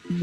Good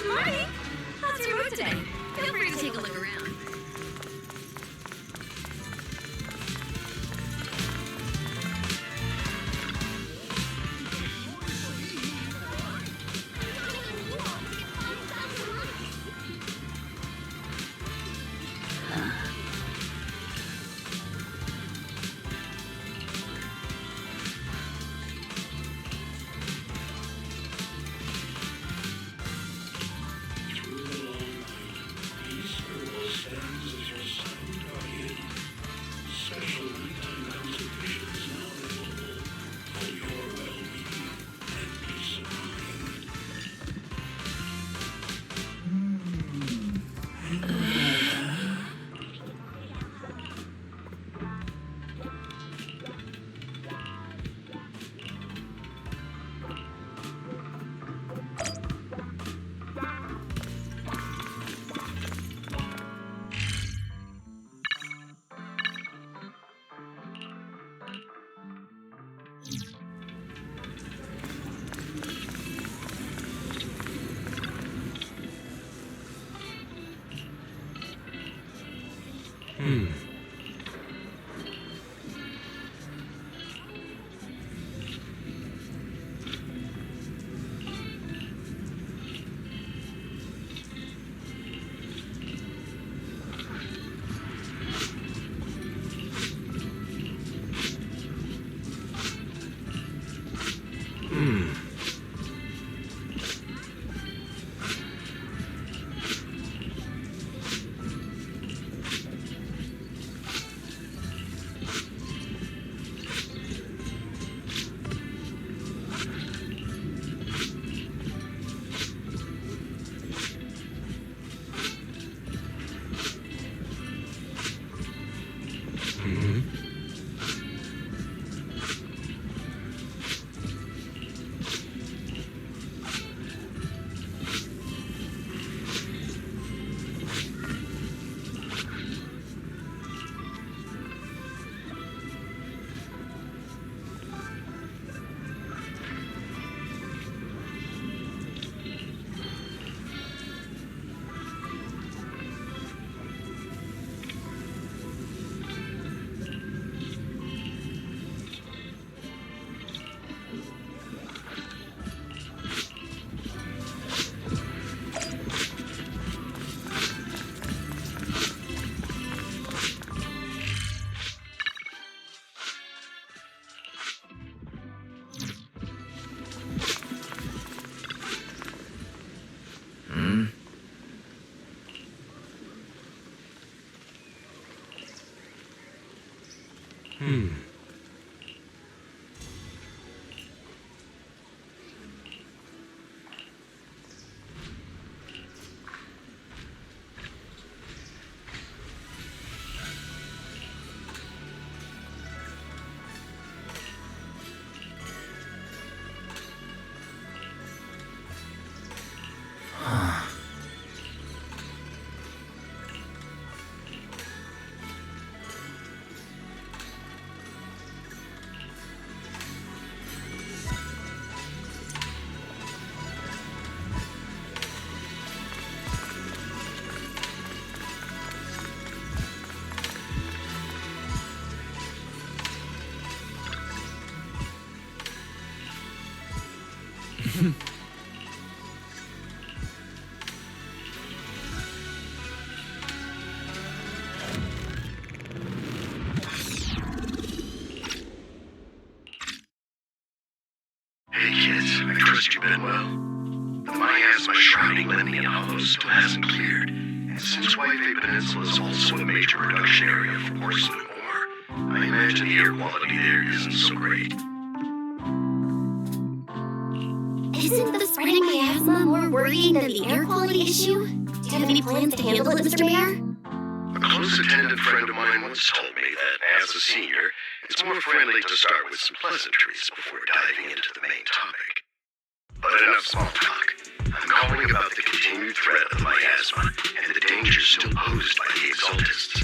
morning! How's your mood today? Feel free to take a look around. I trust you've been well. The miasma shrouding Lemnian Hollow still hasn't cleared, and since Whitefay Peninsula is also a major production area for porcelain ore, I imagine the air quality there isn't so great. Isn't the spreading miasma more worrying than the air quality issue? Do you have any plans to handle it, Mr. Mayor? A close attendant friend of mine once told me that, as a senior, it's more friendly to start with some pleasantries before diving into the main topic. But enough small talk. I'm calling about the continued threat of miasma and the dangers still posed by the Exaltists.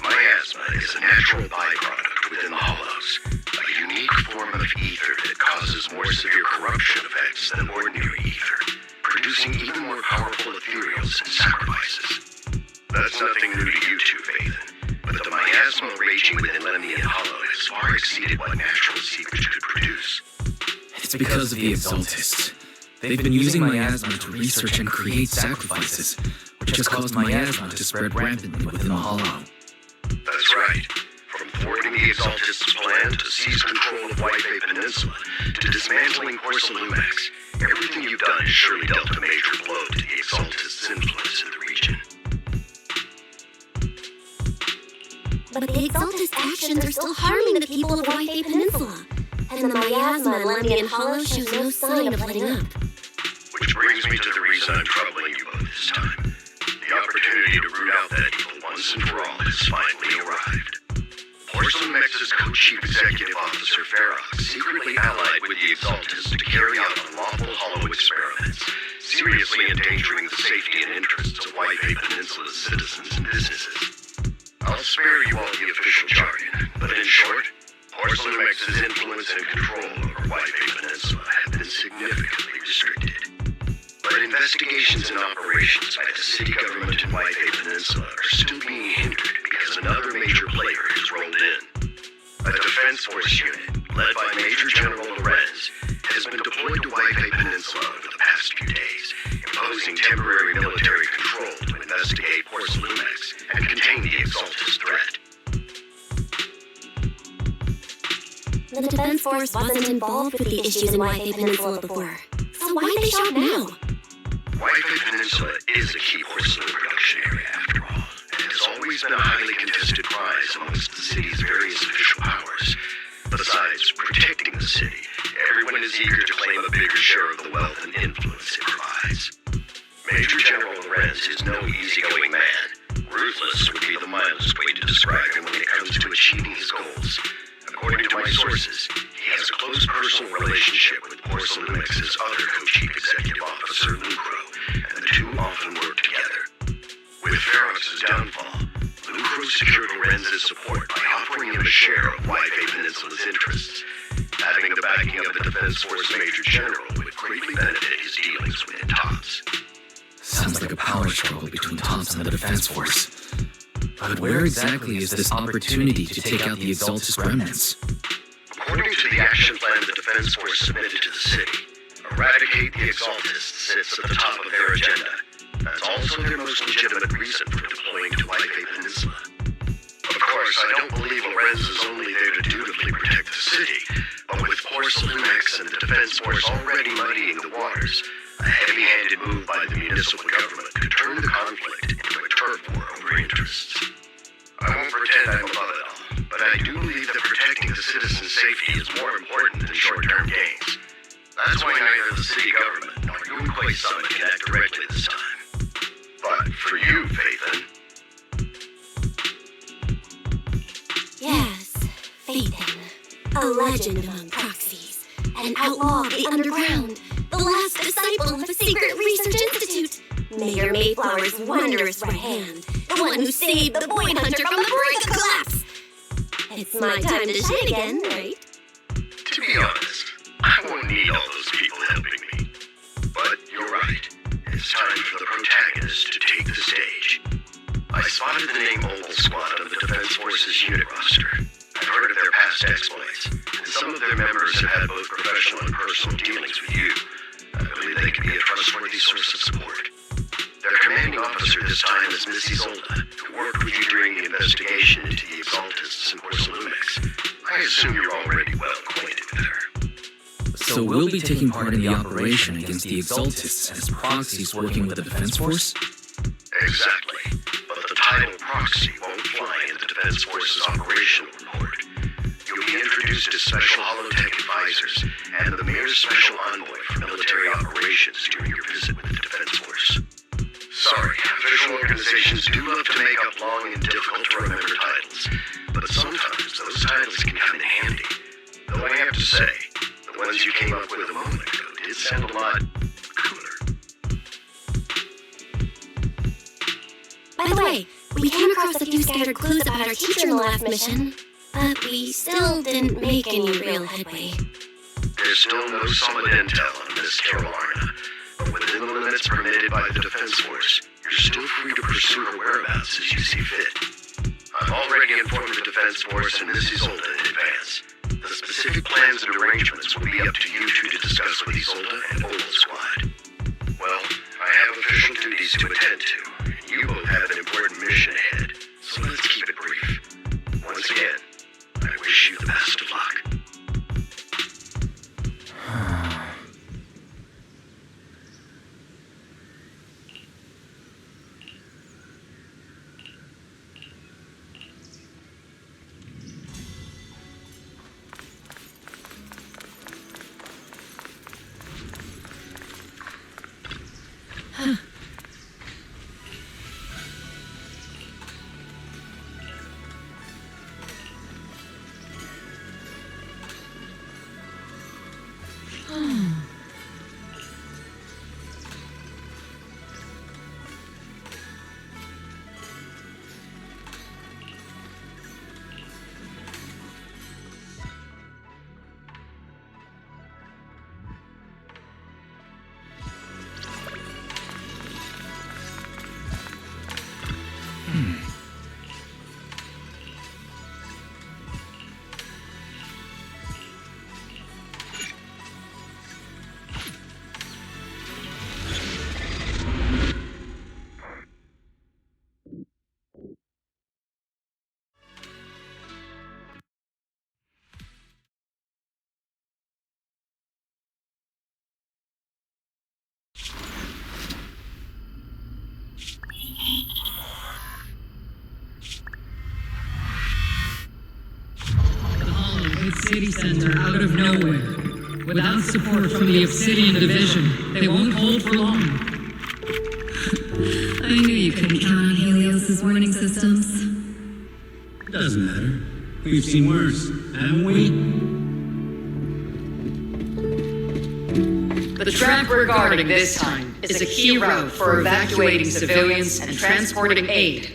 Miasma is a natural byproduct within the Hollows, a unique form of ether that causes more severe corruption effects than ordinary ether, producing even more powerful ethereals and sacrifices. That's nothing new to you two, Phaethon, but the miasma raging within Lemnian Hollow has far exceeded what natural seepage could produce. It's because of the Exaltists. They've been using miasma to research and create sacrifices, which has caused miasma to spread rampantly within the Hollow. That's right. From thwarting the Exaltists' plan to seize control of Whitefay Peninsula to dismantling Porcelumax, everything you've done has surely dealt a major blow to the Exaltists' influence in the region. But the Exaltist actions are still harming the people of Whitefay Peninsula, and the miasma in Lemnian Hollow shows no sign of letting up. Which brings me to the reason I'm troubling you both this time. The opportunity to root out that evil once and for all has finally arrived. Porcelumex's co-chief executive officer, Ferox, secretly allied with the Exaltists to carry out unlawful hollow experiments, seriously endangering the safety and interests of Whitefay Peninsula's citizens and businesses. I'll spare you all the official jargon, but in short, Porcelumex's influence and control over Whitefay Peninsula have been significantly restricted. But investigations and operations by the city government in Whitefay Peninsula are still being hindered because another major player has rolled in. A defense force unit, led by Major General Lorenz, has been deployed to Whitefay Peninsula over the past few days, imposing temporary military control to investigate Porcelumex and contain the Exaltist threat. The defense force wasn't involved with the issues in Whitefay Peninsula before, so why'd they show up now? Whitefay Peninsula is a key porcelain production area, after all, and has always been a highly contested prize amongst the city's various official powers. Besides protecting the city, everyone is eager to claim a bigger share of the wealth and influence it provides. Major General Lorenz is no easygoing man. Ruthless would be the mildest way to describe him when it comes to achieving his goals. According to my sources, he has a close personal relationship with Porcelumex's other co-chief executive officer, Lucro, and the two often work together. With Ferox's downfall, Lucro secured Lorenz's support by offering him a share of Whitefay Peninsula's interests. Having the backing of the Defense Force Major General would greatly benefit his dealings within TOPS. Sounds like a power struggle between TOPS and the Defense Force. But where exactly is this opportunity to take out the Exaltist remnants? According to the action plan the Defense Force submitted to the city, eradicate the Exaltists sits at the top of their agenda. That's also their most legitimate reason for deploying to Whitefay Peninsula. Of course, I don't believe Lorenz is only there to dutifully protect the city, but with Porcelumex and the Defense Force already muddying the waters, a heavy-handed move by the municipal government could turn the conflict into a turf war over interests. I won't pretend I'm above it all, but I do believe that protecting the citizens' safety is more important than short-term gains. That's why neither the city government nor Yunquay Summit can act directly this time. But for you, Phaethon... Yes, Phaethon. A legend among proxies. An outlaw of the underground. The last disciple of a secret research institute. Mayor Mayflower's wondrous right hand. The one who saved the Void Hunter from the brink of collapse. It's my time to shine again, right? To be honest, I won't need all those people helping me. But you're right. It's time for the protagonist to take the stage. I spotted the name Oval Squad on the Defense Force's unit roster. I've heard of their past exploits, and some of their members have had both professional and personal dealings with you. I believe they can be a trustworthy source of support. Their commanding officer this time is Missy Zolda, who worked with you during the investigation into the Exaltists and Porcelumex. I assume you're already well acquainted with her. So we'll be taking part in the operation against the Exaltists as proxies working with the Defense Force? Exactly. But the title proxy won't fly in the Defense Force's operational report. You'll be introduced as Special Holotech Advisors and the Mayor's Special Envoy for Military Operations during your visit with the Defense Force. Sorry, official organizations do love to make up long and difficult-to-remember titles, but sometimes those titles can come in handy. Though I have to say, the ones you came up with a moment ago did sound a lot cooler. By the way, we came across a few scattered clues about our teacher in the last mission, but we still didn't make any real headway. There's still no solid intel on Miss Carolina, but within the limits permitted by the Defense Force, you're still free to pursue her whereabouts as you see fit. I've already informed the Defense Force and Miss Isolde in advance. The specific plans and arrangements will be up to you two to discuss with Isolde and Old Squad. Well, I have official duties to attend to, and you both have an important mission ahead, so let's keep it brief. Once again, I wish you the best of luck. City center out of nowhere. Without support from the Obsidian Division, they won't hold for long. I knew you couldn't count on Helios' warning systems. Doesn't matter. We've seen worse, haven't we? The track we're guarding this time is a key route for evacuating civilians and transporting aid.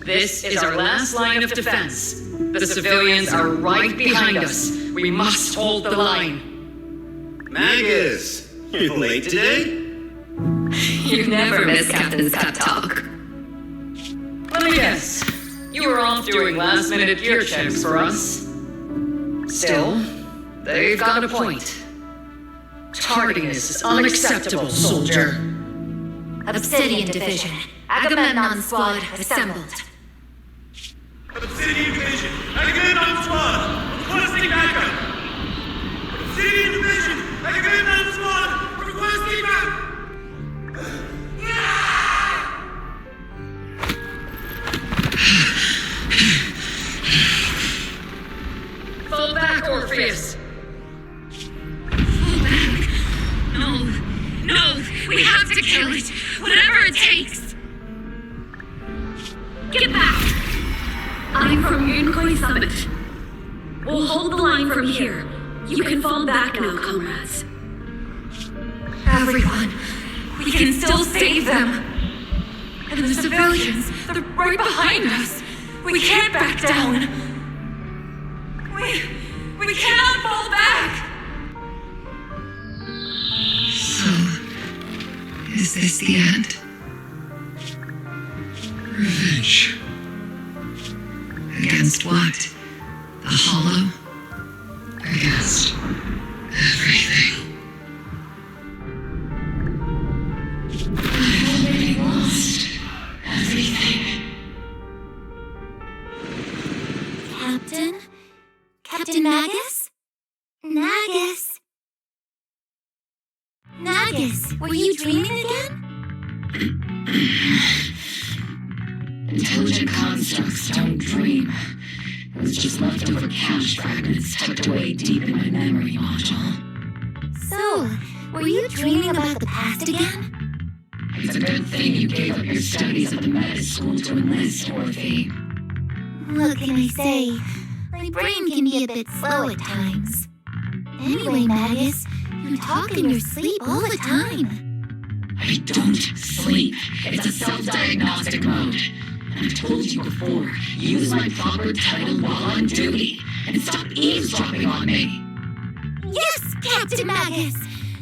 This is our last line of defense. The civilians are right behind us. We must hold the line. Magus! You late today? You never miss Captain's pep talk. Let me guess. You were off doing last-minute gear checks for us. Still, they've got a point. Tardiness is unacceptable, soldier. Obsidian Division. Agamemnon Squad assembled. Obsidian Division, Agamemnon Squad, requesting backup! Obsidian Division, Agamemnon Squad, requesting backup! Fall back, Orpheus! Fall back? No, we have to kill it, whatever it takes! Get back! I'm from Yunkoi Summit. We'll hold the line from here. You can fall back now, comrades. Everyone, we can still save them. And the civilians, they're right behind us. We can't back down. We cannot fall back. So, is this the end? Revenge. Against what? The Hollow? Against everything. I've already lost everything. Captain Magus? Magus? Magus, were you dreaming again? Intelligent constructs don't dream. It was just leftover cache fragments tucked away deep in my memory module. So, were you dreaming about the past again? It's a good thing you gave up your studies at the med school to enlist, Orphe. What can I say? My brain can be a bit slow at times. Anyway, Magus, you talk in your sleep all the time. I don't sleep. It's a self-diagnostic mode. And I've told you before, use my proper title while on duty, and stop eavesdropping on me. Yes, Captain Magus!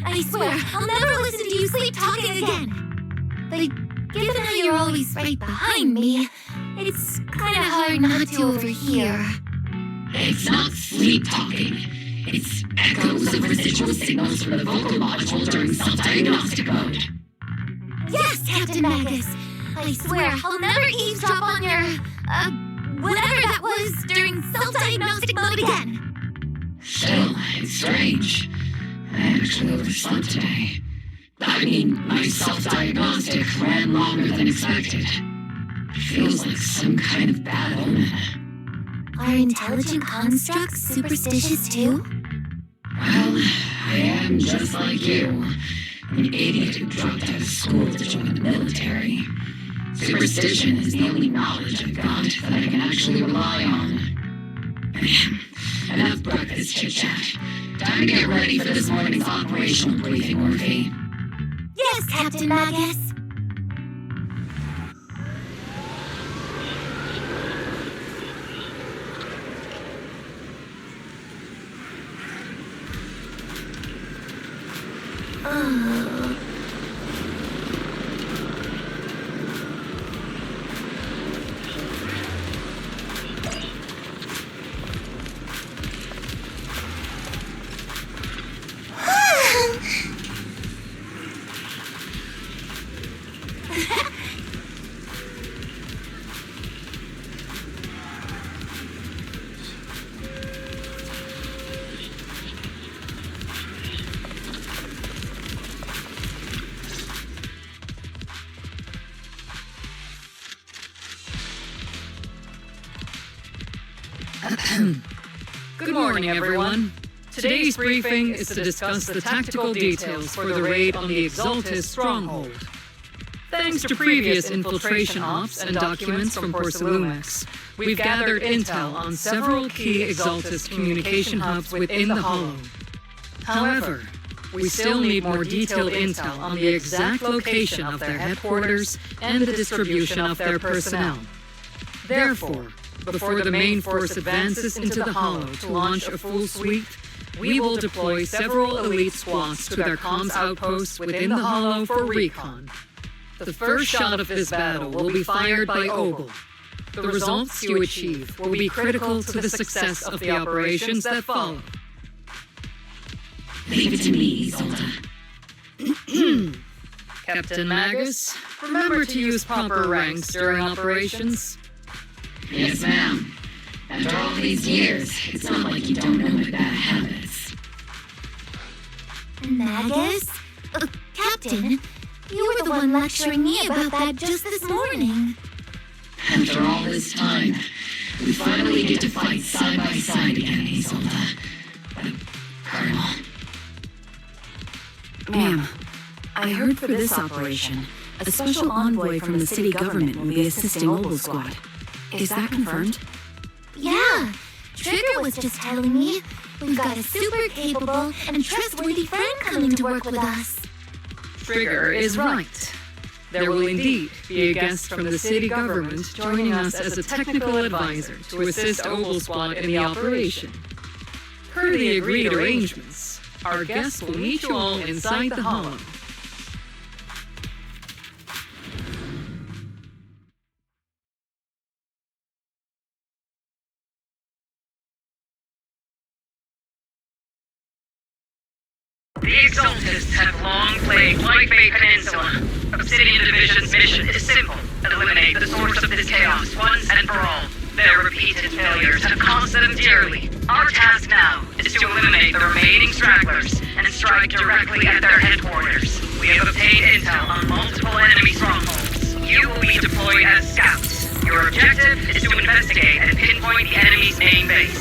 I swear, I'll never listen to you sleep-talking again. But given how you're always right behind me, it's kind of hard not to overhear. It's not sleep-talking. It's echoes of residual signals from the vocal module during self-diagnostic mode. Yes, Captain Magus! I swear, I'll never eavesdrop on your, whatever that was during self-diagnostic mode again. Still, it's strange. I actually overslept today. I mean, my self-diagnostic ran longer than expected. It feels like some kind of bad omen. Are intelligent constructs superstitious too? Well, I am just like you. An idiot who dropped out of school to join the military. Superstition is the only knowledge I've got that I can actually rely on. Enough breakfast chit-chat. Time to get ready for this morning's operational briefing, Orphe. Yes, Captain Magus. Good morning, everyone. Today's briefing is to discuss the tactical details for the raid on the Exaltus stronghold. Thanks to previous infiltration ops and documents from Porcelumex, we've gathered intel on several key Exaltus communication hubs within the Hollow. However, we still need more detailed intel on the exact location of their headquarters and the distribution of their personnel. Therefore, before the main force advances into the Hollow to launch a full sweep, we will deploy several elite squads to their comms outposts within the Hollow for recon. The first shot of this battle will be fired by Ogle. The results you achieve will be critical to the success of the operations that follow. Leave it to me, Isolde. Captain Magus, remember to use proper ranks during operations. Yes, ma'am. After all these years, it's not like you don't know my bad habits. Magus? Captain, you were the one lecturing me about that just this morning. After all this time, we finally get to fight side by side again, Isolde. Colonel. Ma'am, I heard for this operation, a special envoy from the city government will be assisting Ogle Squad. Is that confirmed? Yeah, Trigger was just telling me we've got a super capable and trustworthy friend coming to work with us. Trigger is right. There will indeed be a guest from the city government joining us as a technical advisor to assist Ogle Squad in the operation. Per the agreed arrangements, our guest will meet you all inside the Hollow. The Exaltists have long plagued White Bay Peninsula. Obsidian Division's mission is simple: eliminate the source of this chaos once and for all. Their repeated failures have cost them dearly. Our task now is to eliminate the remaining stragglers and strike directly at their headquarters. We have obtained intel on multiple enemy strongholds. You will be deployed as scouts. Your objective is to investigate and pinpoint the enemy's main base.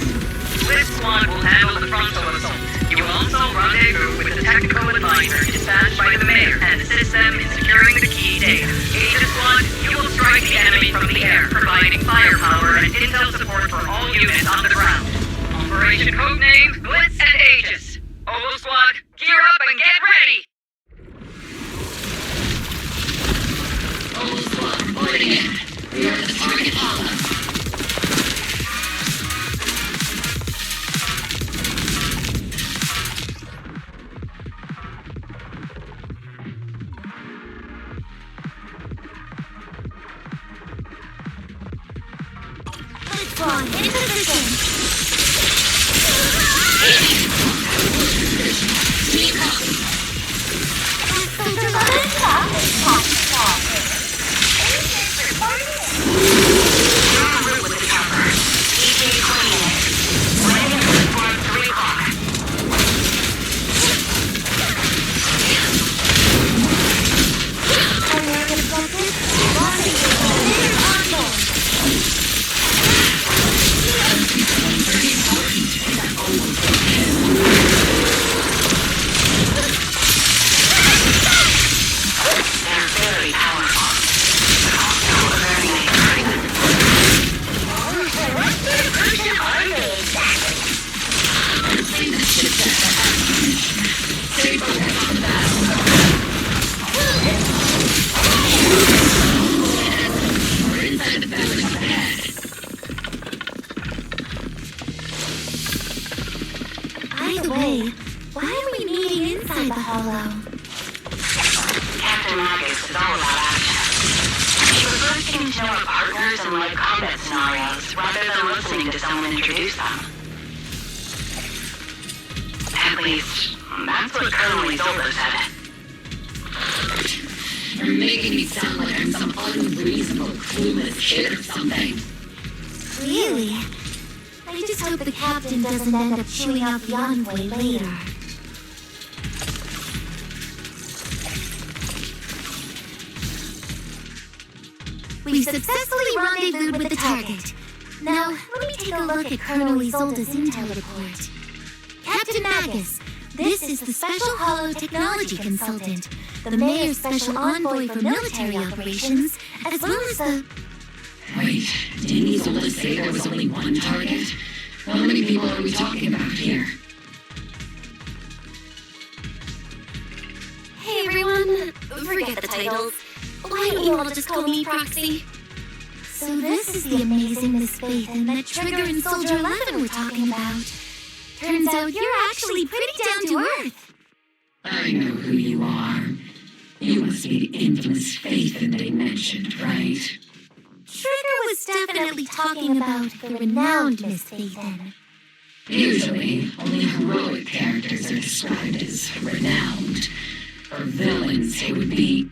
Split Squad will handle the frontal assault. You will also rendezvous with the technical advisor dispatched by the mayor and assist them in securing the key data. Agent Squad, you will strike the enemy from the air, providing firepower and intel support for all units on the ground. Operation codename Blitz and Aegis. Oval Squad, gear up and get ready! Oval Squad reporting in. We are at the target hollow. Squad, in position. By the way, why are we meeting inside the hollow? Captain Marcus is all about action. She prefers getting to know her partners in live combat scenarios rather than listening to someone introduce them. At least, that's what Colonel Isolde said. You're making me sound like I'm some unreasonable, clueless kid or something. Really? I just hope the captain doesn't end up chewing out the envoy later. We've successfully rendezvoused with the target. Now, let me take a look at Colonel Isolde's intel report. Captain Magus, this is the Special Hollow Technology Consultant, the Mayor's Special Envoy for Military Operations, as well as the... Wait, didn't Isolde say there was only one target? How many people are we talking about here? Hey everyone, forget the titles. Why don't you all just call me Proxy? So this is the amazing Miss Phaethon that Trigger and Soldier 11 were talking about. Turns out you're actually pretty down to earth. I know who you are. You must be the infamous Phaethon they mentioned, right? Trigger was definitely talking about the renowned Miss Phaethon. Usually, only heroic characters are described as renowned. For villains, it would be...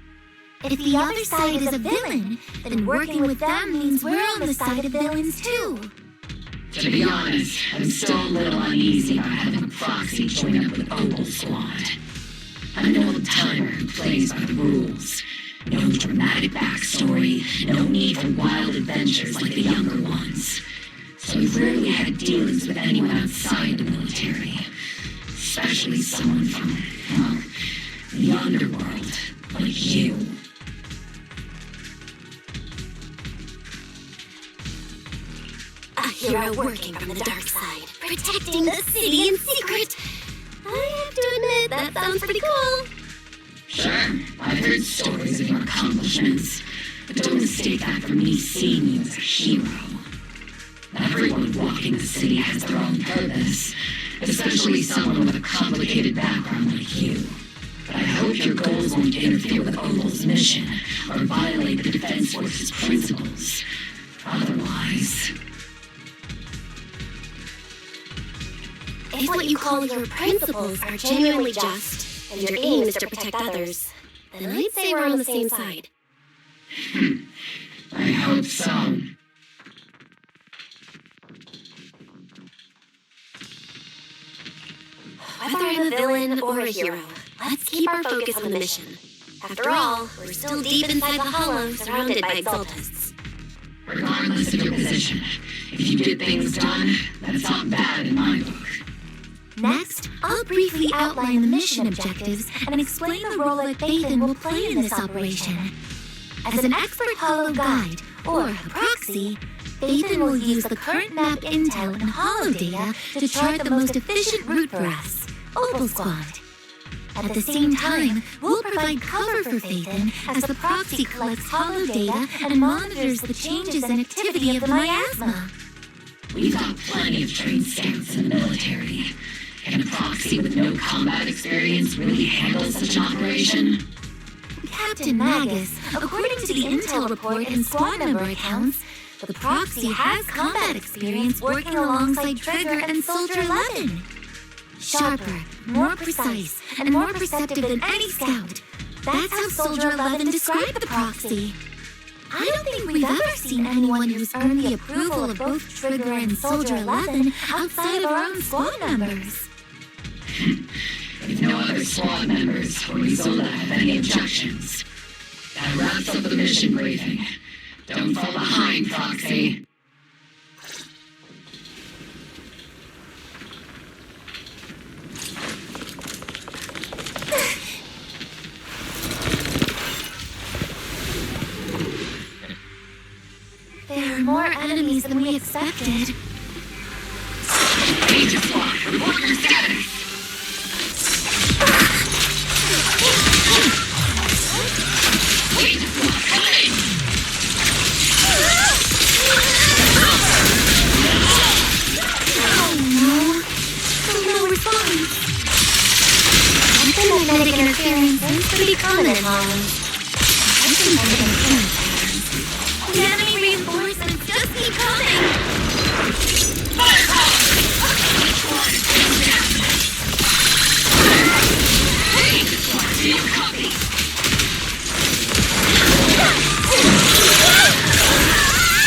If the other side is a villain, then working with them means we're on the side of villains too. To be honest, I'm still a little uneasy about having a proxy join up with Oval Squad. I'm an old-timer who plays by the rules. No dramatic backstory, no need for wild adventures like the younger ones. So I've rarely had dealings with anyone outside the military. Especially someone from, well, the underworld, like you. A hero working from the dark side, protecting the city in secret. I have to admit, that sounds pretty cool. Sure, I've heard stories of your accomplishments, but don't mistake that for me seeing you as a hero. Everyone walking the city has their own purpose, especially someone with a complicated background like you. But I hope your goals won't interfere with Oval's mission, or violate the Defense Force's principles. Otherwise... If what you call your principles are genuinely just, and your aim is to protect others, then I'd say we're on the same side. I hope so. Whether I'm a villain or a hero, let's keep our focus on the mission. After all, we're still deep inside the hollow, surrounded by exaltists. Regardless of your position, if you get things done, that's not bad in my book. Next, I'll briefly outline the mission objectives and explain the role that Phaethon will play in this operation. As an expert hollow guide, or a proxy, Phaethon will use the current map intel and hollow data to chart the most efficient route for us, Opal Squad. At the same time, we'll provide cover for Phaethon as the proxy collects hollow data and monitors the changes and activity of the miasma. We've got plenty of trained scouts in the military. Can a proxy with no combat experience really handle such an operation? Captain Magus, according to the intel report and squad member accounts, the proxy has combat experience working alongside Trigger and Soldier 11. Sharper, more precise, and more perceptive than any scout. That's how Soldier 11 described the proxy. I don't think we've ever seen anyone who's earned the approval of both Trigger and Soldier 11 outside of our own squad members. If no other squad members or Isola have any objections, that wraps up the mission briefing. Don't fall behind, Proxy. There are more enemies than we expected. Agent Squad, report your status. Agent Squad, come in. Oh no. No response. Anti-magnetic interference is pretty common in Holland. Anti-magnetic interference patterns. The enemy reinforcements just keep coming! Do you copy?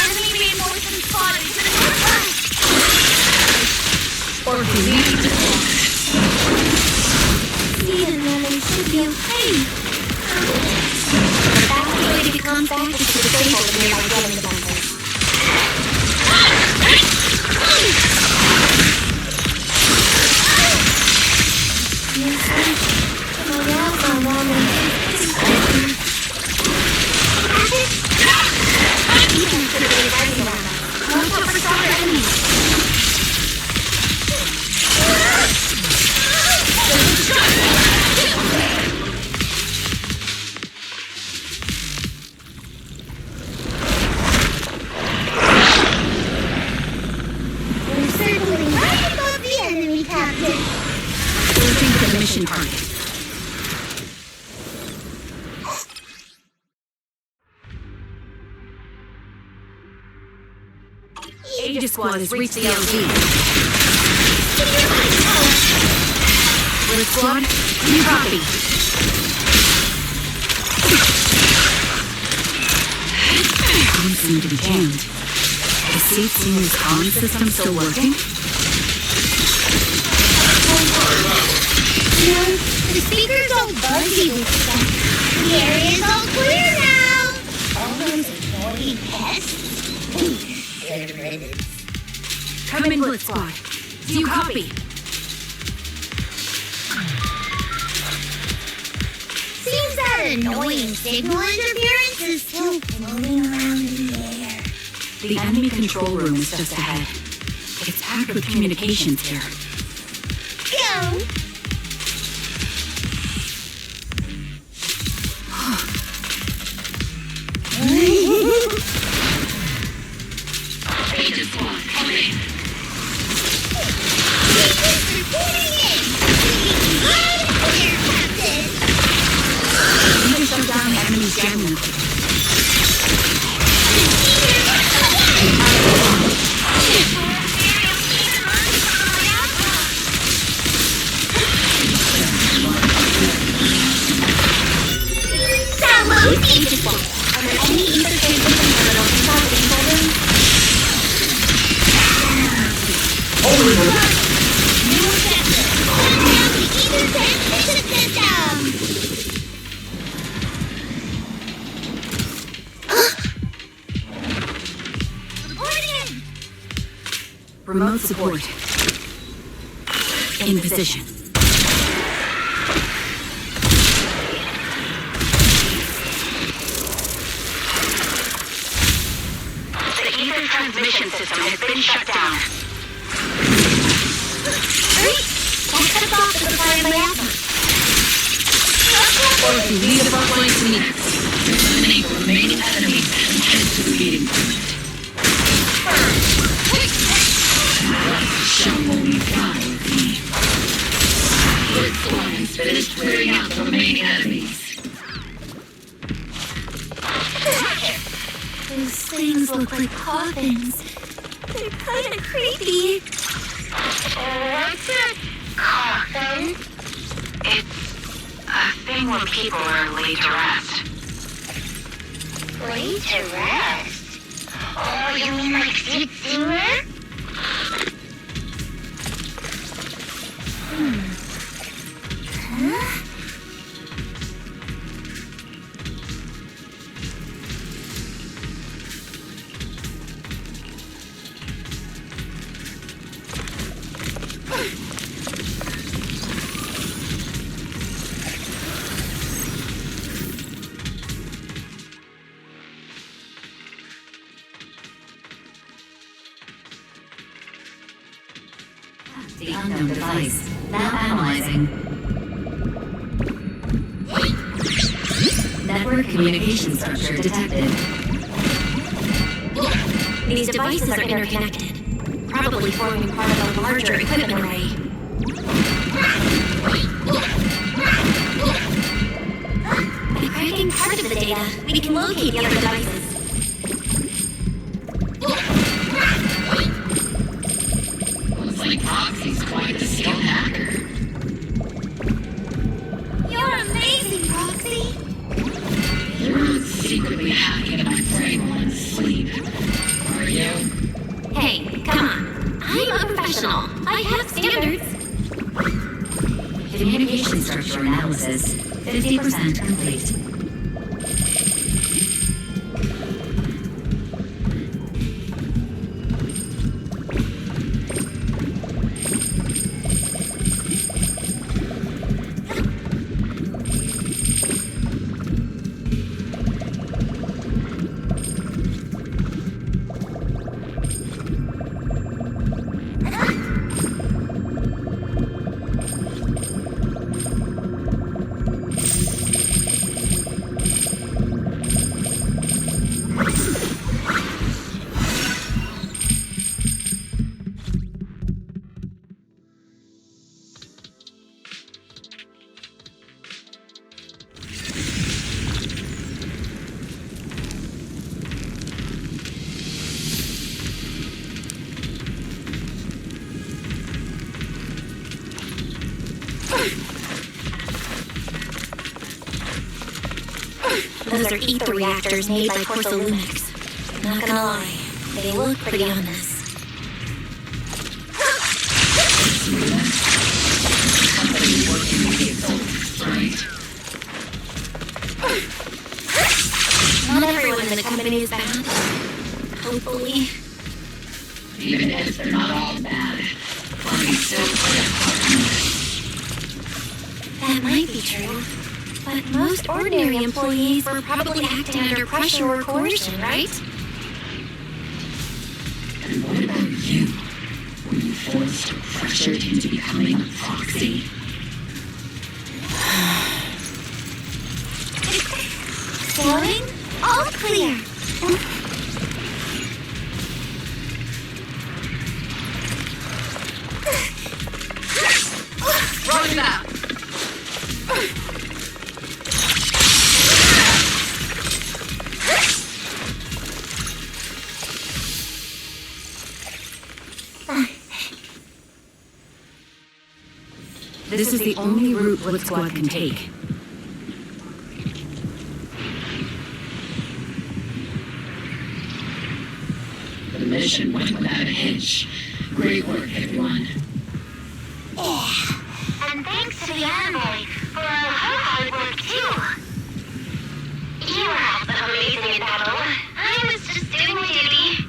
Enemy reinforcements spotted to the northwest! Or do we need to Steven and they should be okay. The fastest way to contact is to disable the nearby dwelling devices. mission target. Aegis Squad has reached the LZ. Red Squad, you copy. Comms seem to be jammed. Is Seatsing's comm system still working? No, the speaker's all buzzy with stuff. The area's all clear now. All those annoying pests. Good riddance. Come in, Blitz Squad. Do you copy? Seems that annoying signal interference is still floating around in the air. The enemy control room is just ahead. It's packed with communications here. Go! Aegis Squad, come in. Aegis reporting in! Loud and clear, Captain! We just shut down the enemy's jamming. Download Aegis Squad. Are there any ether transmission terminals inside the control room? New objective. Shut down the ether transmission system! Remote support. In position. The ether transmission system has been shut down. Hurry! That cut us off the supply of miasma. Lead the front line to me. Eliminate remaining enemies and head to the meeting point. Shall only fly with me. First one has finished clearing out the remaining enemies. Those things look like coffins. They're kinda creepy. What's a coffin? It's a thing when people are laid to rest. Laid to rest? Oh, you mean like Sid Seymour? Huh? The unknown device. Now analyzing. Network communication structure detected. These devices are interconnected, probably forming part of a larger equipment array. By cracking part of the data, we can locate the other devices. Looks like Proxy's quite the skilled hacker. You're amazing, Roxy! You're not secretly hacking at my brain while I'm asleep, are you? Hey, come on. I'm a professional. I have standards. Communication structure analysis. 50% complete. Those are ether reactors made by Corsolunix. Not gonna lie, they look pretty ominous. Company working with the exalts, right? Not everyone in the company is bad. Hopefully. Even if they're not all bad, Bonnie still play a part in this. That might be true. But most ordinary employees were probably acting under pressure or coercion, right? And what about you? Were you forced or pressured into becoming a proxy? Sailing? All clear. Roger that. This is the only route Blitz Squad can take. The mission went without a hitch. Great work, everyone. Yeah. And thanks to the envoy for her hard work, too. You were amazing in battle. I was just doing my duty.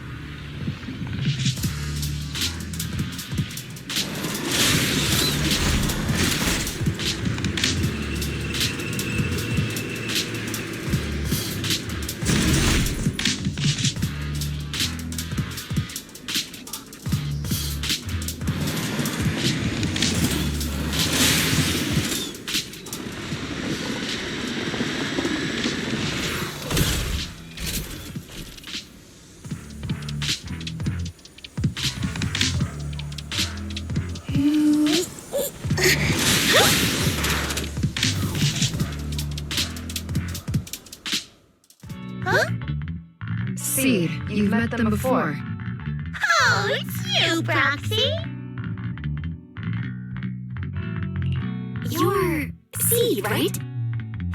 You've met them before. Oh, it's you, Proxy. You're Seed, right?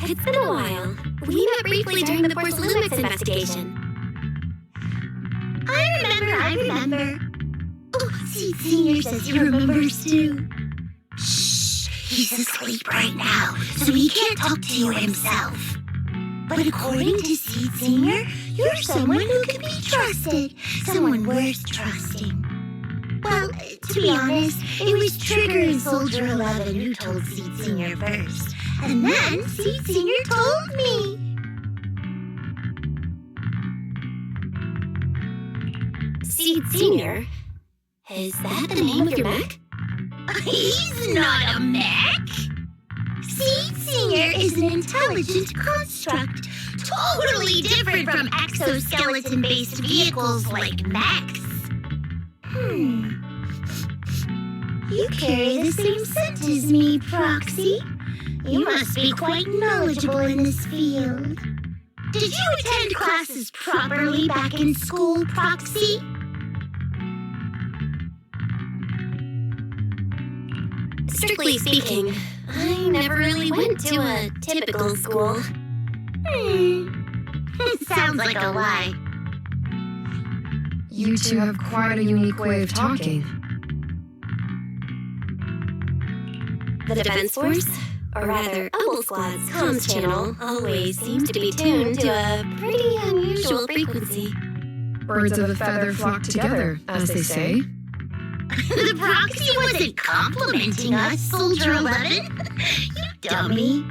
It's been a while. We met briefly during the Porcelainix investigation. I remember. Oh, Seed Senior says he remembers too. Shh, he's asleep right now, so he can't talk to you himself. But according to Seed Senior, you're someone who can be trusted. Someone worth trusting. Well, to be honest, it was Trigger and Soldier 11 who told Seed Senior first. And then Seed Senior told me. Seed Senior? Is that the name of your mech? He's not a mech! Seed Senior is an intelligent construct, totally different from exoskeleton-based vehicles like mechs. You carry the same scent as me, Proxy. You must be quite knowledgeable in this field. Did you attend classes properly back in school, Proxy? Strictly speaking, I never really went to a typical school. Sounds like a lie. You two have quite a unique way of talking. The Defense Force, or rather Owl Squad's comms channel, always seems to be tuned to a pretty unusual frequency. Birds of a feather flock together, as they say. The Proxy wasn't complimenting us, Soldier 11. You dummy.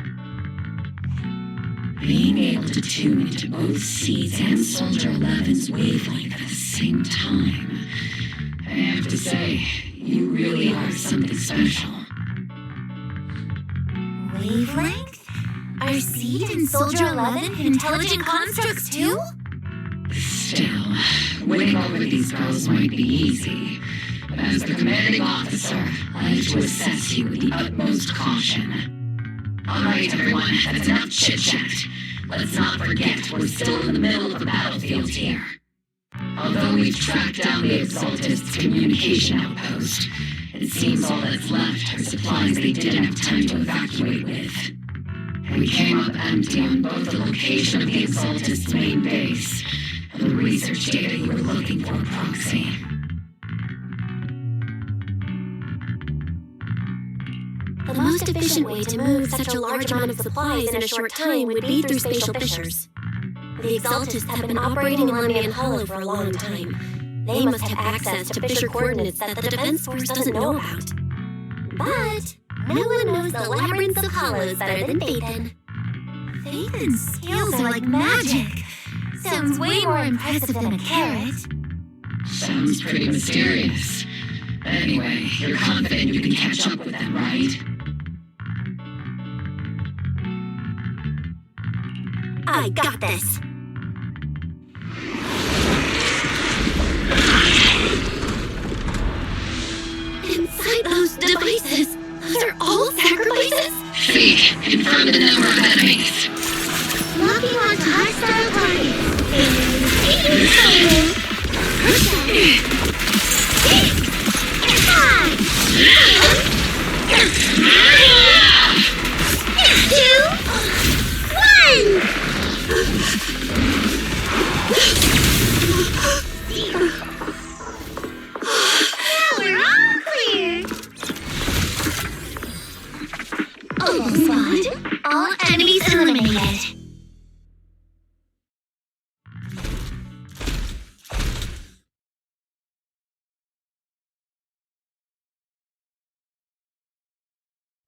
Being able to tune into both Seeds and Soldier 11's wavelength at the same time. I have to say, you really are something special. Wavelength? Are Seed and Soldier 11 intelligent constructs too? Still, winning over these girls might be easy. But as the commanding officer, I have to assess you with the utmost caution. Alright, everyone, that's enough chit-chat. Let's not forget we're still in the middle of the battlefield here. Although we've tracked down the Exaltist's communication outpost, it seems all that's left are supplies they didn't have time to evacuate with. And we came up empty on both the location of the Exaltist's main base and the research data you were looking for, Proxy. The most efficient way to move such a large amount of supplies in a short time would be through spatial fissures. The Exaltists have been operating in Lemnian Hollow for a long time. They must have access to fissure coordinates that the Defense Force doesn't know about. But no one knows the labyrinths of hollows better than Phaethon. Phaethon's skills are like magic. Sounds way more impressive than a carrot. Sounds pretty mysterious. Anyway, you're confident you can catch up with them, right? I got this. Inside those devices, those are all sacrifices? Seek, confirm the number of enemies. Locking onto hostile targets. We're all clear. Almost gone. All enemies eliminated.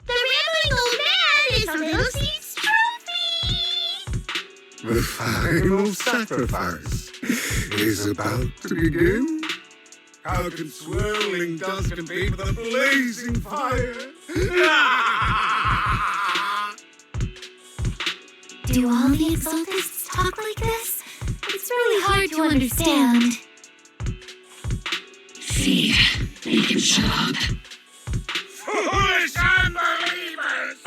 The rambling old man is Little Seed's trophy. The final sacrifice is about to begin. How can swirling dust compete with a blazing fire? Do all the Exaltists talk like this? It's really hard to understand. See, they can shut up. Foolish unbelievers!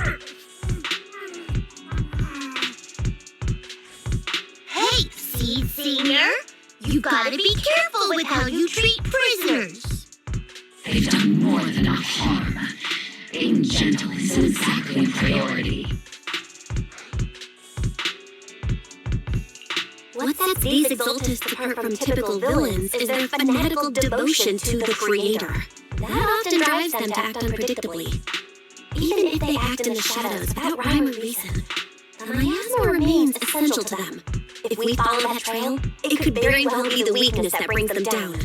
Hey, Seed Senior! You gotta be careful with how you treat prisoners. They've done more than enough harm. Being gentle isn't exactly a priority. What sets these exaltists apart from typical villains is their fanatical devotion to the Creator. That often drives them to act unpredictably. Even if they act in the shadows without rhyme or reason, the miasma remains essential to them. If we follow that trail, it could very well be the weakness that brings them down.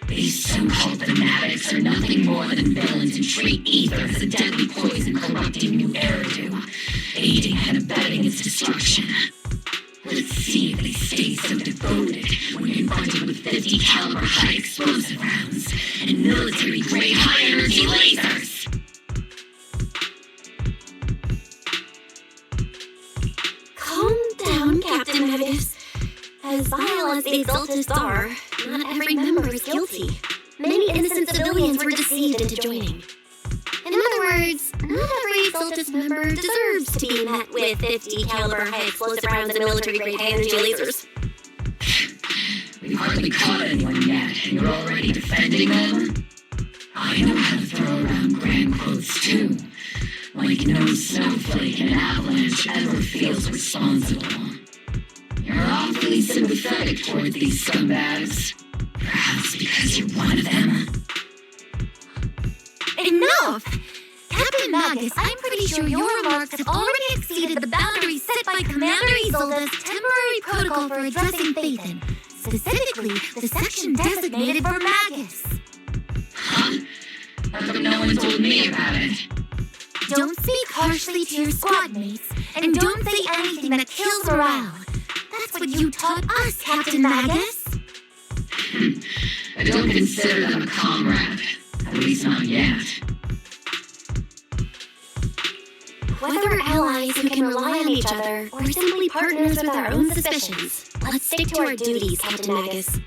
These so-called fanatics are nothing more than villains who treat ether as a deadly poison corrupting new Eridu, aiding and abetting its destruction. Let's see if they stay so devoted when confronted with 50 caliber high explosive rounds and military-grade high-energy lasers. Calm down, Captain Magus. As vile as the exaltists are, not every member is guilty. Many innocent civilians were deceived into joining. In other words, not every exaltist member deserves to be met with 50 caliber high explosive rounds and military-grade high-energy lasers. We've hardly caught anyone yet, and you're already defending them? I know how to throw around grand quotes, too. Like no snowflake in an avalanche ever feels responsible. You're awfully sympathetic toward these scumbags. Perhaps because you're one of them. Enough! Captain Magus, I'm pretty sure your remarks have already exceeded the boundaries set by Commander Isolde's temporary protocol for addressing Phaethon, specifically the section designated for Magus. Huh? How come no one told me about it? Don't speak harshly to your squad mates, and don't say anything that kills morale. That's what you taught us, Captain Magus. I don't consider them a comrade. At least not yet. Whether we're allies who can rely on each other, or simply partners with our own suspicions, let's stick to our duties, Captain Magus.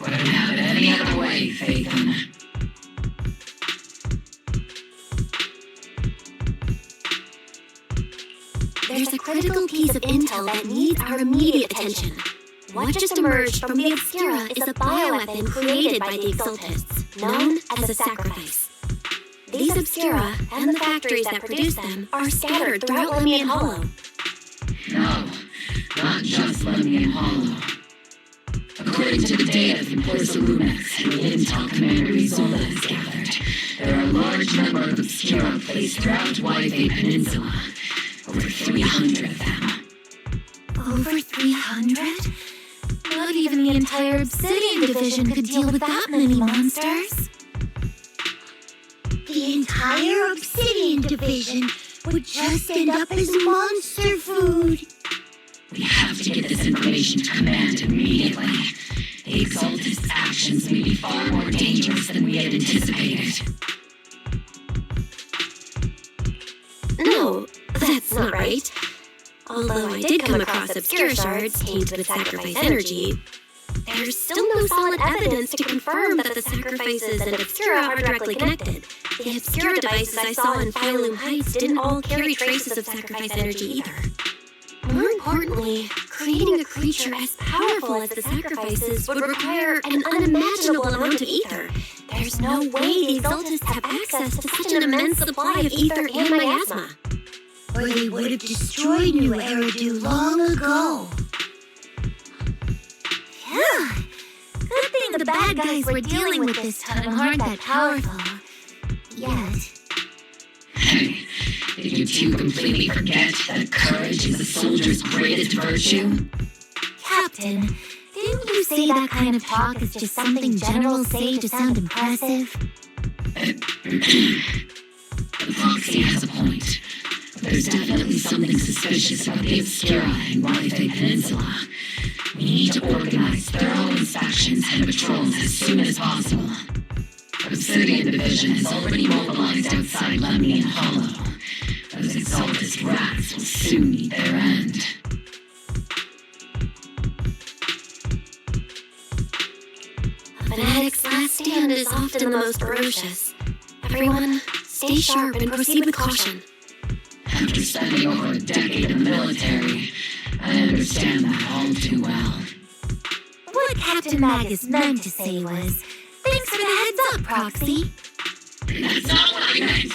Wouldn't have it any other way, Phaethon. There's a critical piece of intel that needs our immediate attention. What just emerged from the Obscura is a bioweapon created by the Exaltists, known as a sacrifice. These Obscura, and the factories that produce them, are scattered throughout Lemian Hollow. No, not just Lemian Hollow. According to the data from Porcelumex and the intel Commander Isolde has gathered, there are a large number of Obscura placed throughout Waifei Peninsula. Over 300 of them. Over 300? Not even the entire Obsidian Division could deal with that many monsters. The entire Obsidian Division would just end up as monster food. We have to get this information to Command immediately. The Exaltist's actions may be far more dangerous than we had anticipated. No, that's not right. Although I did come across Obscura shards tainted with sacrifice energy, there's still no solid evidence to confirm that the sacrifices and Obscura are directly connected. The Obscura devices I saw in Phylum Heights didn't all carry traces of sacrifice energy either. More importantly, creating a creature as powerful as the sacrifices would require an unimaginable amount of ether. There's no way the Exaltists have access to such an immense supply of ether and miasma. Or they would have destroyed New Eridu long ago. Phew. Good thing the bad guys we're dealing with this time aren't that powerful. Yet. Hey, did you two completely forget that courage is a soldier's greatest virtue? Captain, didn't you say that kind of talk is just something generals say to sound impressive? The Proxy has a point. There's definitely something suspicious about the Obscura and Waifei Peninsula. We need to organize thorough inspections and patrols as soon as possible. Obsidian Division has already mobilized outside Lemian Hollow. Those Exaltist rats will soon meet their end. A fanatic's last stand is often the most ferocious. Everyone, stay sharp and proceed with caution. After spending over a decade in the military, I understand that all too well. What what Captain Magus meant to say was, thanks for the heads up, Proxy. That's not what I meant.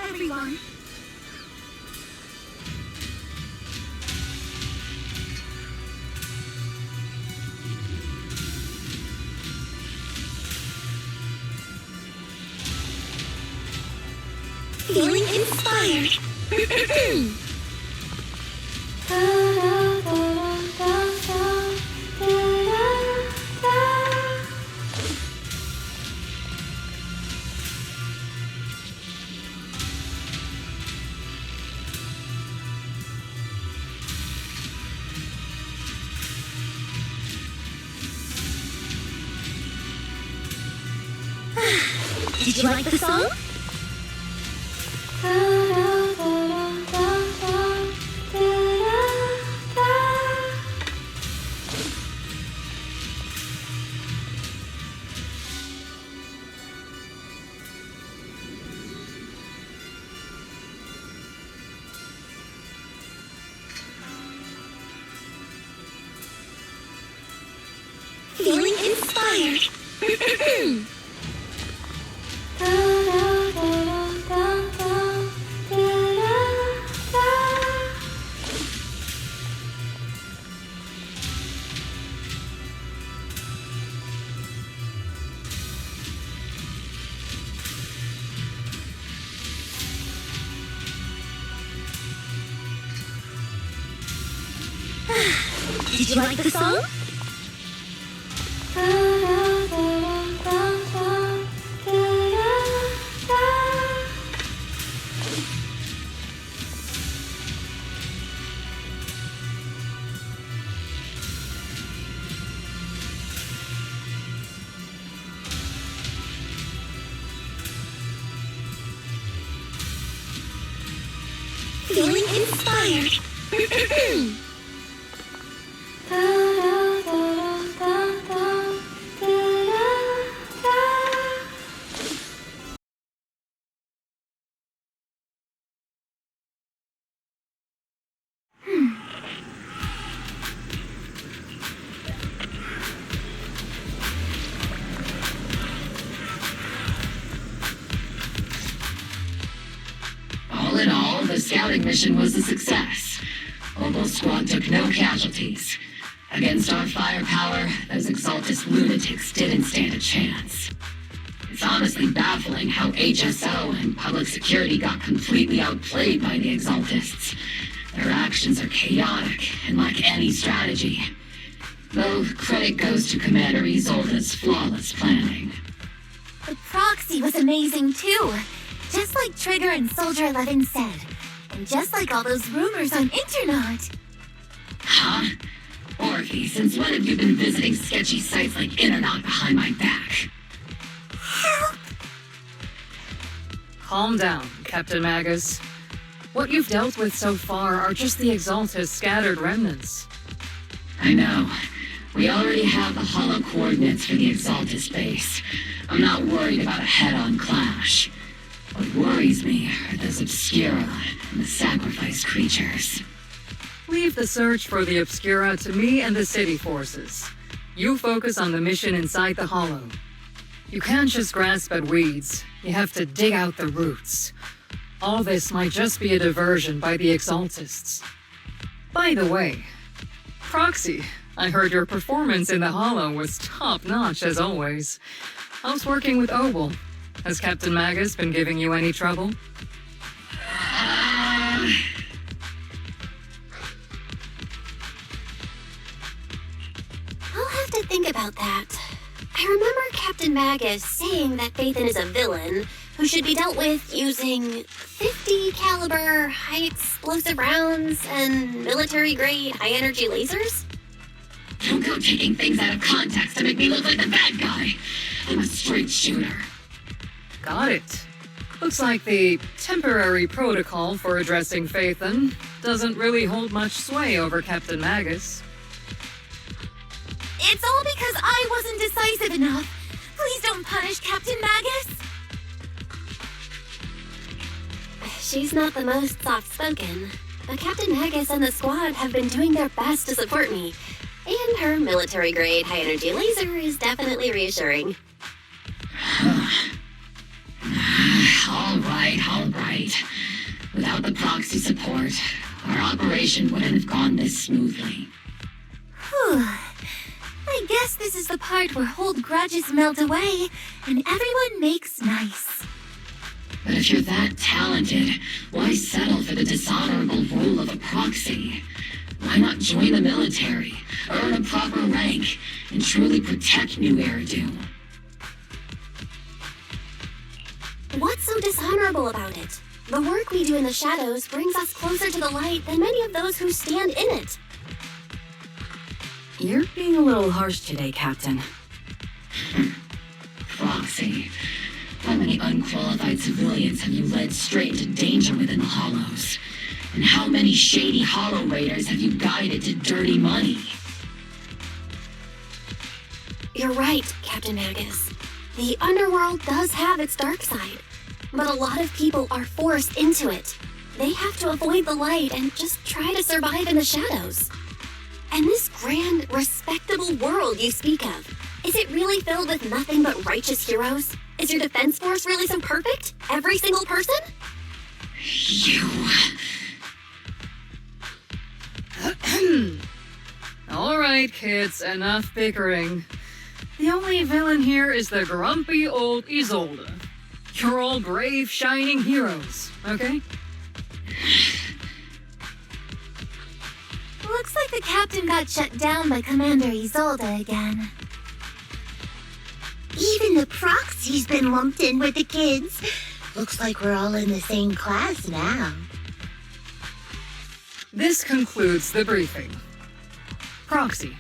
Everyone. Feeling inspired. Did you like the song? Feeling inspired. Did you like the song? Feeling inspired. All in all, the scouting mission was a success. Obo's squad took no casualties. Against our firepower, those Exaltus lunatics didn't stand a chance. It's honestly baffling how HSO and public security got completely outplayed by the Exaltists. Their actions are chaotic and lack any strategy. Though credit goes to Commander Isolde's flawless planning. The proxy was amazing too. Just like Trigger and Soldier 11 said. And just like all those rumors on Internet. Huh? Orphe, since when have you been visiting sketchy sites like Internet behind my back? Help! Calm down, Captain Magus. What you've dealt with so far are just the Exaltus scattered remnants. I know. We already have the hollow coordinates for the Exaltus base. I'm not worried about a head-on clash. What worries me are those Obscura and the sacrificed creatures. Leave the search for the Obscura to me and the city forces. You focus on the mission inside the Hollow. You can't just grasp at weeds. You have to dig out the roots. All this might just be a diversion by the Exaltists. By the way, Proxy, I heard your performance in the Hollow was top-notch as always. How's working with Obel? Has Captain Magus been giving you any trouble? I'll have to think about that. I remember Captain Magus saying that Phaethon is a villain who should be dealt with using 50 caliber high explosive rounds and military-grade high-energy lasers? Don't go taking things out of context to make me look like the bad guy. I'm a straight shooter. Got it. Looks like the temporary protocol for addressing Phaethon doesn't really hold much sway over Captain Magus. It's all because I wasn't decisive enough. Please don't punish Captain Magus. She's not the most soft-spoken, but Captain Magus and the squad have been doing their best to support me. And her military-grade high-energy laser is definitely reassuring. All right. Without the proxy support, our operation wouldn't have gone this smoothly. Whew. I guess this is the part where old grudges melt away and everyone makes nice. But if you're that talented, why settle for the dishonorable role of a proxy? Why not join the military, earn a proper rank, and truly protect New Eridu? What's so dishonorable about it? The work we do in the shadows brings us closer to the light than many of those who stand in it. You're being a little harsh today, Captain. Proxy. How many unqualified civilians have you led straight into danger within the Hollows? And how many shady Hollow Raiders have you guided to dirty money? You're right, Captain Magus. The underworld does have its dark side, but a lot of people are forced into it. They have to avoid the light and just try to survive in the shadows. And this grand, respectable world you speak of, is it really filled with nothing but righteous heroes? Is your defense force really so perfect? Every single person? You... All right, kids, enough bickering. The only villain here is the grumpy old Isolde. You're all brave, shining heroes, okay? Looks like the captain got shut down by Commander Isolde again. Even the proxy's been lumped in with the kids. Looks like we're all in the same class now. This concludes the briefing. Proxy,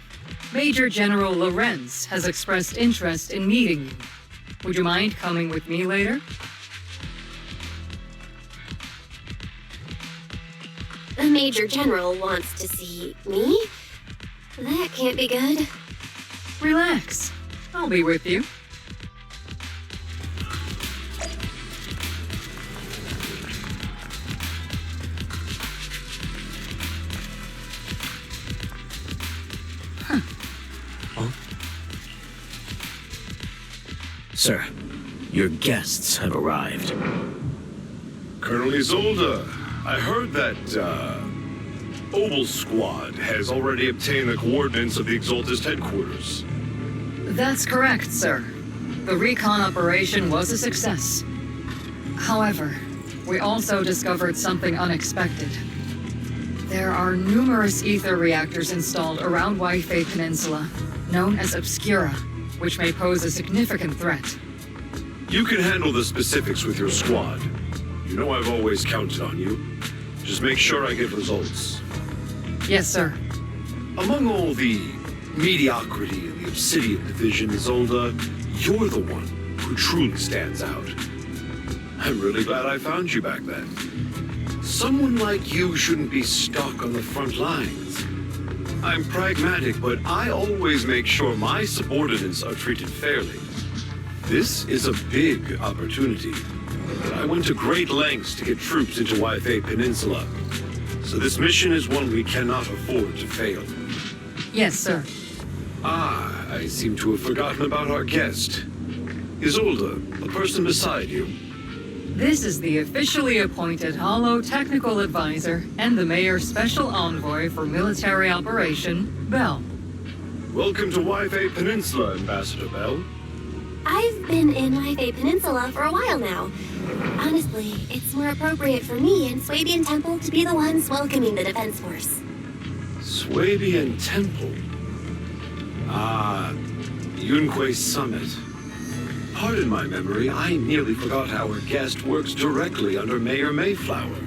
Major General Lorenz has expressed interest in meeting you. Would you mind coming with me later? The Major General wants to see me? That can't be good. Relax. I'll be with you. Sir, your guests have arrived. Colonel Isolde, I heard that, Obel Squad has already obtained the coordinates of the Exaltist headquarters. That's correct, sir. The recon operation was a success. However, we also discovered something unexpected. There are numerous ether reactors installed around Waifei Peninsula, known as Obscura, which may pose a significant threat. You can handle the specifics with your squad. You know I've always counted on you. Just make sure I get results. Yes, sir. Among all the mediocrity in the Obsidian Division, Isolde, you're the one who truly stands out. I'm really glad I found you back then. Someone like you shouldn't be stuck on the front lines. I'm pragmatic, but I always make sure my subordinates are treated fairly. This is a big opportunity. I went to great lengths to get troops into Waifei Peninsula. So this mission is one we cannot afford to fail. Yes, sir. Ah, I seem to have forgotten about our guest. Isolde, the person beside you. This is the officially appointed Hollow Technical Advisor and the Mayor's Special Envoy for Military Operation, Bell. Welcome to Waifei Peninsula, Ambassador Bell. I've been in Waifei Peninsula for a while now. Honestly, it's more appropriate for me and Swabian Temple to be the ones welcoming the Defense Force. Swabian Temple? Ah, Yunquei Summit. Pardon my memory, I nearly forgot our guest works directly under Mayor Mayflower.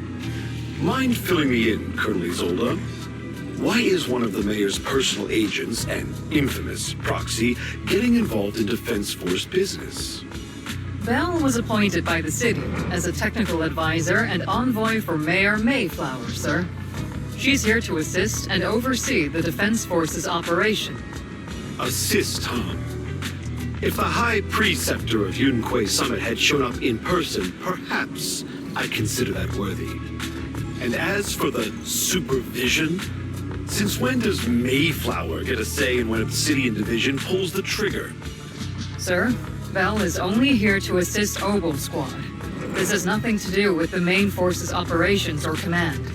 Mind filling me in, Colonel Isolde? Why is one of the mayor's personal agents, and infamous proxy, getting involved in Defense Force business? Bell was appointed by the city as a technical advisor and envoy for Mayor Mayflower, sir. She's here to assist and oversee the Defense Force's operation. Assist, huh? If the High Preceptor of Yunquei Summit had shown up in person, perhaps I'd consider that worthy. And as for the supervision, since when does Mayflower get a say in when Obsidian Division pulls the trigger? Sir, Val is only here to assist Ogle Squad. This has nothing to do with the main force's operations or command.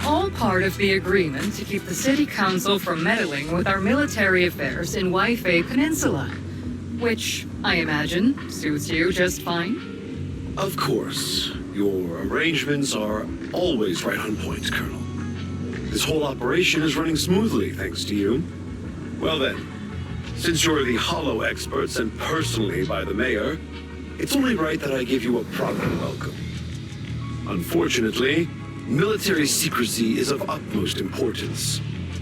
All part of the agreement to keep the City Council from meddling with our military affairs in Waifei Peninsula, which, I imagine, suits you just fine? Of course. Your arrangements are always right on point, Colonel. This whole operation is running smoothly, thanks to you. Well then, since you're the Hollow experts and personally by the Mayor, it's only right that I give you a proper welcome. Unfortunately, military secrecy is of utmost importance,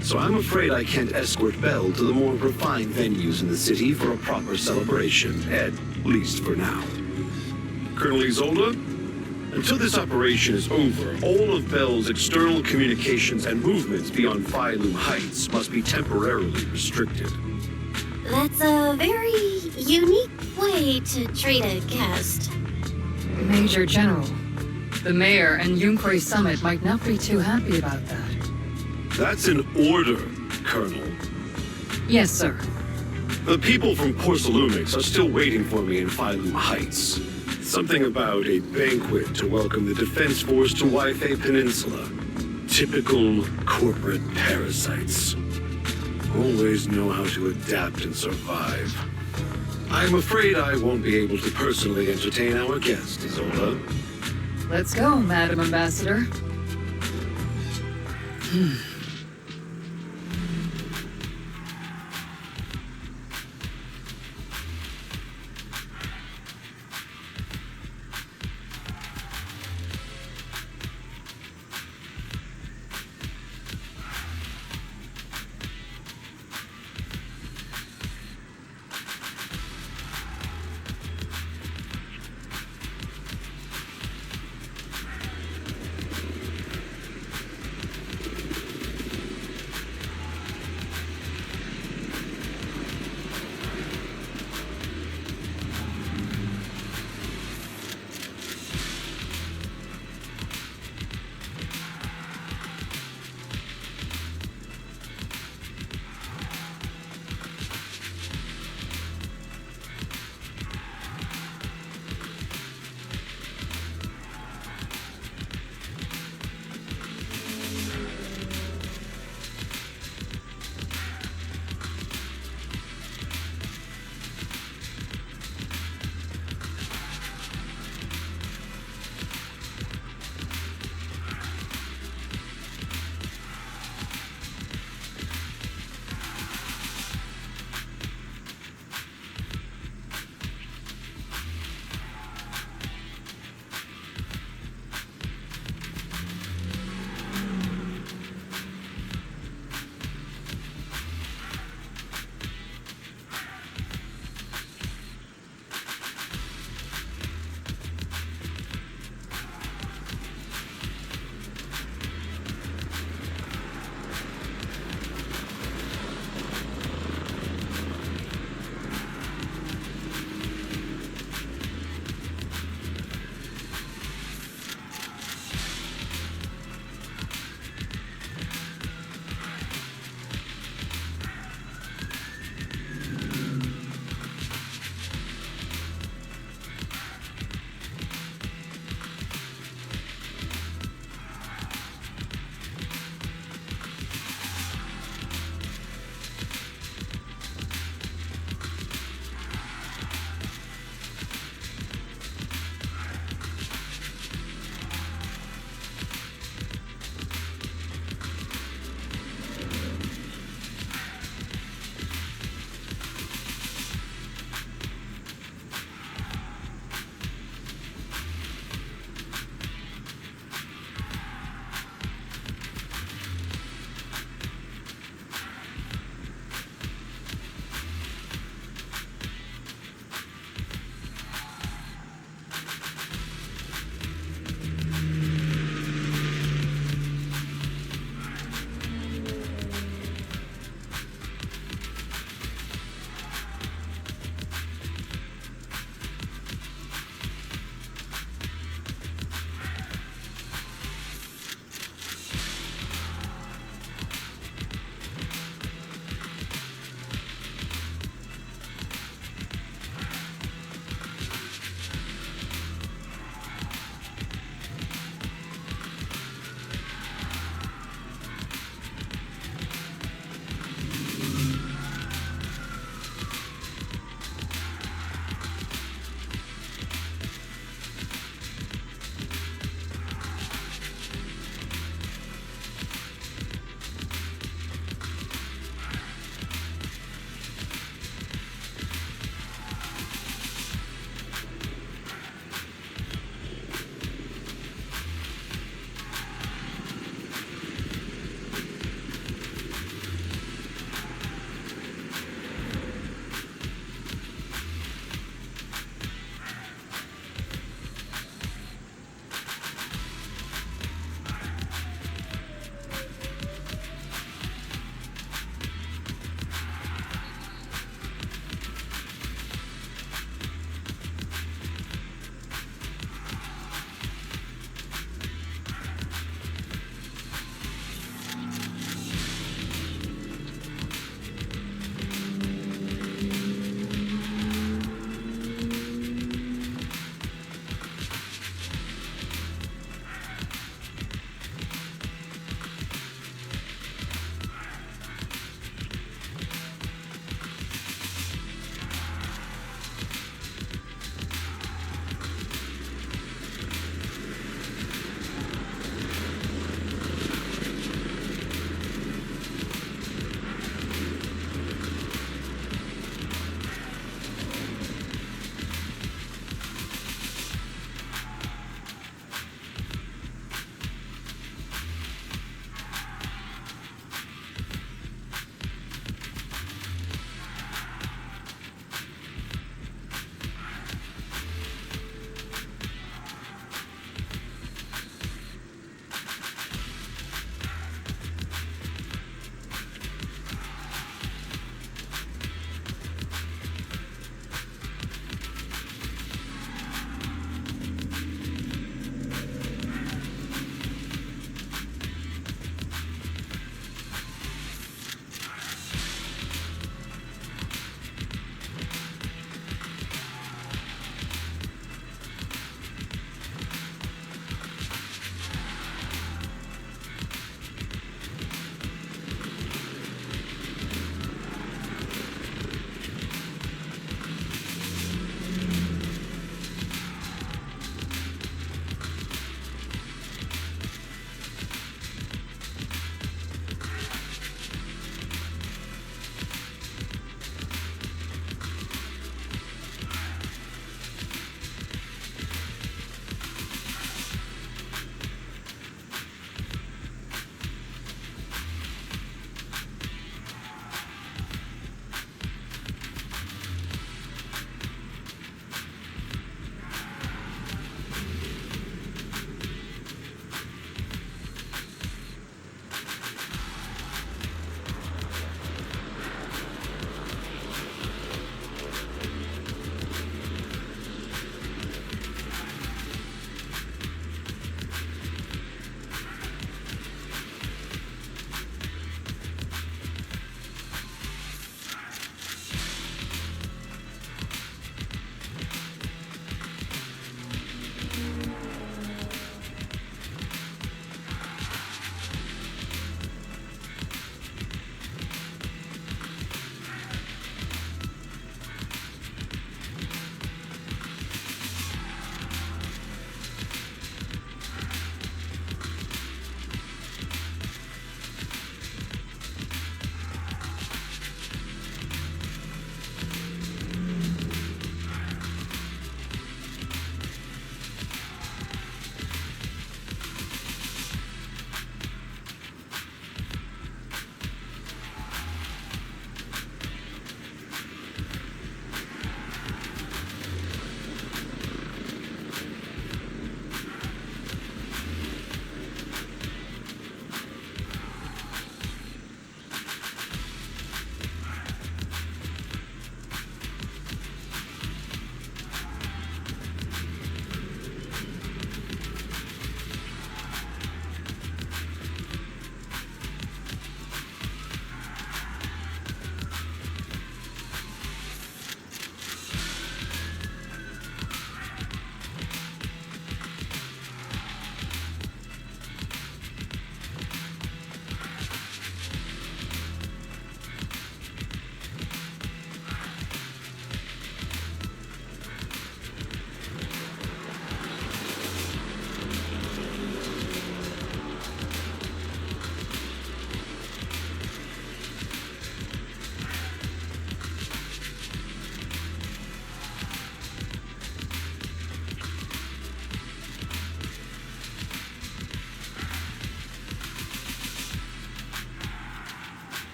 so I'm afraid I can't escort Belle to the more refined venues in the city for a proper celebration, at least for now. Colonel Isolde, until this operation is over, all of Belle's external communications and movements beyond Phylum Heights must be temporarily restricted. That's a very unique way to treat a guest. Major General, the Mayor and Yunquei Summit might not be too happy about that. That's an order, Colonel. Yes, sir. The people from Porcelumix are still waiting for me in Phylum Heights. Something about a banquet to welcome the Defense Force to Waifei Peninsula. Typical corporate parasites. Always know how to adapt and survive. I'm afraid I won't be able to personally entertain our guest, Isolde. Let's go, Madam Ambassador.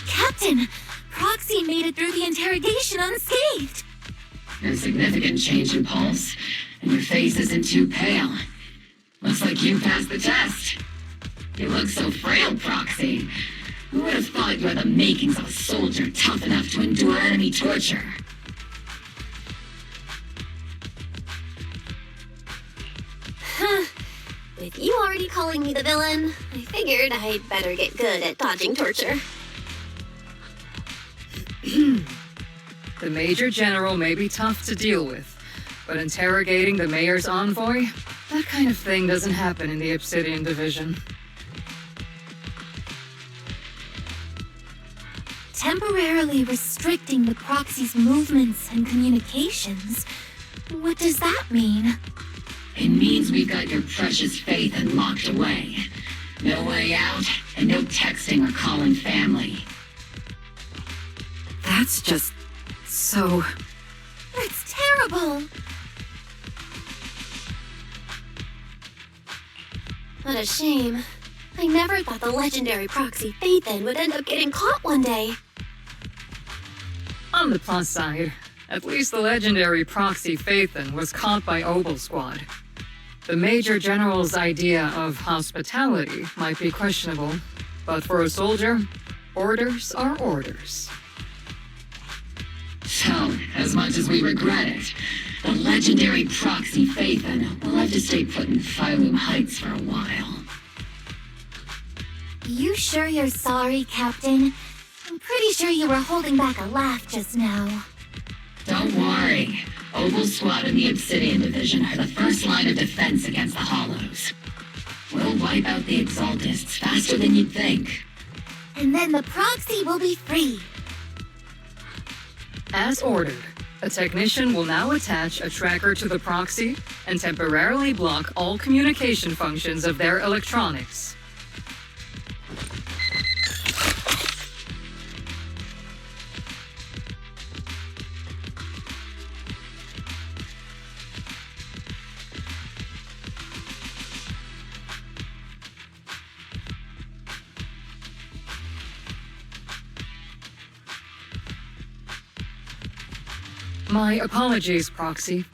Captain, Proxy made it through the interrogation unscathed. A significant change in pulse, and your face isn't too pale. Looks like you passed the test. You look so frail, Proxy. Who would have thought you had the makings of a soldier tough enough to endure enemy torture? With you already calling me the villain, I figured I'd better get good at dodging torture. The Major General may be tough to deal with, but interrogating the Mayor's envoy? That kind of thing doesn't happen in the Obsidian Division. Temporarily restricting the Proxy's movements and communications? What does that mean? It means we've got your precious faith and locked away. No way out, and no texting or calling family. That's just so... That's terrible! What a shame. I never thought the legendary Proxy Phaethan would end up getting caught one day. On the plus side, at least the legendary Proxy Phaethan was caught by Obel Squad. The Major General's idea of hospitality might be questionable, but for a soldier, orders are orders. So, as much as we regret it, the legendary Proxy Phaethan will have to stay put in Phylum Heights for a while. You sure you're sorry, Captain? I'm pretty sure you were holding back a laugh just now. Don't worry. Obel Squad and the Obsidian Division are the first line of defense against the Hollows. We'll wipe out the Exaltists faster than you'd think. And then the Proxy will be free. As ordered, a technician will now attach a tracker to the Proxy and temporarily block all communication functions of their electronics. My apologies, Proxy.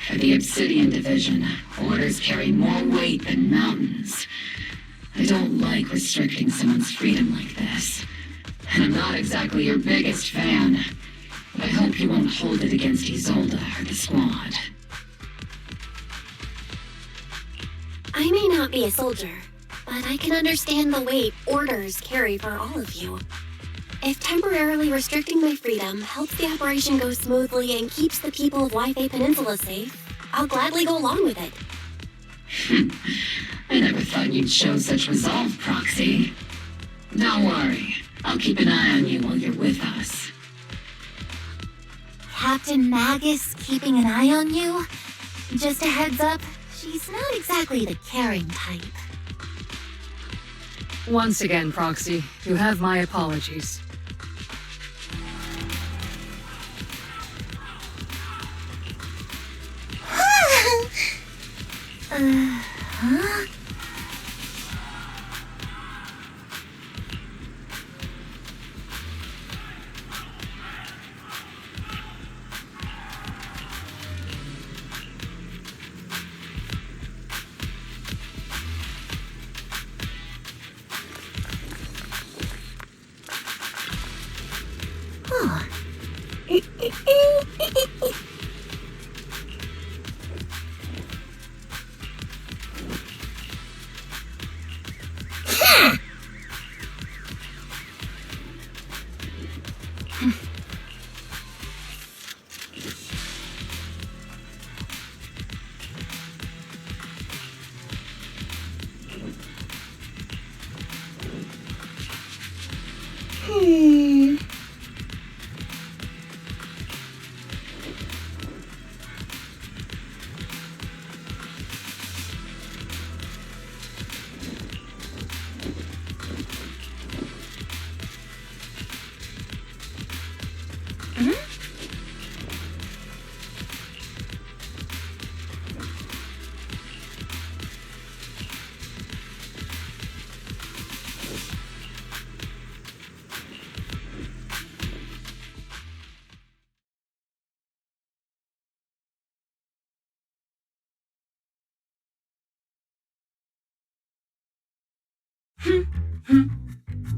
For the Obsidian Division, orders carry more weight than mountains. I don't like restricting someone's freedom like this. And I'm not exactly your biggest fan. But I hope you won't hold it against Isolde or the Squad. I may not be a soldier, but I can understand the weight orders carry for all of you. If temporarily restricting my freedom helps the operation go smoothly and keeps the people of Wi-Fi Peninsula safe, I'll gladly go along with it. I never thought you'd show such resolve, Proxy. Don't worry. I'll keep an eye on you while you're with us. Captain Magus keeping an eye on you? Just a heads up, she's not exactly the caring type. Once again, Proxy, you have my apologies. Huh?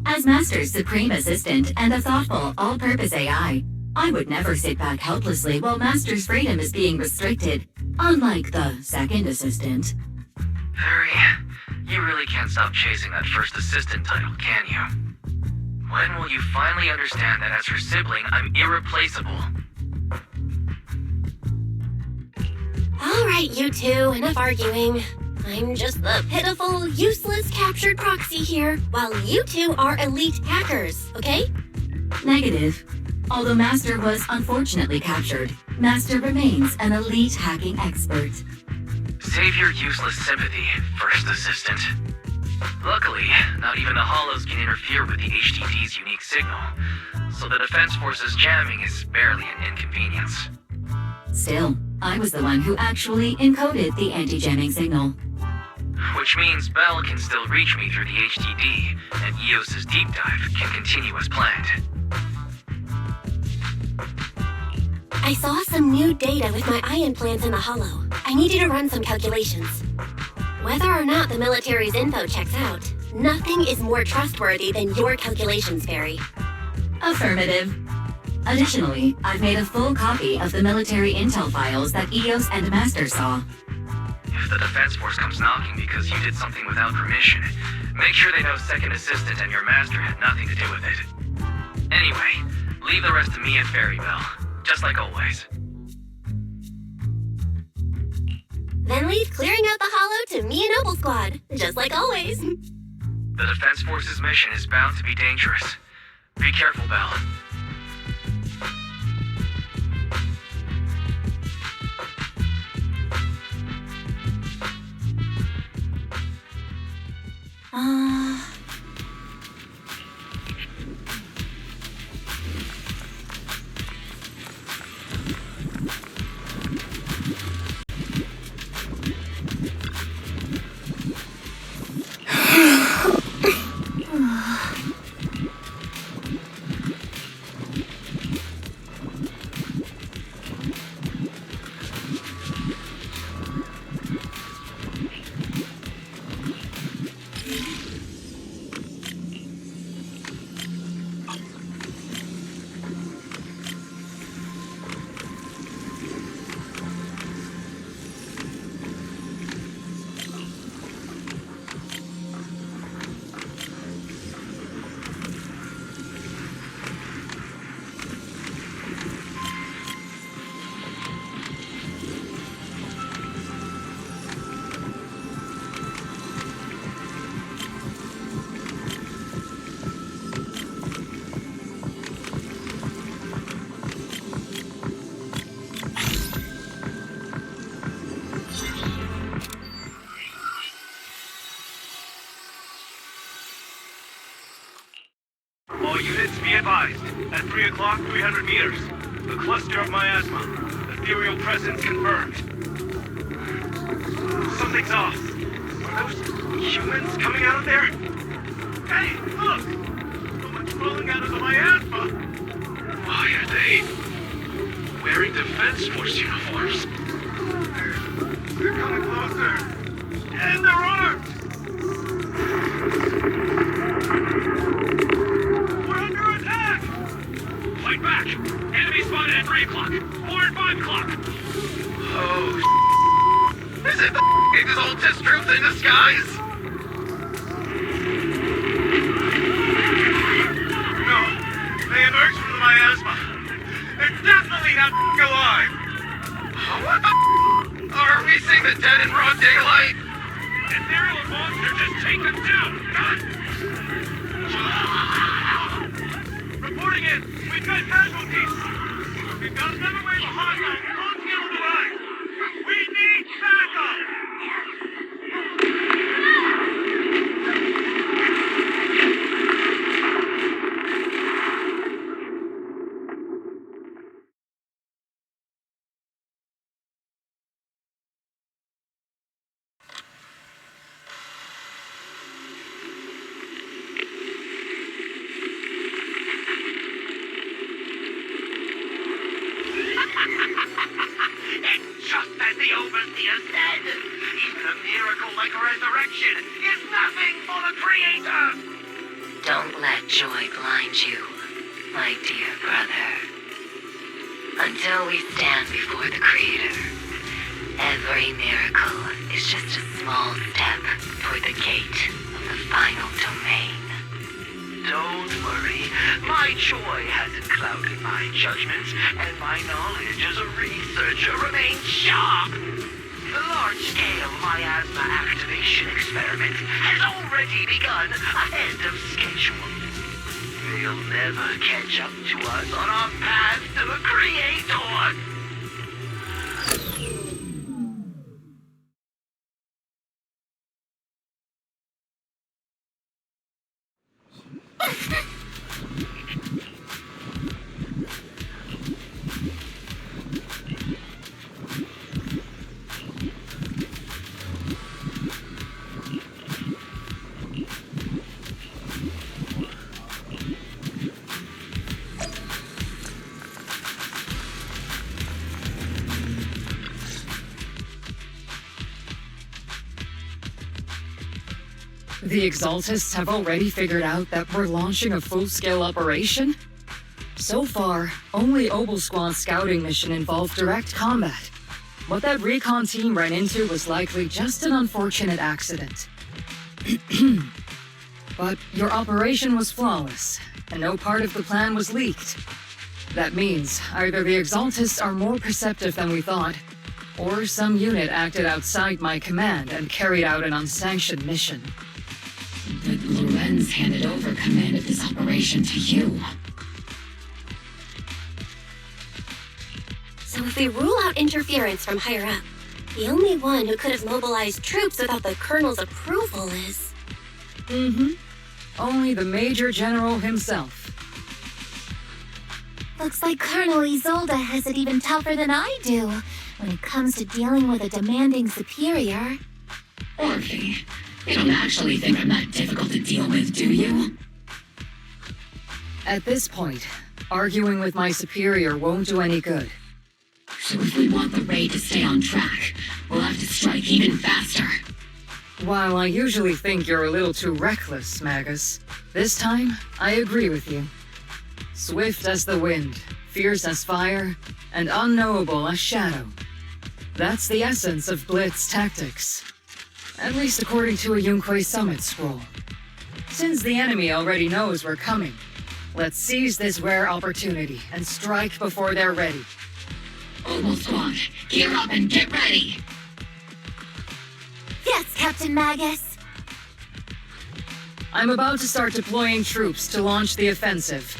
As Master's supreme assistant and a thoughtful, all-purpose AI, I would never sit back helplessly while Master's freedom is being restricted, unlike the second assistant. Fairy, you really can't stop chasing that first assistant title, can you? When will you finally understand that as her sibling, I'm irreplaceable? All right, you two, enough arguing. I'm just the pitiful, useless captured proxy here, while you two are elite hackers, okay? Negative. Although Master was unfortunately captured, Master remains an elite hacking expert. Save your useless sympathy, first assistant. Luckily, not even the Hollows can interfere with the HDD's unique signal, so the Defense Force's jamming is barely an inconvenience. Still, I was the one who actually encoded the anti-jamming signal. Which means Bell can still reach me through the HDD, and EOS's deep dive can continue as planned. I saw some new data with my eye implants in the Hollow. I need you to run some calculations. Whether or not the military's info checks out, nothing is more trustworthy than your calculations, Fairy. Affirmative. Additionally, I've made a full copy of the military intel files that EOS and Master saw. If the Defense Force comes knocking because you did something without permission, make sure they know Second Assistant and your Master had nothing to do with it. Anyway, leave the rest to me and Fairy Bell, just like always. Then leave clearing out the Hollow to me and Opal Squad, just like always. The Defense Force's mission is bound to be dangerous. Be careful, Bell. All units be advised. At 3 o'clock, 300 meters. The cluster of miasma. Ethereal presence confirmed. Something's off. Are those humans coming out of there? Hey, look! Someone's crawling out of the miasma! Why are they wearing Defense Force uniforms? They're coming closer. And they're armed! Fight back! Enemy spotted at 3 o'clock! 4 and 5 o'clock! Oh, is it the Exalted Truth in disguise? No, they emerged from the miasma. They're definitely not alive! What the are we seeing the dead in broad daylight? Ethereal monster just take them down! Reporting in! We've got casualties! We've got another wave of hostile launching on the line! We need backup! overseers dead. Even a miracle like a resurrection is nothing for the Creator. Don't let joy blind you, my dear brother. Until we stand before the Creator, every miracle is just a small step toward the gate of the final domain. Don't worry, my joy hasn't clouded my judgment, and my knowledge as a researcher remains sharp. The large-scale miasma activation experiment has already begun ahead of schedule. They'll never catch up to us on our path to the Creator. The Exaltists have already figured out that we're launching a full-scale operation? So far, only Obel Squad's scouting mission involved direct combat. What that recon team ran into was likely just an unfortunate accident. But your operation was flawless, and no part of the plan was leaked. That means either the Exaltists are more perceptive than we thought, or some unit acted outside my command and carried out an unsanctioned mission. But Lorenz handed over command of this operation to you. So if we rule out interference from higher up, the only one who could have mobilized troops without the Colonel's approval is... Only the Major General himself. Looks like Colonel Isolde has it even tougher than I do when it comes to dealing with a demanding superior. Orphe, you don't actually think I'm that difficult to deal with, do you? At this point, arguing with my superior won't do any good. So if we want the raid to stay on track, we'll have to strike even faster. While I usually think you're a little too reckless, Magus, this time, I agree with you. Swift as the wind, fierce as fire, and unknowable as shadow. That's the essence of Blitz tactics. At least according to a Yunque Summit scroll. Since the enemy already knows we're coming, let's seize this rare opportunity and strike before they're ready. Obel Squad, gear up and get ready! Yes, Captain Magus. I'm about to start deploying troops to launch the offensive.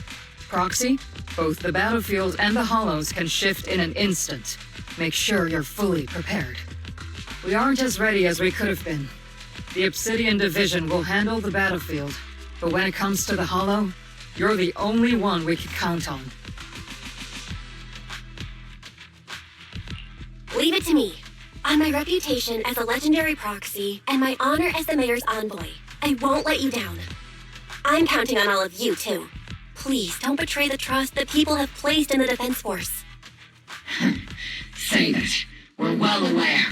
Proxy, both the battlefield and the hollows can shift in an instant. Make sure you're fully prepared. We aren't as ready as we could have been. The Obsidian Division will handle the battlefield, but when it comes to the hollow, you're the only one we can count on. Leave it to me. On my reputation as a legendary proxy and my honor as the mayor's envoy, I won't let you down. I'm counting on all of you, too. Please don't betray the trust that people have placed in the Defense Force. Save it. We're well aware.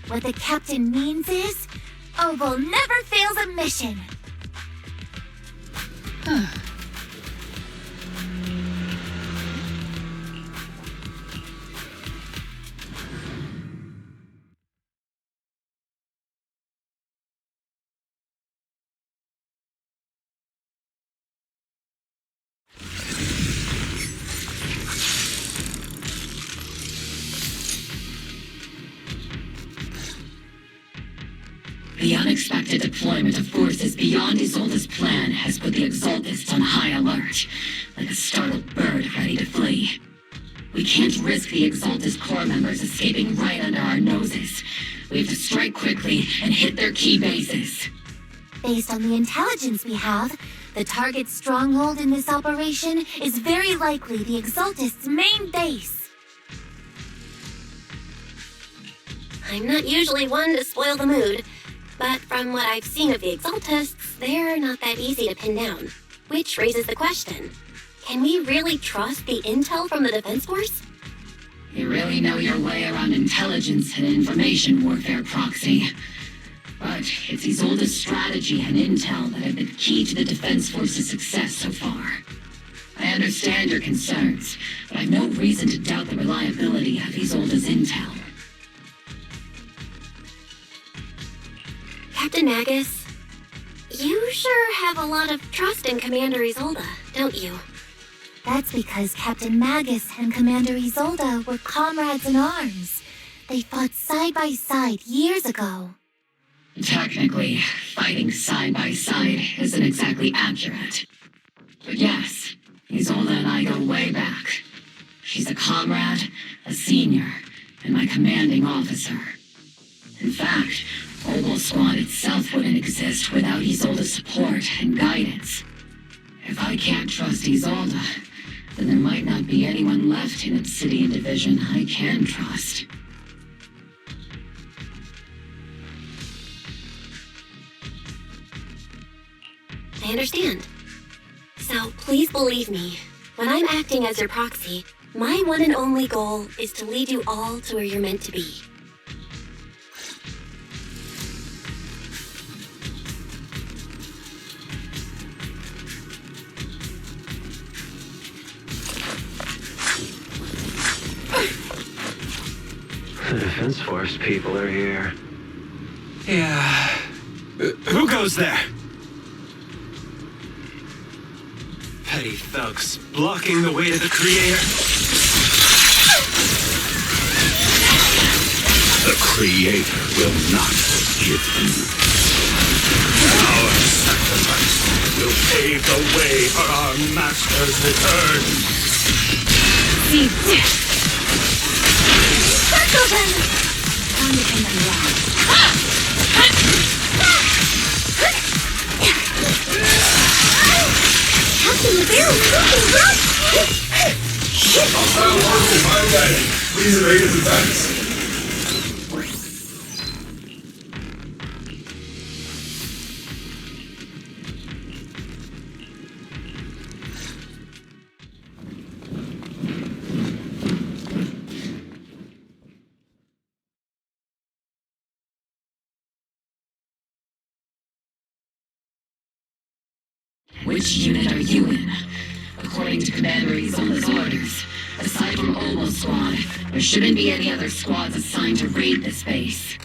What the captain means is, Obel never fails a mission. The unexpected deployment of forces beyond Isolde's plan has put the Exaltists on high alert, like a startled bird ready to flee. We can't risk the Exaltist core members escaping right under our noses. We have to strike quickly and hit their key bases. Based on the intelligence we have, the target's stronghold in this operation is very likely the Exaltists' main base. I'm not usually one to spoil the mood, but from what I've seen of the Exaltists, they're not that easy to pin down. Which raises the question, can we really trust the intel from the Defense Force? You really know your way around intelligence and information warfare, Proxy. But it's Isolde's strategy and intel that have been key to the Defense Force's success so far. I understand your concerns, but I've no reason to doubt the reliability of Isolde's intel. Captain Magus, you sure have a lot of trust in Commander Isolde, don't you? That's because Captain Magus and Commander Isolde were comrades in arms. They fought side by side years ago. Technically, fighting side by side isn't exactly accurate. But yes, Isolde and I go way back. She's a comrade, a senior, and my commanding officer. In fact, Oval Squad itself wouldn't exist without Isolde's support and guidance. If I can't trust Isolde, then there might not be anyone left in Obsidian Division I can trust. I understand. So please believe me, when I'm acting as your proxy, my one and only goal is to lead you all to where you're meant to be. The Defense Force people are here. Yeah. Who goes there? Petty thugs blocking the way to the Creator. The Creator will not forgive you. Our sacrifice will pave the way for our Master's return. See death! Circle them! Time to turn them around. Captain, the barrel's moving, run! Please evade his attacks. Which unit are you in? According to Commander Isolde's orders, aside from Oval Squad, there shouldn't be any other squads assigned to raid this base.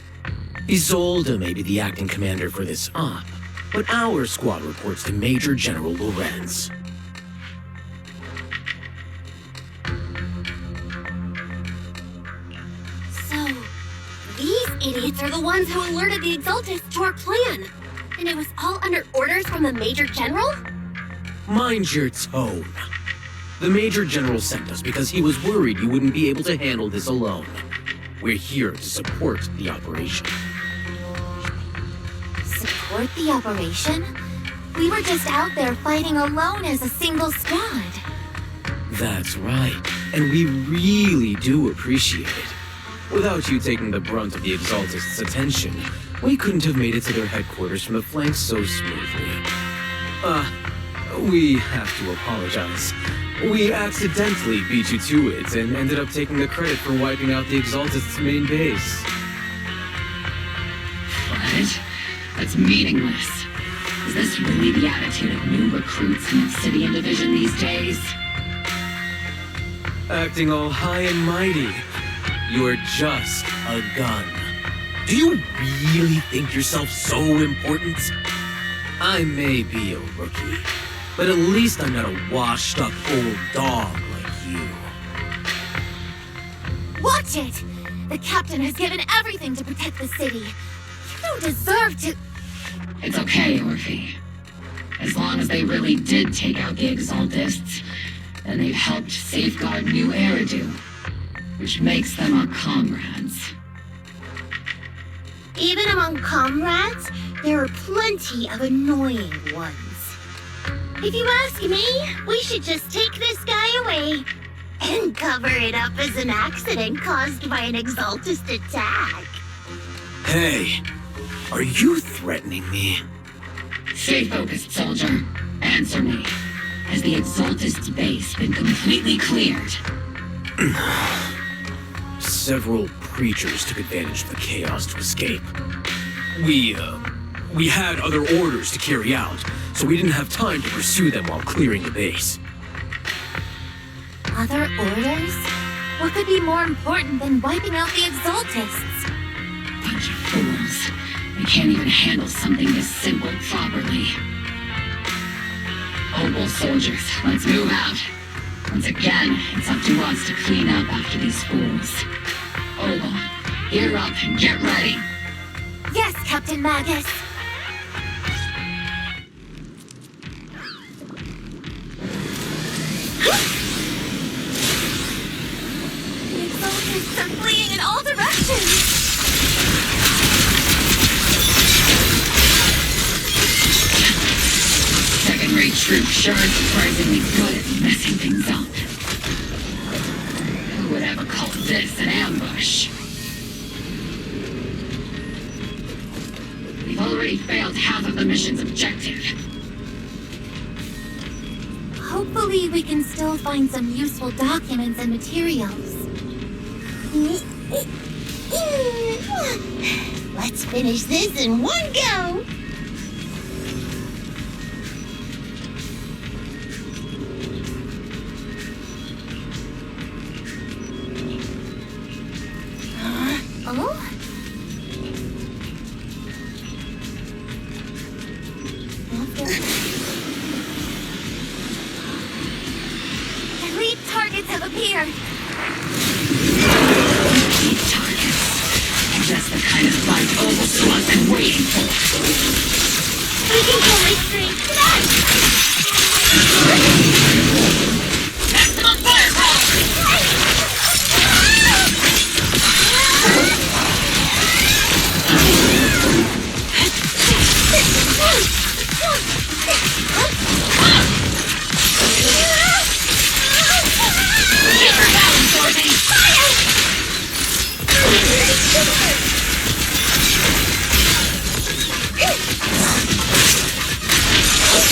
Isolde may be the acting commander for this op, but our squad reports to Major General Lorenz. So, these idiots are the ones who alerted the Exaltists to our plan. And it was all under orders from the Major General? Mind your tone. The Major General sent us because he was worried you wouldn't be able to handle this alone. We're here to support the operation. Support the operation? We were just out there fighting alone as a single squad. That's right, and we really do appreciate it. Without you taking the brunt of the Exaltists' attention, we couldn't have made it to their headquarters from the flanks so smoothly. We have to apologize. We accidentally beat you to it and ended up taking the credit for wiping out the Exaltists' main base. What? That's meaningless. Is this really the attitude of new recruits in Obsidian Division these days? Acting all high and mighty. You're just a gun. Do you really think yourself so important? I may be a rookie, but at least I'm not a washed-up old dog like you. Watch it! The captain has given everything to protect the city. You don't deserve to... It's okay, Orphe. As long as they really did take out the Exaltists, then they've helped safeguard New Eridu, which makes them our comrades. Even among comrades, there are plenty of annoying ones. If you ask me, we should just take this guy away and cover it up as an accident caused by an Exaltist attack. Hey, are you threatening me? Stay focused, soldier. Answer me. Has the Exaltist base been completely cleared? several preachers took advantage of the chaos to escape. We had other orders to carry out, so we didn't have time to pursue them while clearing the base. Other orders? What could be more important than wiping out the Exaltists? Bunch of fools. They can't even handle something this simple properly. Obol soldiers, let's move out. Once again, it's up to us to clean up after these fools. Obol, gear up and get ready. Yes, Captain Magus. The Exaltists are fleeing in all directions. Second-rate troops sure are surprisingly good at messing things up. Who would ever call this an ambush? We've already failed half of the mission's objective. Hopefully we can still find some useful documents and materials. Let's finish this in one go! Oh? Elite targets have appeared. Elite targets. Just the kind of fight Obol Squad's been waiting for. We can kill my strength tonight! Maximum firepower!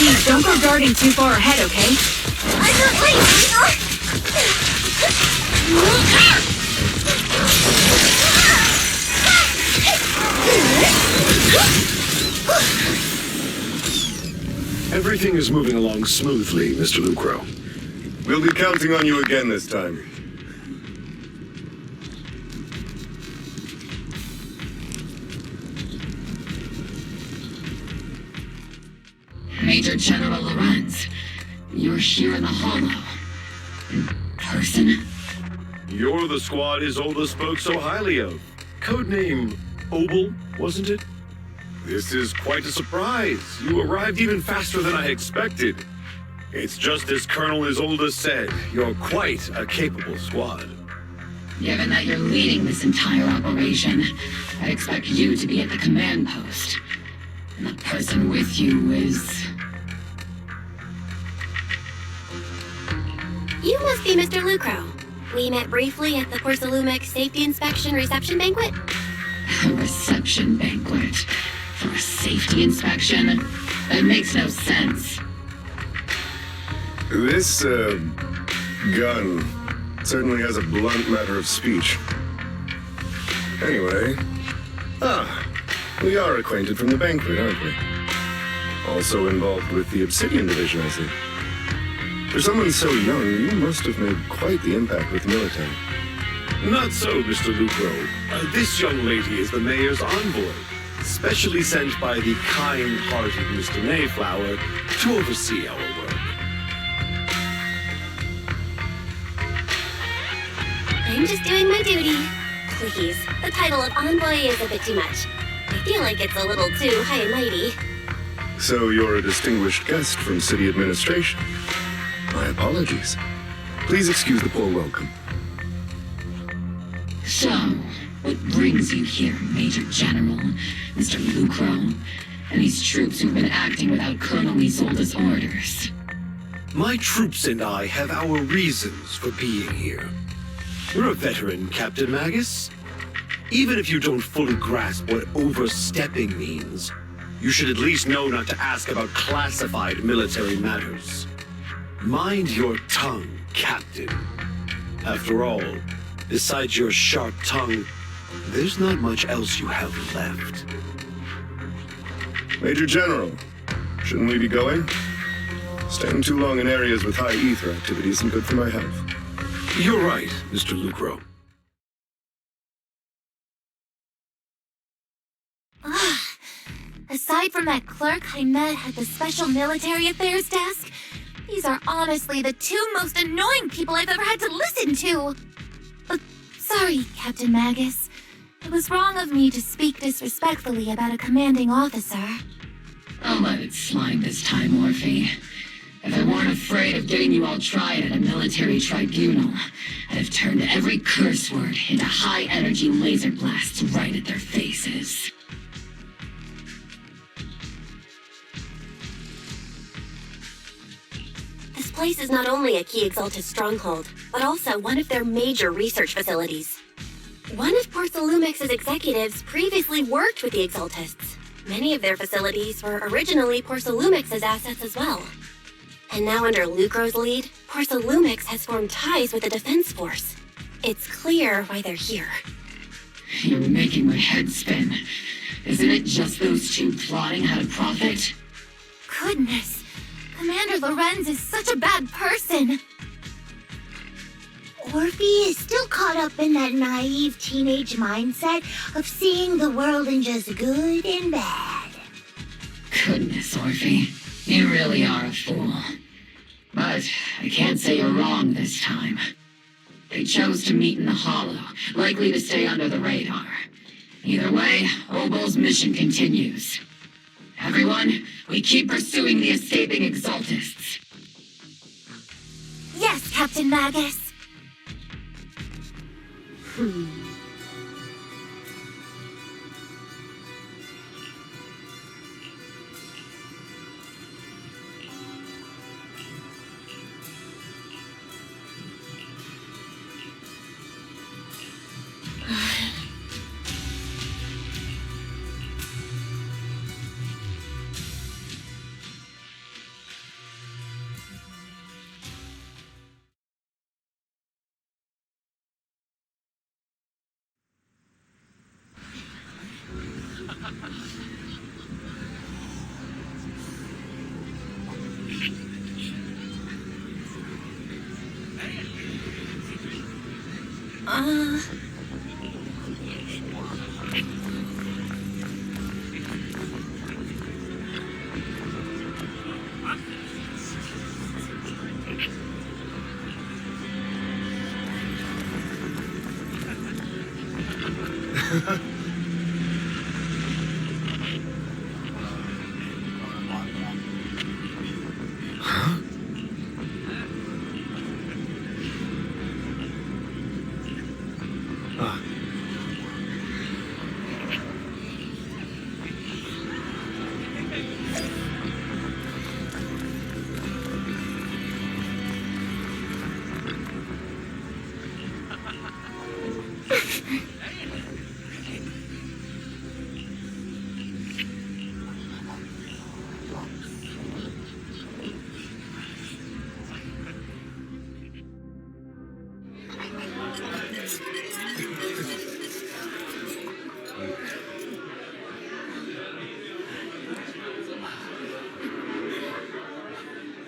Please, don't go darting too far ahead, okay? I'm not waiting! Everything is moving along smoothly, Mr. Lucro. We'll be counting on you again this time. Major General Lorenz, you're here in the Hollow. In person? You're the squad Isolde spoke so highly of. Codename Obol, wasn't it? This is quite a surprise. You arrived even faster than I expected. It's just as Colonel Isolde said, you're quite a capable squad. Given that you're leading this entire operation, I expect you to be at the command post. And the person with you is... You must be Mr. Lucro. We met briefly at the Porcelumic Safety Inspection Reception Banquet. A reception banquet? For a safety inspection? That makes no sense. This, gun certainly has a blunt matter of speech. Anyway, we are acquainted from the banquet, aren't we? Also involved with the Obsidian Division, I see. For someone so young, you must have made quite the impact with the military. Not so, Mr. Lucro. This young lady is the mayor's envoy, specially sent by the kind-hearted Mr. Mayflower to oversee our work. I'm just doing my duty. Please, the title of envoy is a bit too much. I feel like it's a little too high and mighty. So you're a distinguished guest from city administration. My apologies. Please excuse the poor welcome. So, what brings you here, Major General, Mr. Lucro, and these troops who've been acting without Colonel Isolde's orders? My troops and I have our reasons for being here. You're a veteran, Captain Magus. Even if you don't fully grasp what overstepping means, you should at least know not to ask about classified military matters. Mind your tongue, Captain. After all, Besides your sharp tongue, there's not much else you have left. Major General, shouldn't we be going? Staying too long in areas with high ether activity isn't good for my health. You're right, Mr. Lucro. Aside from that clerk I met at the Special Military Affairs desk, these are honestly the two most annoying people I've ever had to listen to. Sorry, Captain Magus. It was wrong of me to speak disrespectfully about a commanding officer. I'll let it slide this time, Orphe. If I weren't afraid of getting you all tried at a military tribunal, I'd have turned every curse word into high-energy laser blasts right at their faces. This place is not only a key Exaltus stronghold, but also one of their major research facilities. One of Porcelumex's executives previously worked with the Exaltists. Many of their facilities were originally Porcelumex's assets as well. And now under Lucro's lead, Porcelumex has formed ties with the Defense Force. It's clear why they're here. You're making my head spin. Isn't it just those two plotting how to profit? Goodness, Commander Lorenz is such a bad person. Orphe is still caught up in that naive teenage mindset of seeing the world in just good and bad. Goodness, Orphe. You really are a fool. But I can't say you're wrong this time. They chose to meet in the Hollow, likely to stay under the radar. Either way, Obol's mission continues. Everyone, we keep pursuing the escaping Exaltists. Yes, Captain Magus.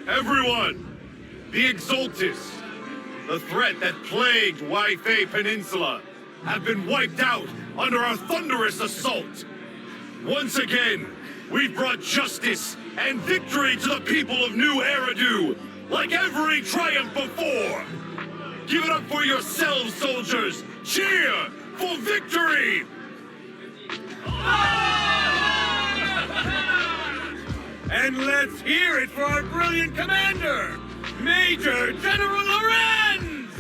Everyone! The Exaltists, the threat that plagued Waifei Peninsula, have been wiped out under our thunderous assault. Once again, we've brought justice and victory to the people of New Eridu, like every triumph before. Give it up for yourselves, soldiers! Cheer for victory! And let's hear it for our brilliant commander, Major General Lorenz!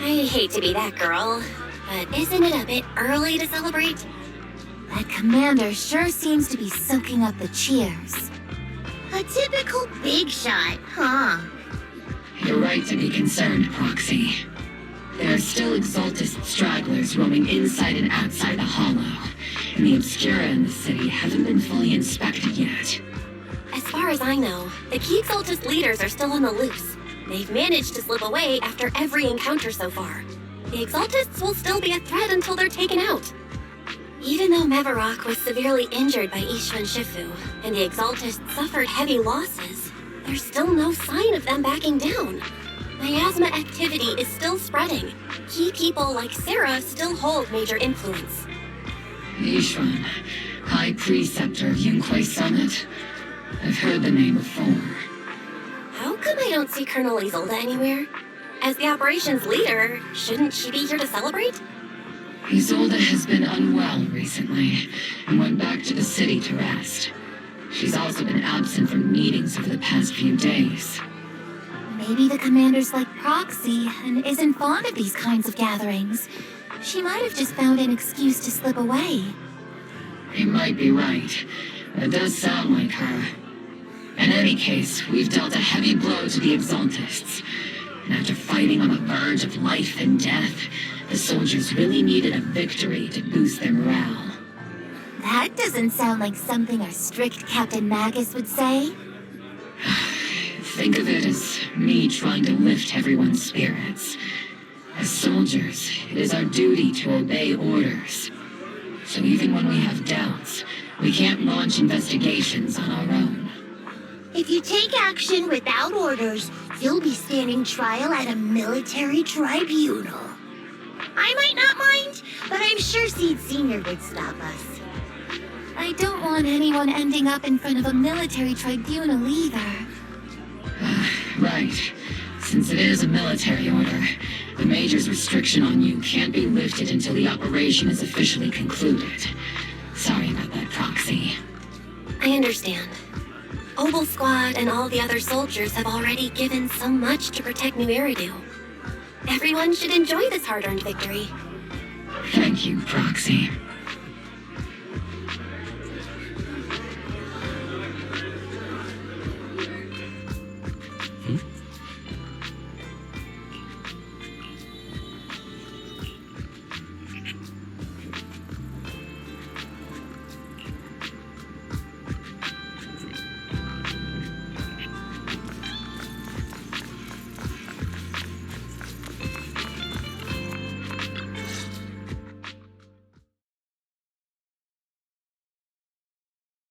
I hate to be that girl, but isn't it a bit early to celebrate? That commander sure seems to be soaking up the cheers. A typical big shot, huh? You're right to be concerned, Proxy. There are still Exaltist stragglers roaming inside and outside the Hollow, and the Obscura in the city haven't been fully inspected yet. As far as I know, the key Exaltus leaders are still on the loose. They've managed to slip away after every encounter so far. The Exaltists will still be a threat until they're taken out. Even though Mevarok was severely injured by Ishvan Shifu, and the Exaltists suffered heavy losses, there's still no sign of them backing down. Miasma activity is still spreading. Key people like Sarah still hold major influence. Ishvan, High Preceptor of Yunquay Summit. I've heard the name before. How come I don't see Colonel Isolde anywhere? As the operations leader, shouldn't she be here to celebrate? Isolde has been unwell recently and went back to the city to rest. She's also been absent from meetings over the past few days. Maybe the commander's like Proxy and isn't fond of these kinds of gatherings. She might have just found an excuse to slip away. You might be right. That does sound like her. In any case, we've dealt a heavy blow to the Exaltists. And after fighting on the verge of life and death, the soldiers really needed a victory to boost their morale. That doesn't sound like something our strict Captain Magus would say. Think of it as me trying to lift everyone's spirits. As soldiers, it is our duty to obey orders. So even when we have doubts, we can't launch investigations on our own. If you take action without orders, you'll be standing trial at a military tribunal. I might not mind, but I'm sure Seed Senior would stop us. I don't want anyone ending up in front of a military tribunal either. Right. Since it is a military order, the Major's restriction on you can't be lifted until the operation is officially concluded. Sorry about that, Proxy. I understand. Obel Squad and all the other soldiers have already given so much to protect New Eridu. Everyone should enjoy this hard-earned victory. Thank you, Proxy.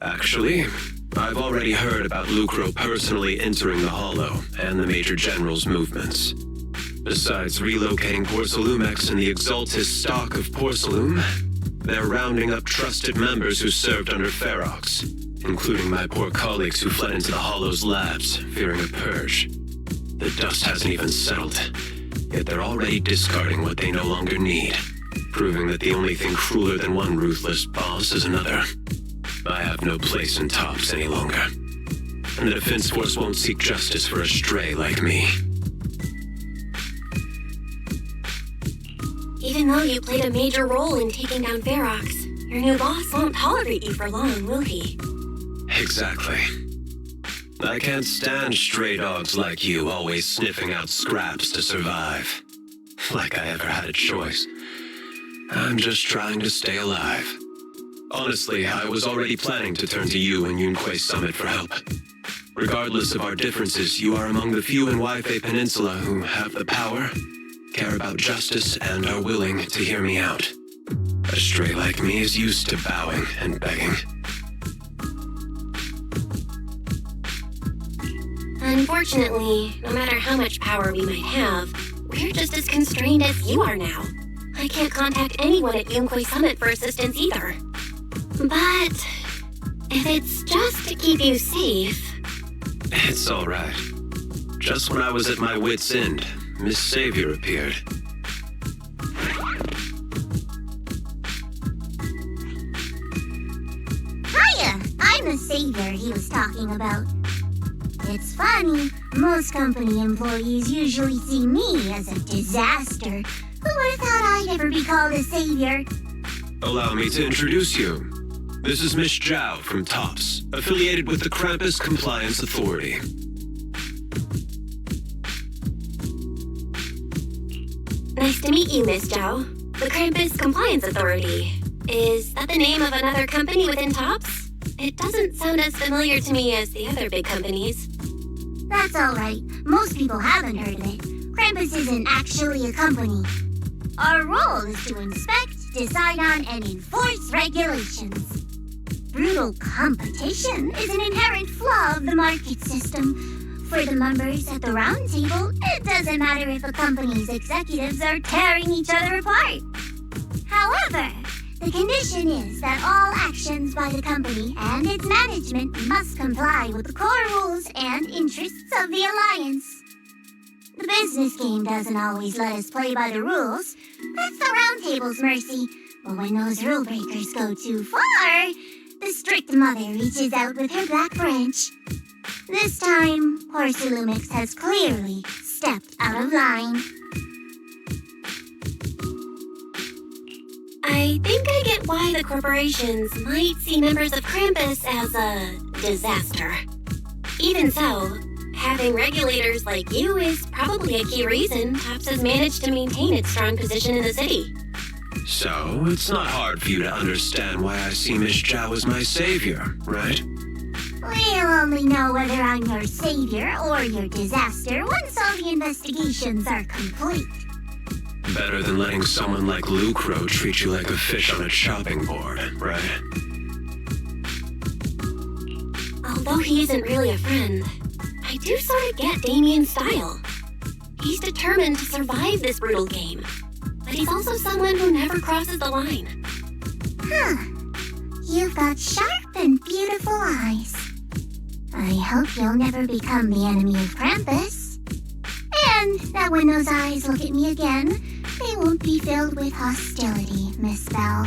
Actually, I've already heard about Lucro personally entering the Hollow and the Major General's movements. Besides relocating Porcelumex and the Exaltis stock of Porcelum, they're rounding up trusted members who served under Ferox, including my poor colleagues who fled into the Hollow's labs, fearing a purge. The dust hasn't even settled, yet they're already discarding what they no longer need, proving that the only thing crueler than one ruthless boss is another. I have no place in Tops any longer, and the Defense Force won't seek justice for a stray like me. Even though you played a major role in taking down Ferox, your new boss won't tolerate you for long, will he? Exactly. I can't stand stray dogs like you always sniffing out scraps to survive. Like I ever had a choice. I'm just trying to stay alive. Honestly, I was already planning to turn to you and Yunquay Summit for help. Regardless of our differences, you are among the few in Waifei Peninsula who have the power, care about justice, and are willing to hear me out. A stray like me is used to bowing and begging. Unfortunately, no matter how much power we might have, we're just as constrained as you are now. I can't contact anyone at Yunquay Summit for assistance either. But if it's just to keep you safe... It's all right. Just when I was at my wit's end, Miss Savior appeared. Hiya! I'm the savior he was talking about. It's funny, most company employees usually see me as a disaster. Who would have thought I'd ever be called a savior? Allow me to introduce you. This is Miss Zhao from Tops, affiliated with the Krampus Compliance Authority. Nice to meet you, Miss Zhao. The Krampus Compliance Authority. Is that the name of another company within Tops? It doesn't sound as familiar to me as the other big companies. That's all right. Most people haven't heard of it. Krampus isn't actually a company. Our role is to inspect, decide on, and enforce regulations. Brutal competition is an inherent flaw of the market system. For the members at the round table, it doesn't matter if a company's executives are tearing each other apart. However, the condition is that all actions by the company and its management must comply with the core rules and interests of the Alliance. The business game doesn't always let us play by the rules. That's the round table's mercy. But when those rule breakers go too far, the strict mother reaches out with her black branch. This time, Porcelumix has clearly stepped out of line. I think I get why the corporations might see members of Krampus as a disaster. Even so, having regulators like you is probably a key reason TOPS has managed to maintain its strong position in the city. So, it's not hard for you to understand why I see Miss Zhao as my savior, right? We'll only know whether I'm your savior or your disaster once all the investigations are complete. Better than letting someone like Lucro treat you like a fish on a chopping board, right? Although he isn't really a friend, I do sort of get Damien's style. He's determined to survive this brutal game, but he's also someone who never crosses the line. Huh. You've got sharp and beautiful eyes. I hope you'll never become the enemy of Krampus. And that when those eyes look at me again, they won't be filled with hostility, Miss Bell.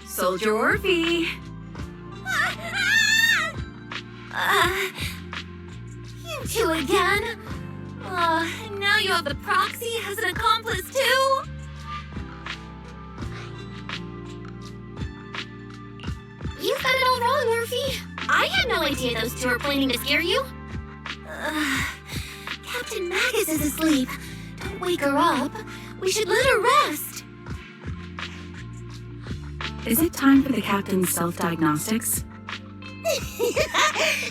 Soldier Orphe! You two again? And now you have the proxy as an accomplice too? You've got it all wrong, Orphe. I had no idea those two were planning to scare you. Captain Magus is asleep. Don't wake her up. We should let her rest. Is it time for the captain's self-diagnostics?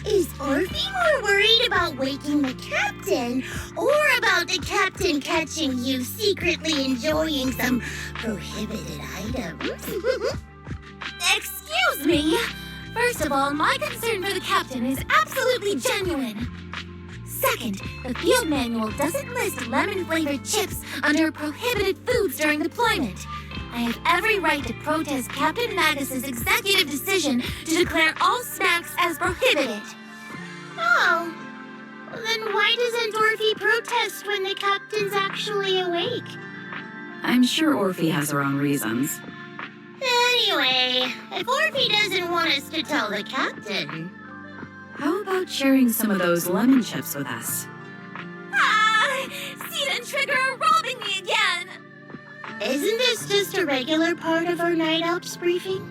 Is Orphe more worried about waking the captain or about the captain catching you secretly enjoying some prohibited items? Excuse me! First of all, my concern for the captain is absolutely genuine. Second, the field manual doesn't list lemon-flavored chips under prohibited foods during deployment. I have every right to protest Captain Magus's executive decision to declare all snacks as prohibited. Oh, then why doesn't Orphe protest when the captain's actually awake? I'm sure Orphe has her own reasons. Anyway, if Orphe doesn't want us to tell the captain... How about sharing some of those lemon chips with us? Seed and Trigger are robbing me again! Isn't this just a regular part of our night ops briefing?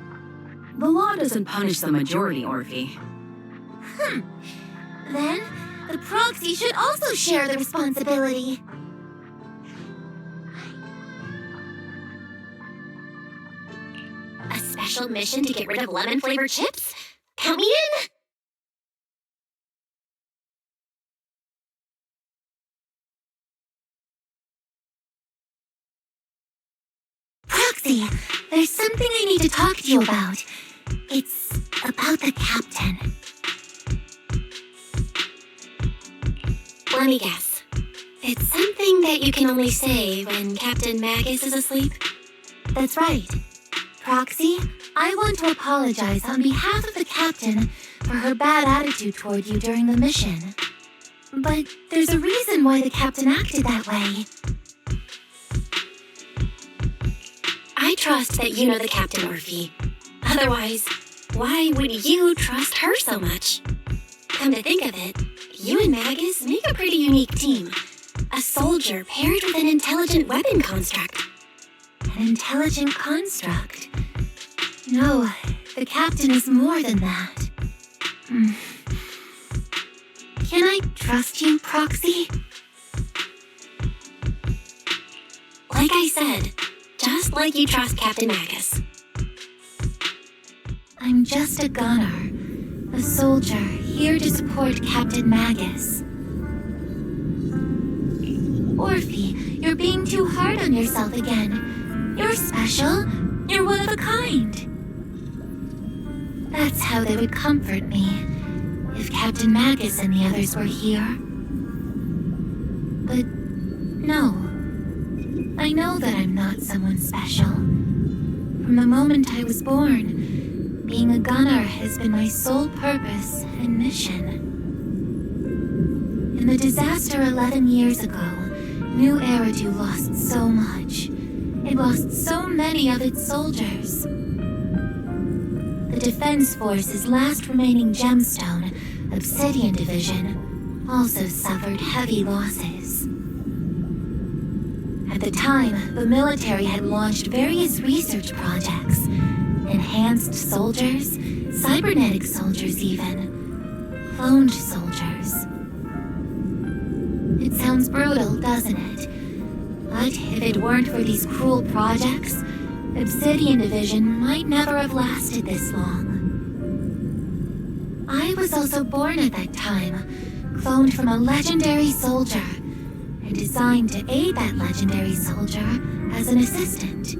The law doesn't punish the majority, Orphe. Then, the proxy should also share the responsibility. A special mission to get rid of lemon-flavored chips? Count me in! Proxy, there's something I need to talk to you about. It's about the captain. Let me guess. It's something that you can only say when Captain Magus is asleep? That's right. Proxy, I want to apologize on behalf of the captain for her bad attitude toward you during the mission. But there's a reason why the captain acted that way. I trust that you know the captain, Orphe. Otherwise, why would you trust her so much? Come to think of it, you and Magus make a pretty unique team. A soldier paired with an intelligent weapon construct. An intelligent construct? No, the captain is more than that. Can I trust you, Proxy? Like I said, just like you trust Captain Magus. I'm just a gunner, a soldier here to support Captain Magus. Orphe, you're being too hard on yourself again. You're special. You're one of a kind. That's how they would comfort me, if Captain Magus and the others were here. But no. I know that I'm not someone special. From the moment I was born, being a gunner has been my sole purpose and mission. In the disaster 11 years ago, New Eridu lost so much. It lost so many of its soldiers. The Defense Force's last remaining gemstone, Obsidian Division, also suffered heavy losses. At the time, the military had launched various research projects. Enhanced soldiers, cybernetic soldiers even, cloned soldiers. It sounds brutal, doesn't it? But if it weren't for these cruel projects, Obsidian Division might never have lasted this long. I was also born at that time, cloned from a legendary soldier, and designed to aid that legendary soldier as an assistant.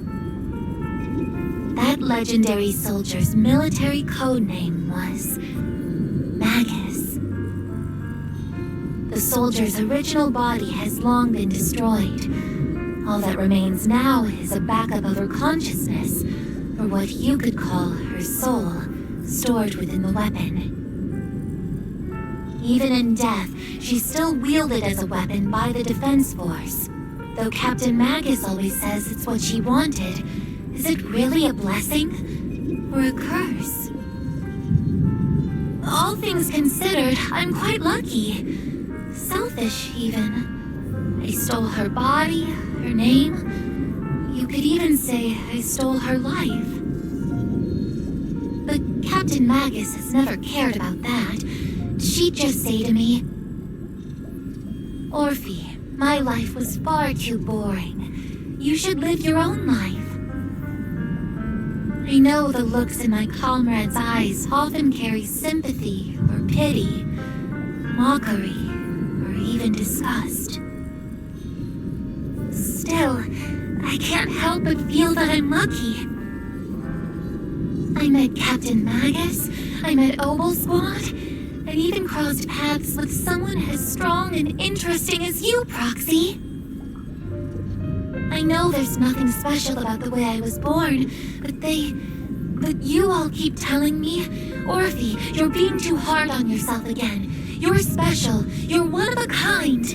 That legendary soldier's military code name was Magus. The soldier's original body has long been destroyed. All that remains now is a backup of her consciousness, or what you could call her soul, stored within the weapon. Even in death, she's still wielded as a weapon by the Defense Force. Though Captain Magus always says it's what she wanted, is it really a blessing or a curse? All things considered, I'm quite lucky. Selfish, even. I stole her body, her name. You could even say I stole her life. But Captain Magus has never cared about that. She'd just say to me, Orphe, my life was far too boring. You should live your own life. I know the looks in my comrade's eyes often carry sympathy or pity, mockery, or even disgust. Still, I can't help but feel that I'm lucky. I met Captain Magus, I met Obel Squad, and even crossed paths with someone as strong and interesting as you, Proxy. I know there's nothing special about the way I was born, but you all keep telling me, Orphe, you're being too hard on yourself again. You're special. You're one of a kind.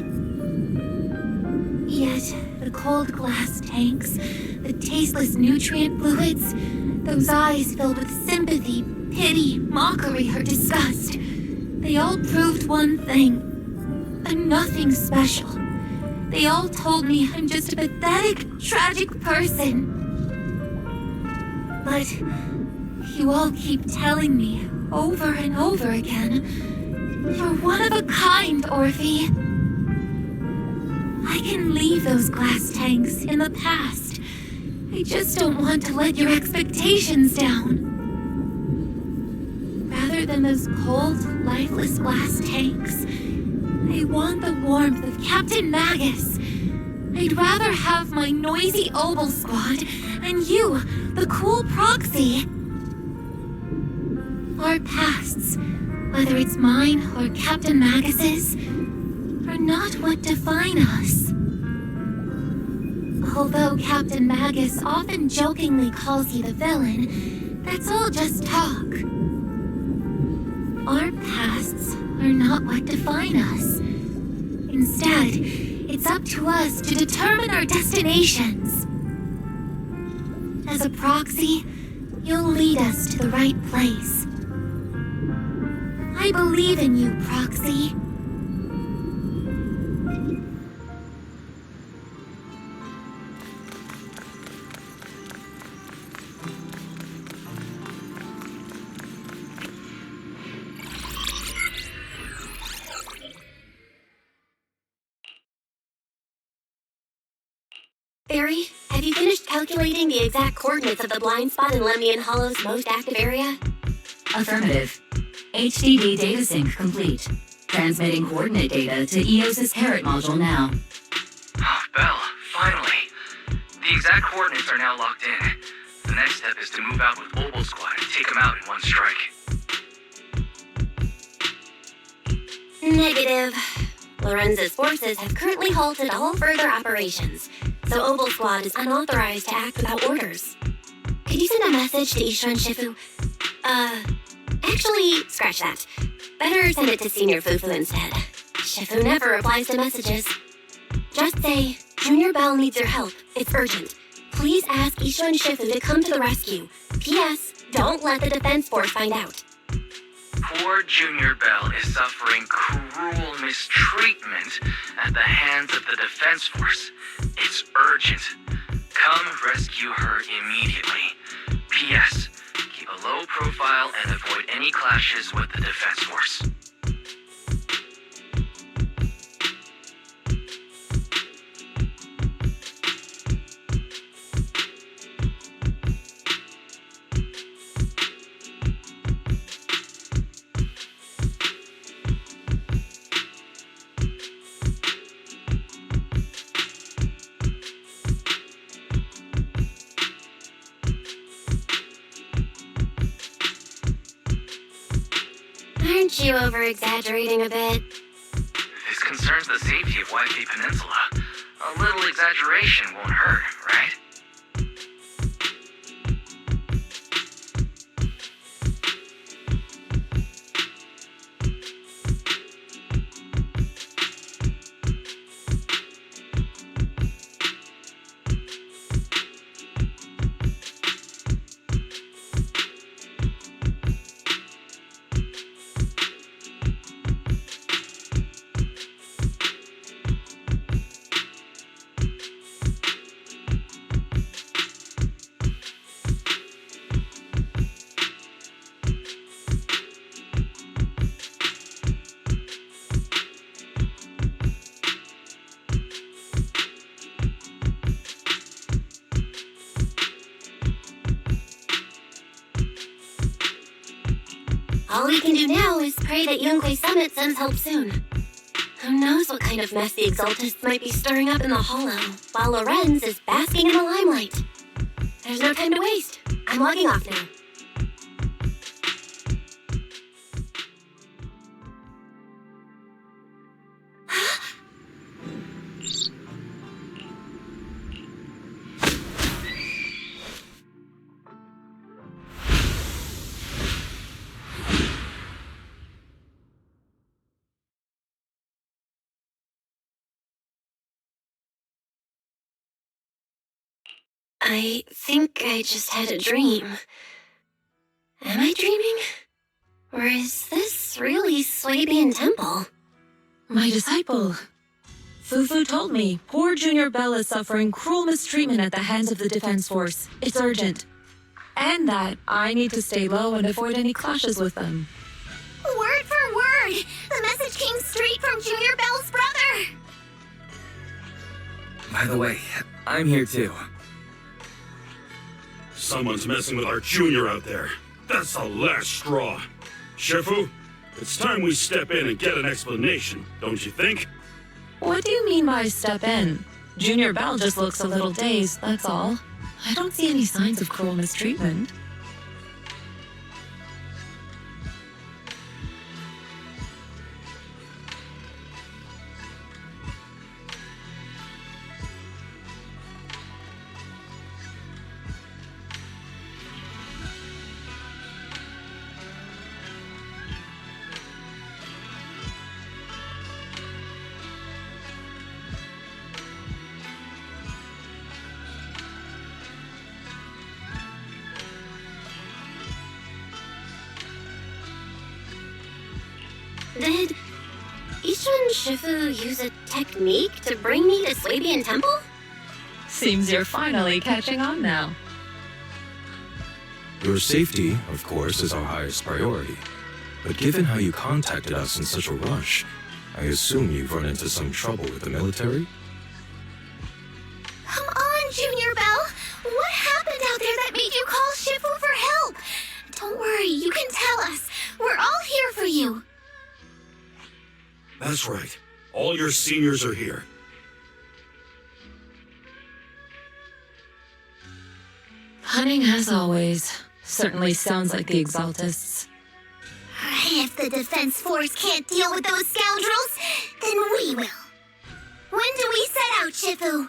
Yet, the cold glass tanks, the tasteless nutrient fluids, those eyes filled with sympathy, pity, mockery, or disgust, they all proved one thing. I'm nothing special. They all told me I'm just a pathetic, tragic person. But you all keep telling me over and over again, you're one of a kind, Orphe. I can leave those glass tanks in the past. I just don't want to let your expectations down. Rather than those cold, lifeless glass tanks, I want the warmth of Captain Magus. I'd rather have my noisy Obel Squad and you, the cool Proxy. Our pasts, whether it's mine or Captain Magus's, are not what define us. Although Captain Magus often jokingly calls you the villain, that's all just talk. Our pasts are not what define us. Instead, it's up to us to determine our destinations. As a proxy, you'll lead us to the right place. I believe in you, Proxy. Barry, have you finished calculating the exact coordinates of the blind spot in Lemnian Hollow's most active area? Affirmative. HDD data sync complete. Transmitting coordinate data to EOS's Carrot module now. Oh, Belle, finally. The exact coordinates are now locked in. The next step is to move out with Obel Squad and take them out in one strike. Negative. Lorenz's forces have currently halted all further operations, so Obel Squad is unauthorized to act without orders. Could you send a message to Isha and Shifu? Actually, scratch that. Better send it to Senior Fufu instead. Shifu never replies to messages. Just say, Junior Bell needs your help. It's urgent. Please ask Isha and Shifu to come to the rescue. P.S. Don't let the Defense Force find out. Poor Junior Bell is suffering cruel mistreatment at the hands of the Defense Force. It's urgent. Come rescue her immediately. P.S. Keep a low profile and avoid any clashes with the Defense Force. Aren't you over-exaggerating a bit? This concerns the safety of White Peninsula. A little exaggeration won't hurt, right? All we can do now is pray that Yunque Summit sends help soon. Who knows what kind of mess the Exaltists might be stirring up in the Hollow, while Lorenz is basking in the limelight. There's no time to waste. I'm logging off now. I think I just had a dream. Am I dreaming? Or is this really Swabian Temple? My disciple. Fufu told me poor Junior Bell is suffering cruel mistreatment at the hands of the Defense Force. It's urgent. And that I need to stay low and avoid any clashes with them. Word for word! The message came straight from Junior Bell's brother! By the way, I'm here too. Someone's messing with our junior out there. That's the last straw. Shifu, it's time we step in and get an explanation, don't you think? What do you mean by step in? Junior Bell just looks a little dazed, that's all. I don't see any signs of cruel mistreatment. Did Ishun Shifu use a technique to bring me to Swabian Temple? Seems you're finally catching on now. Your safety, of course, is our highest priority. But given how you contacted us in such a rush, I assume you've run into some trouble with the military? Come on, Junior Bell. What happened out there that made you call Shifu for help? Don't worry, you can tell us. We're all here for you. That's right. All your seniors are here. Cunning as always. Certainly sounds like the Exaltists. If the Defense Force can't deal with those scoundrels, then we will. When do we set out, Shifu?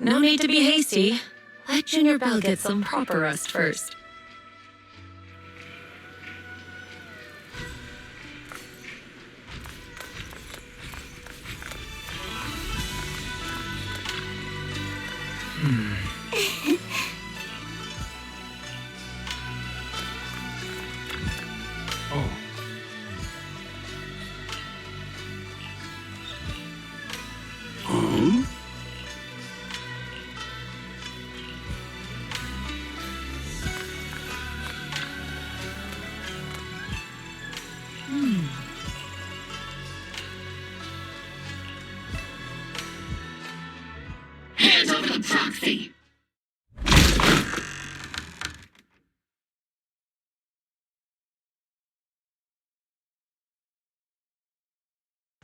No need to be hasty. Let Junior Bell get some proper rest first. Hand over the proxy!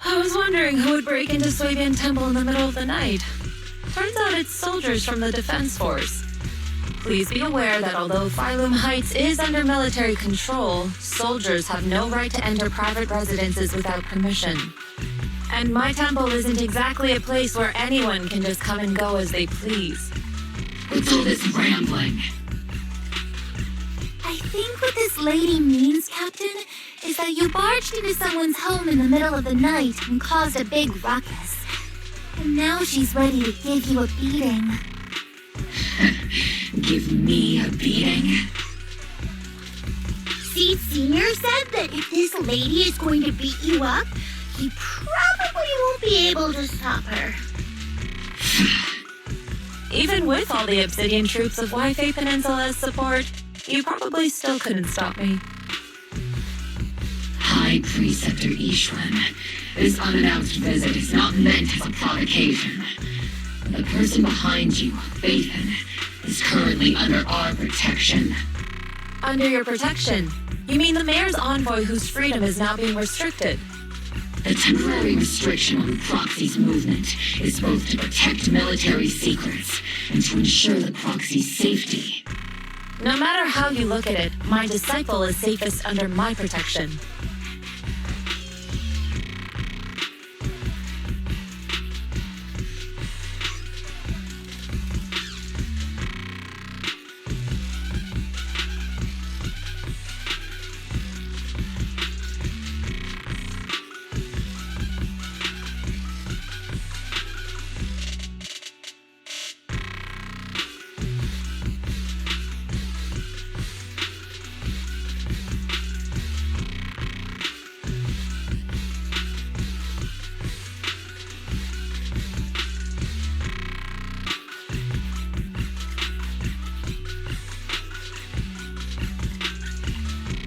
I was wondering who would break into Swabian Temple in the middle of the night. Turns out it's soldiers from the Defense Force. Please be aware that although Phylum Heights is under military control, soldiers have no right to enter private residences without permission. And my temple isn't exactly a place where anyone can just come and go as they please. What's all this rambling? I think what this lady means, Captain, is that you barged into someone's home in the middle of the night and caused a big ruckus. And now she's ready to give you a beating. Give me a beating? See, Senior said that if this lady is going to beat you up, you probably won't be able to stop her. Even with all the Obsidian troops of Wi-Fi Peninsula as support, you probably still couldn't stop me. High Preceptor Ishun, this unannounced visit is not meant as a provocation. The person behind you, Bathan, is currently under our protection. Under your protection? You mean the mayor's envoy whose freedom is now being restricted? The temporary restriction on Proxy's movement is both to protect military secrets and to ensure the Proxy's safety. No matter how you look at it, my disciple is safest under my protection.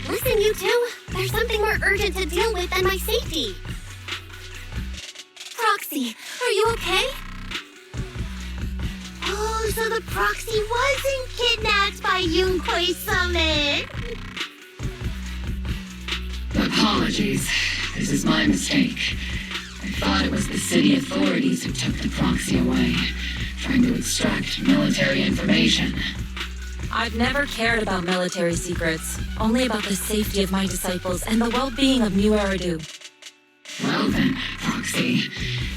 Listen, you two. There's something more urgent to deal with than my safety. Proxy, are you okay? Oh, so the Proxy wasn't kidnapped by Yunquei Summit. Apologies. This is my mistake. I thought it was the city authorities who took the Proxy away, trying to extract military information. I've never cared about military secrets, only about the safety of my disciples and the well-being of New Eridu. Well then, Proxy,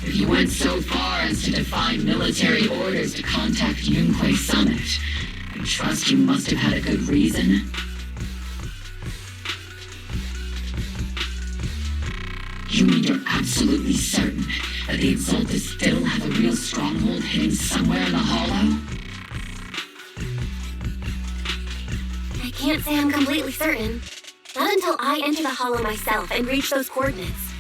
if you went so far as to defy military orders to contact Yunquei Summit, I trust you must have had a good reason. You mean you're absolutely certain that the Exaltists still have a real stronghold hidden somewhere in the Hollow? I can't say I'm completely certain. Not until I enter the hollow myself and reach those coordinates.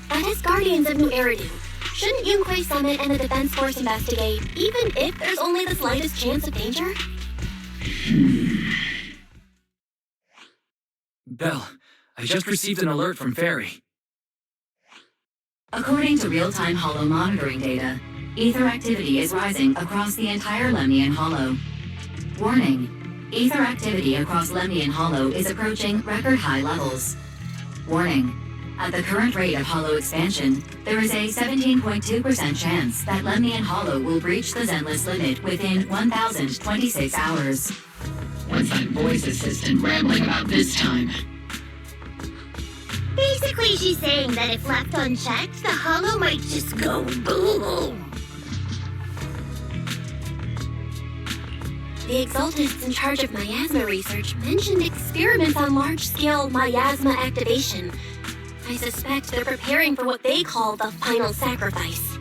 But as guardians of New Eridu, shouldn't Yunquei Summit and the Defense Force investigate, even if there's only the slightest chance of danger? Belle, I just received an alert from Fairy. According to real-time Hollow monitoring data, ether activity is rising across the entire Lemnian Hollow. Warning. Ether activity across Lemnian Hollow is approaching record-high levels. Warning. At the current rate of Hollow expansion, there is a 17.2% chance that Lemnian Hollow will breach the Zenless limit within 1,026 hours. What's that voice assistant rambling about this time? Basically, she's saying that if left unchecked, the hollow might just go boom. The Exaltists in charge of miasma research mentioned experiments on large-scale miasma activation. I suspect they're preparing for what they call the final sacrifice.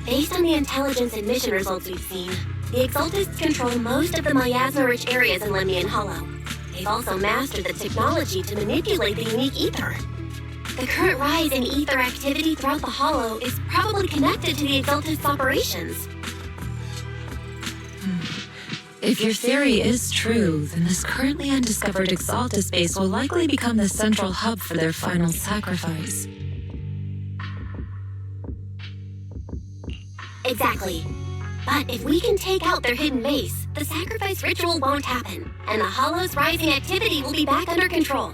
Based on the intelligence and mission results we've seen, the Exaltists control most of the miasma-rich areas in Lemnian Hollow. They've also mastered the technology to manipulate the unique ether. The current rise in ether activity throughout the Hollow is probably connected to the Exaltists' operations. If your theory is true, then this currently undiscovered Exaltist base will likely become the central hub for their final sacrifice. Exactly. But if we can take out their hidden base, the sacrifice ritual won't happen, and the Hollow's rising activity will be back under control.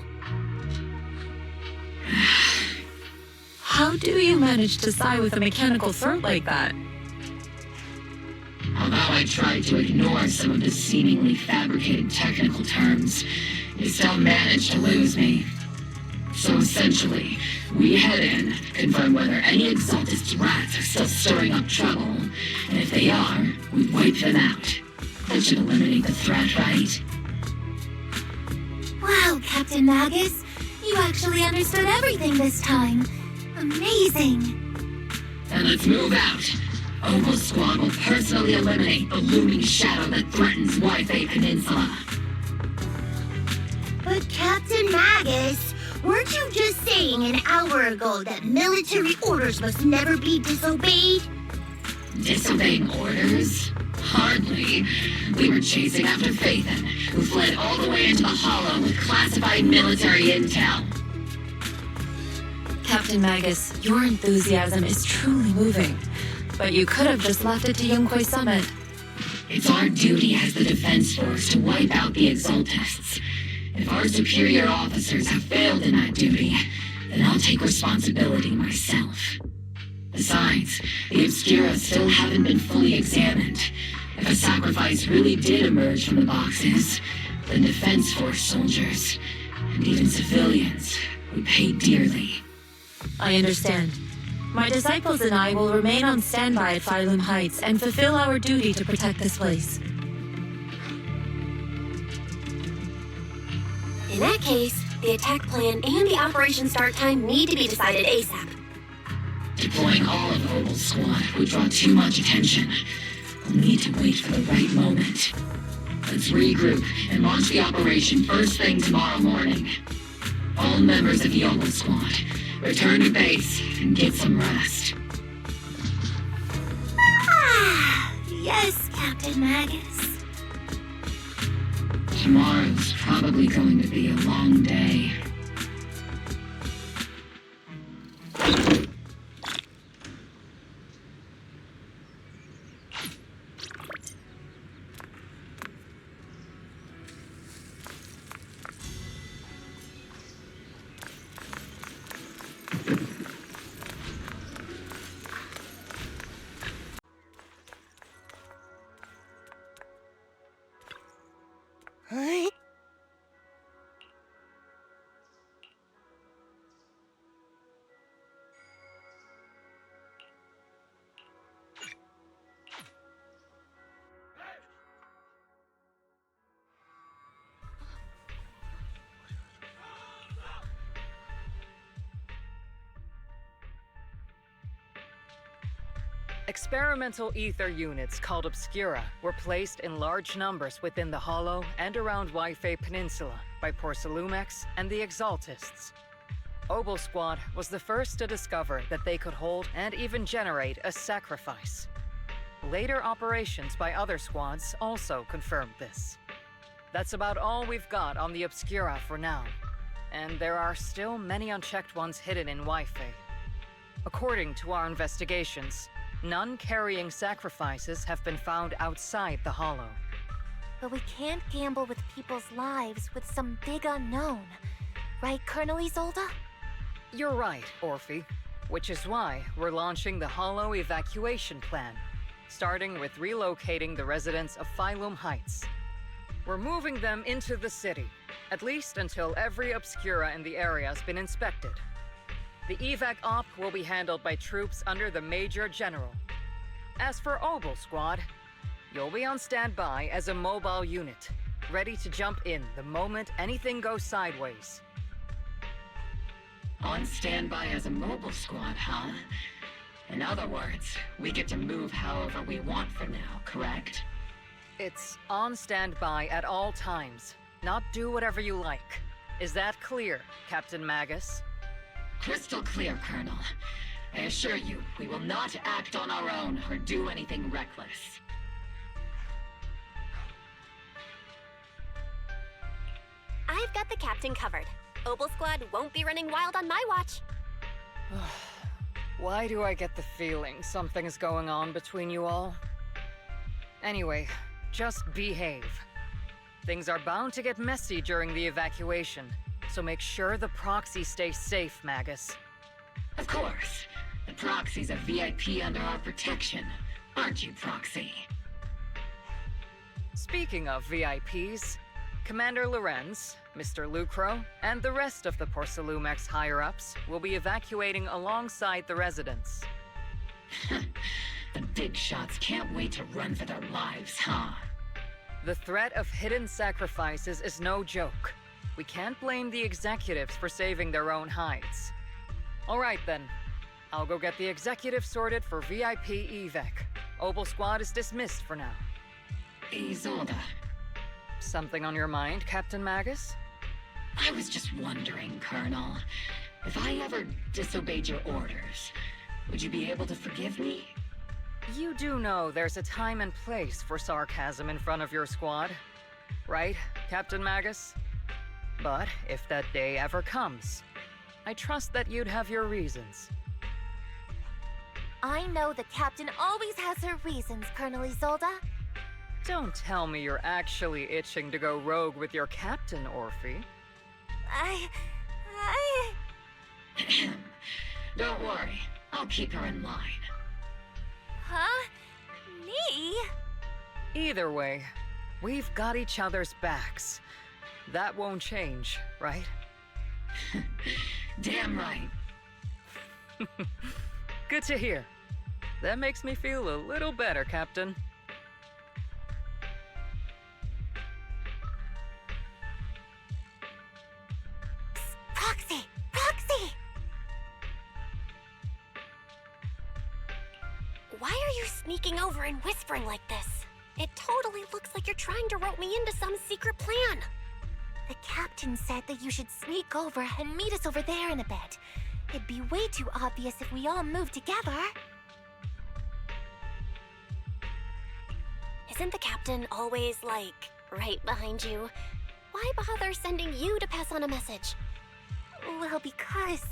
How do you manage to sigh with a mechanical throat like that? Although I tried to ignore some of the seemingly fabricated technical terms, you still managed to lose me. So essentially, we head in, confirm whether any Exaltist rats are still stirring up trouble, and if they are, we wipe them out. That should eliminate the threat, right? Wow, Captain Magus, you actually understood everything this time. Amazing. Then let's move out. Opal Squad will personally eliminate the looming shadow that threatens Wi-Fi Peninsula. But Captain Magus, weren't you just saying an hour ago that military orders must never be disobeyed? Disobeying orders? Hardly. We were chasing after Phaethon, who fled all the way into the Hollow with classified military intel. Captain Magus, your enthusiasm is truly moving. But you could have just left it to Yunquei Summit. It's our duty as the Defense Force to wipe out the Exaltists. If our superior officers have failed in that duty, then I'll take responsibility myself. Besides, the Obscura still haven't been fully examined. If a sacrifice really did emerge from the boxes, then Defense Force soldiers, and even civilians, would pay dearly. I understand. My disciples and I will remain on standby at Phylum Heights and fulfill our duty to protect this place. In that case, the attack plan and the operation start time need to be decided ASAP. Deploying all of Opal Squad would draw too much attention. We'll need to wait for the right moment. Let's regroup and launch the operation first thing tomorrow morning. All members of the Opal Squad, return to base and get some rest. Yes, Captain Magus. Tomorrow's probably going to be a long day. Experimental ether units called Obscura were placed in large numbers within the Hollow and around Wi-Fi Peninsula by Porcelumex and the Exaltists. Obel Squad was the first to discover that they could hold and even generate a sacrifice. Later operations by other squads also confirmed this. That's about all we've got on the Obscura for now, and there are still many unchecked ones hidden in Wi-Fi. According to our investigations, none carrying sacrifices have been found outside the Hollow. But we can't gamble with people's lives with some big unknown. Right, Colonel Isolde? You're right, Orphe. Which is why we're launching the Hollow evacuation plan, starting with relocating the residents of Phylum Heights. We're moving them into the city, at least until every Obscura in the area has been inspected. The evac op will be handled by troops under the Major General. As for Obel Squad, you'll be on standby as a mobile unit, ready to jump in the moment anything goes sideways. On standby as a mobile squad, huh? In other words, we get to move however we want for now, correct? It's on standby at all times, not do whatever you like. Is that clear, Captain Magus? Crystal clear, Colonel. I assure you, we will not act on our own or do anything reckless. I've got the captain covered. Obel Squad won't be running wild on my watch. Why do I get the feeling something's going on between you all? Anyway, just behave. Things are bound to get messy during the evacuation, so make sure the proxy stays safe, Magus. Of course. The proxy's a VIP under our protection. Aren't you, Proxy? Speaking of VIPs, Commander Lorenz, Mr. Lucro, and the rest of the Porcelumex higher-ups will be evacuating alongside the residents. The big shots can't wait to run for their lives, huh? The threat of hidden sacrifices is no joke. We can't blame the executives for saving their own hides. All right then. I'll go get the executive sorted for VIP evac. Obel Squad is dismissed for now. Isolde. Something on your mind, Captain Magus? I was just wondering, Colonel. If I ever disobeyed your orders, would you be able to forgive me? You do know there's a time and place for sarcasm in front of your squad, right, Captain Magus? But if that day ever comes, I trust that you'd have your reasons. I know the captain always has her reasons, Colonel Isolde. Don't tell me you're actually itching to go rogue with your captain, Orphe. Don't worry, I'll keep her in line. Huh? Me? Either way, we've got each other's backs. That won't change, right? Damn right. Good to hear. That makes me feel a little better, Captain. Proxy! Proxy! Why are you sneaking over and whispering like this? It totally looks like you're trying to rope me into some secret plan. The captain said that you should sneak over and meet us over there in a bit. It'd be way too obvious if we all moved together. Isn't the captain always, like, right behind you? Why bother sending you to pass on a message? Well, because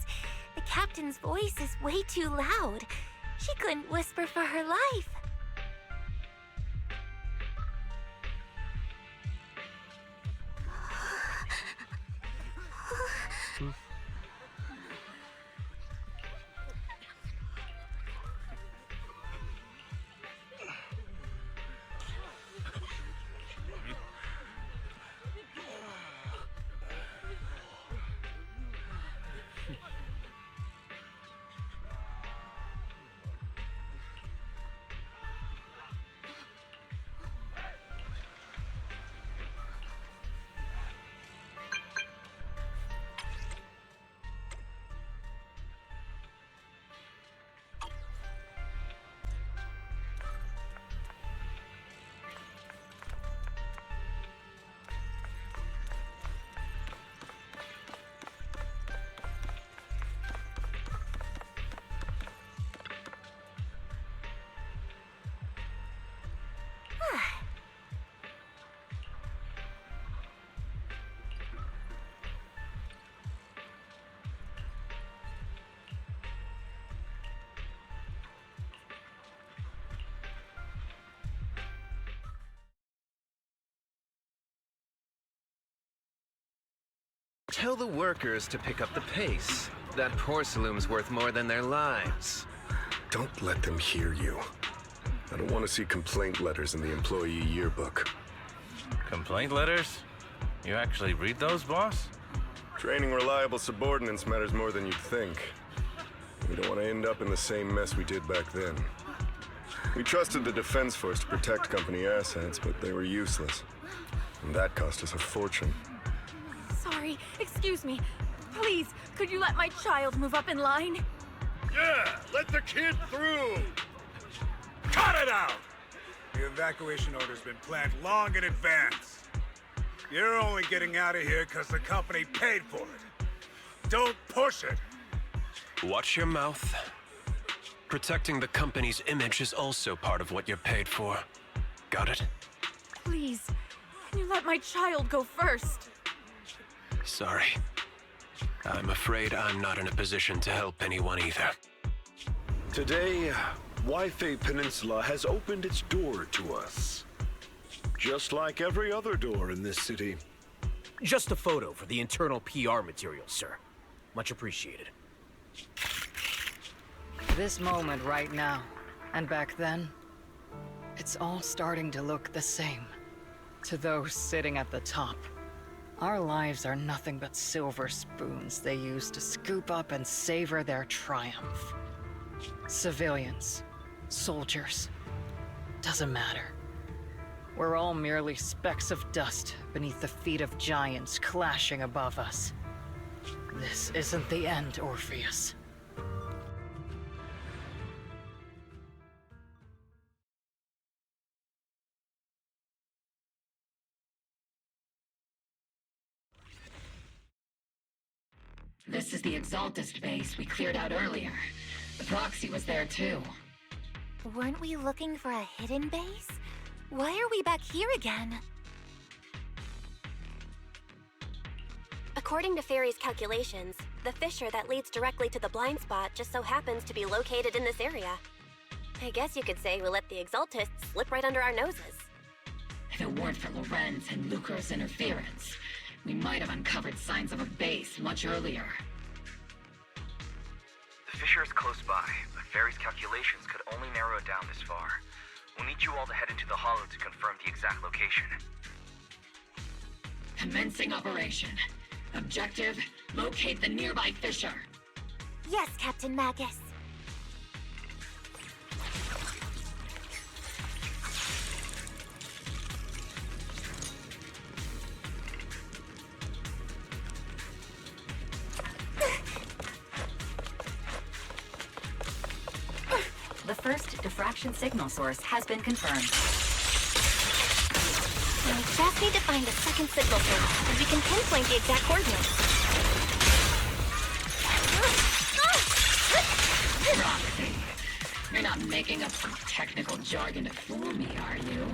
the captain's voice is way too loud. She couldn't whisper for her life. Tell the workers to pick up the pace. That porcelain's worth more than their lives. Don't let them hear you. I don't want to see complaint letters in the employee yearbook. Complaint letters? You actually read those, boss? Training reliable subordinates matters more than you'd think. We don't want to end up in the same mess we did back then. We trusted the Defense Force to protect company assets, but they were useless. And that cost us a fortune. Sorry, excuse me. Please, could you let my child move up in line? Yeah, let the kid through! Cut it out! The evacuation order's been planned long in advance. You're only getting out of here because the company paid for it. Don't push it! Watch your mouth. Protecting the company's image is also part of what you're paid for. Got it? Please, can you let my child go first? Sorry. I'm afraid I'm not in a position to help anyone either. Today, Wi-Fi Peninsula has opened its door to us. Just like every other door in this city. Just a photo for the internal PR material, sir. Much appreciated. This moment right now, and back then, it's all starting to look the same. To those sitting at the top, our lives are nothing but silver spoons they use to scoop up and savor their triumph. Civilians, soldiers, doesn't matter. We're all merely specks of dust beneath the feet of giants clashing above us. This isn't the end, Orpheus. This is the Exaltist base we cleared out earlier. The proxy was there too. Weren't we looking for a hidden base? Why are we back here again? According to Fairy's calculations, the fissure that leads directly to the blind spot just so happens to be located in this area. I guess you could say we let the Exaltists slip right under our noses. If it weren't for Lorenz and Lucro's interference, we might have uncovered signs of a base much earlier. The fissure is close by, but Fairy's calculations could only narrow it down this far. We'll need you all to head into the hollow to confirm the exact location. Commencing operation. Objective, locate the nearby fissure. Yes, Captain Magus. The first diffraction signal source has been confirmed. We just need to find a second signal source, and we can pinpoint the exact coordinates. Roxy, you're not making up some technical jargon to fool me, are you?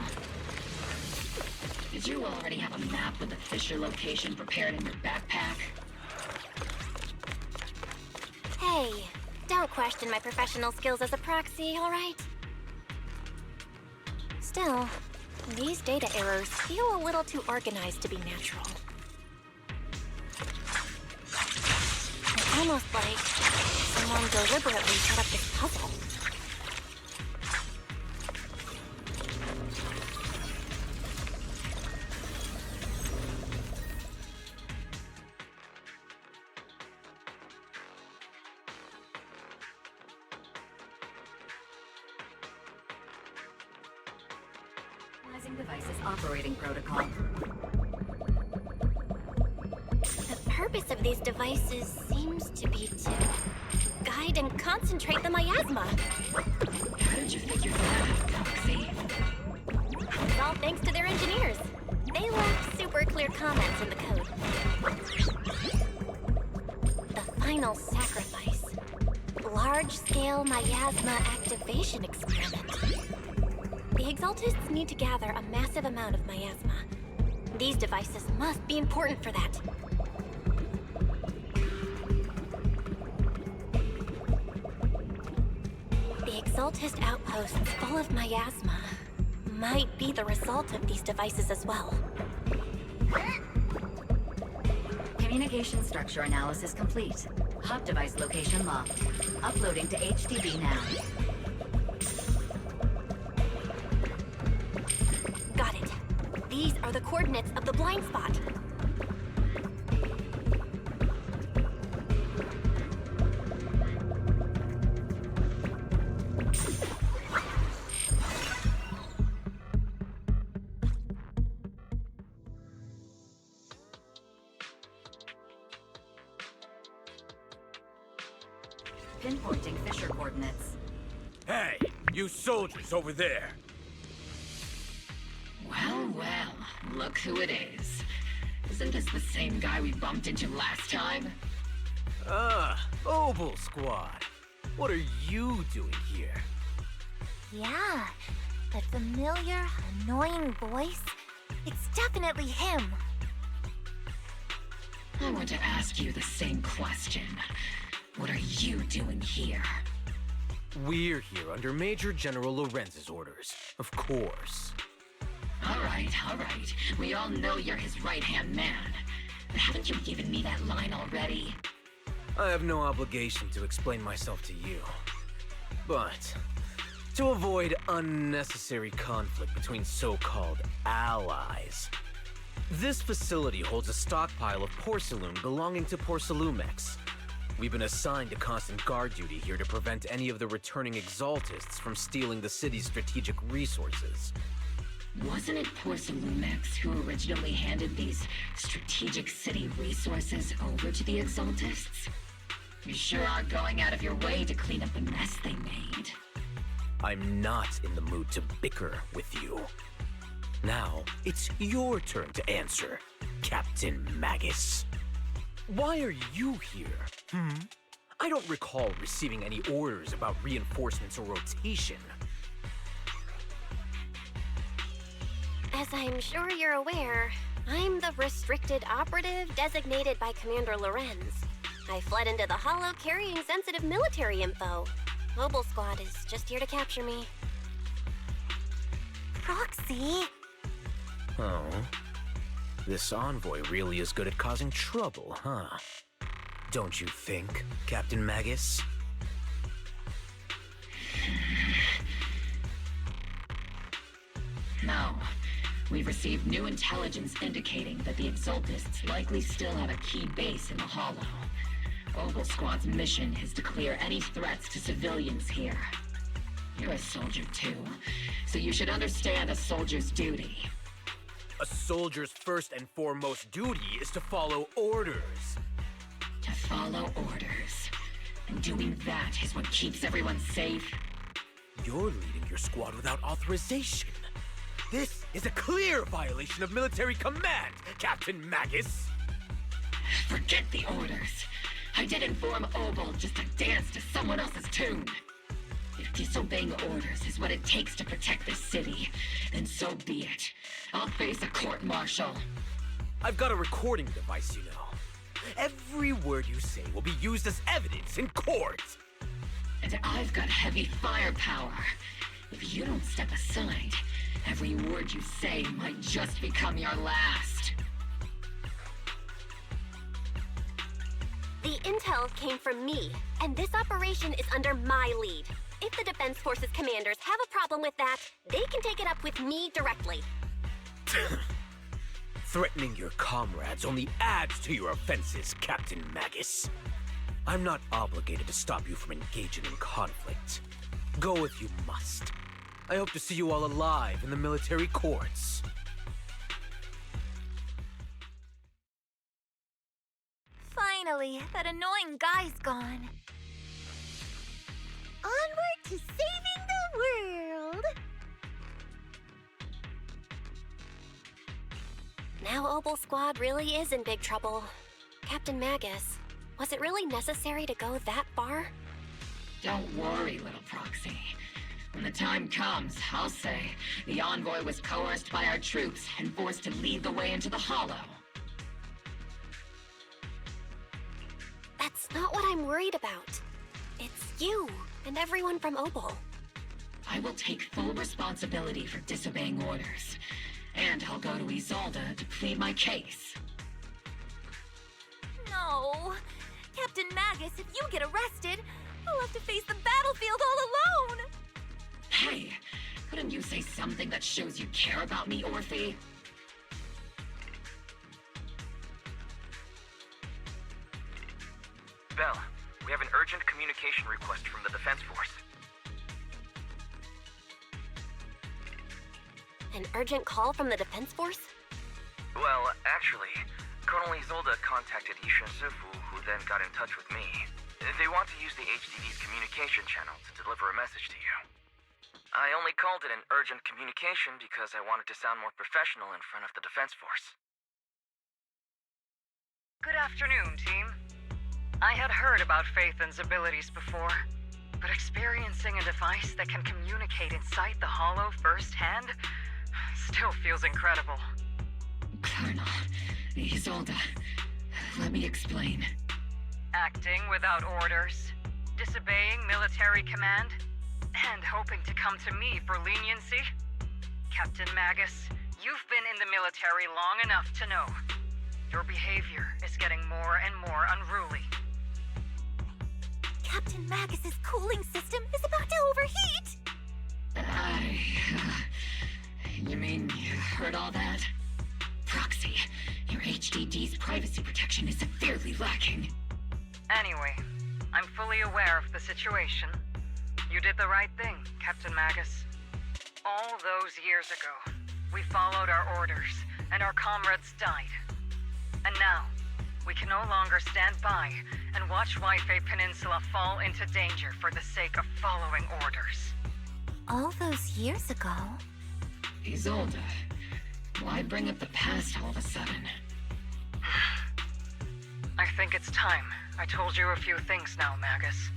Did you already have a map with the fissure location prepared in your backpack? Hey, don't question my professional skills as a proxy, all right? Still, these data errors feel a little too organized to be natural. It's almost like someone deliberately set up this puzzle. Devices operating protocol. The purpose of these devices seems to be to guide and concentrate the miasma. How did you figure that out, Roxy? It's all thanks to their engineers. They left super clear comments in the code. The final sacrifice. Large-scale miasma activation experiment. The Exaltists need to gather a massive amount of miasma. These devices must be important for that. The Exaltist outposts full of miasma might be the result of these devices as well. Can Communication structure analysis complete. Hub device location locked. Uploading to HDB now. Got it. These are the coordinates of the blind spot. Pinpointing Fisher coordinates. Hey, you soldiers over there! Well, well, look who it is. Isn't this the same guy we bumped into last time? Obel Squad. What are you doing here? Yeah, that familiar, annoying voice. It's definitely him. I want to ask you the same question. What are you doing here? We're here under Major General Lorenz's orders, of course. All right. We all know you're his right-hand man. But haven't you given me that line already? I have no obligation to explain myself to you. But to avoid unnecessary conflict between so-called allies, this facility holds a stockpile of porcelain belonging to Porcelumex. We've been assigned to constant guard duty here to prevent any of the returning exaltists from stealing the city's strategic resources. Wasn't it Porcelumex who originally handed these strategic city resources over to the exaltists? You sure are going out of your way to clean up the mess they made. I'm not in the mood to bicker with you. Now, it's your turn to answer, Captain Magus. Why are you here? I don't recall receiving any orders about reinforcements or rotation. As I'm sure you're aware, I'm the restricted operative designated by Commander Lorenz. I fled into the Hollow carrying sensitive military info. Obel Squad is just here to capture me. Proxy? Oh. This envoy really is good at causing trouble, huh? Don't you think, Captain Magus? No. We've received new intelligence indicating that the Exaltists likely still have a key base in the Hollow. Obel Squad's mission is to clear any threats to civilians here. You're a soldier too, so you should understand a soldier's duty. A soldier's first and foremost duty is to follow orders. To follow orders. And doing that is what keeps everyone safe. You're leading your squad without authorization. This is a clear violation of military command, Captain Magus! Forget the orders. I didn't form Obel just to dance to someone else's tune. If disobeying orders is what it takes to protect this city, then so be it. I'll face a court-martial. I've got a recording device, you know. Every word you say will be used as evidence in court. And I've got heavy firepower. If you don't step aside, every word you say might just become your last. The intel came from me, and this operation is under my lead. If the Defense Forces commanders have a problem with that, they can take it up with me directly. Threatening your comrades only adds to your offenses, Captain Magus. I'm not obligated to stop you from engaging in conflict. Go if you must. I hope to see you all alive in the military courts. Finally, that annoying guy's gone. Onward to saving the world! Now Obel Squad really is in big trouble. Captain Magus, was it really necessary to go that far? Don't worry, little proxy. When the time comes, I'll say the envoy was coerced by our troops and forced to lead the way into the Hollow. That's not what I'm worried about. It's you and everyone from Obel. I will take full responsibility for disobeying orders. And I'll go to Isolde to plead my case. no! Captain Magus, if you get arrested, I'll have to face the battlefield all alone! Hey, couldn't you say something that shows you care about me, Orphe? Bell, we have an urgent communication request from the Defense Force. An urgent call from the Defense Force? Well, actually, Colonel Isolde contacted Ishin Sifu, who then got in touch with me. They want to use the HDD's communication channel to deliver a message to you. I only called it an urgent communication because I wanted to sound more professional in front of the Defense Force. Good afternoon, team. I had heard about Phaethon's abilities before, but experiencing a device that can communicate inside the Hollow firsthand still feels incredible. Colonel, Isolde, let me explain. Acting without orders, disobeying military command, and hoping to come to me for leniency? Captain Magus, you've been in the military long enough to know. Your behavior is getting more and more unruly. Captain Magus's cooling system is about to overheat! You mean you heard all that? Proxy, your HDD's privacy protection is severely lacking. Anyway, I'm fully aware of the situation. You did the right thing, Captain Magus. All those years ago, we followed our orders, and our comrades died. And now, we can no longer stand by and watch Waifei Peninsula fall into danger for the sake of following orders. All those years ago? Isolde, why bring up the past all of a sudden? I think it's time I told you a few things now, Magus.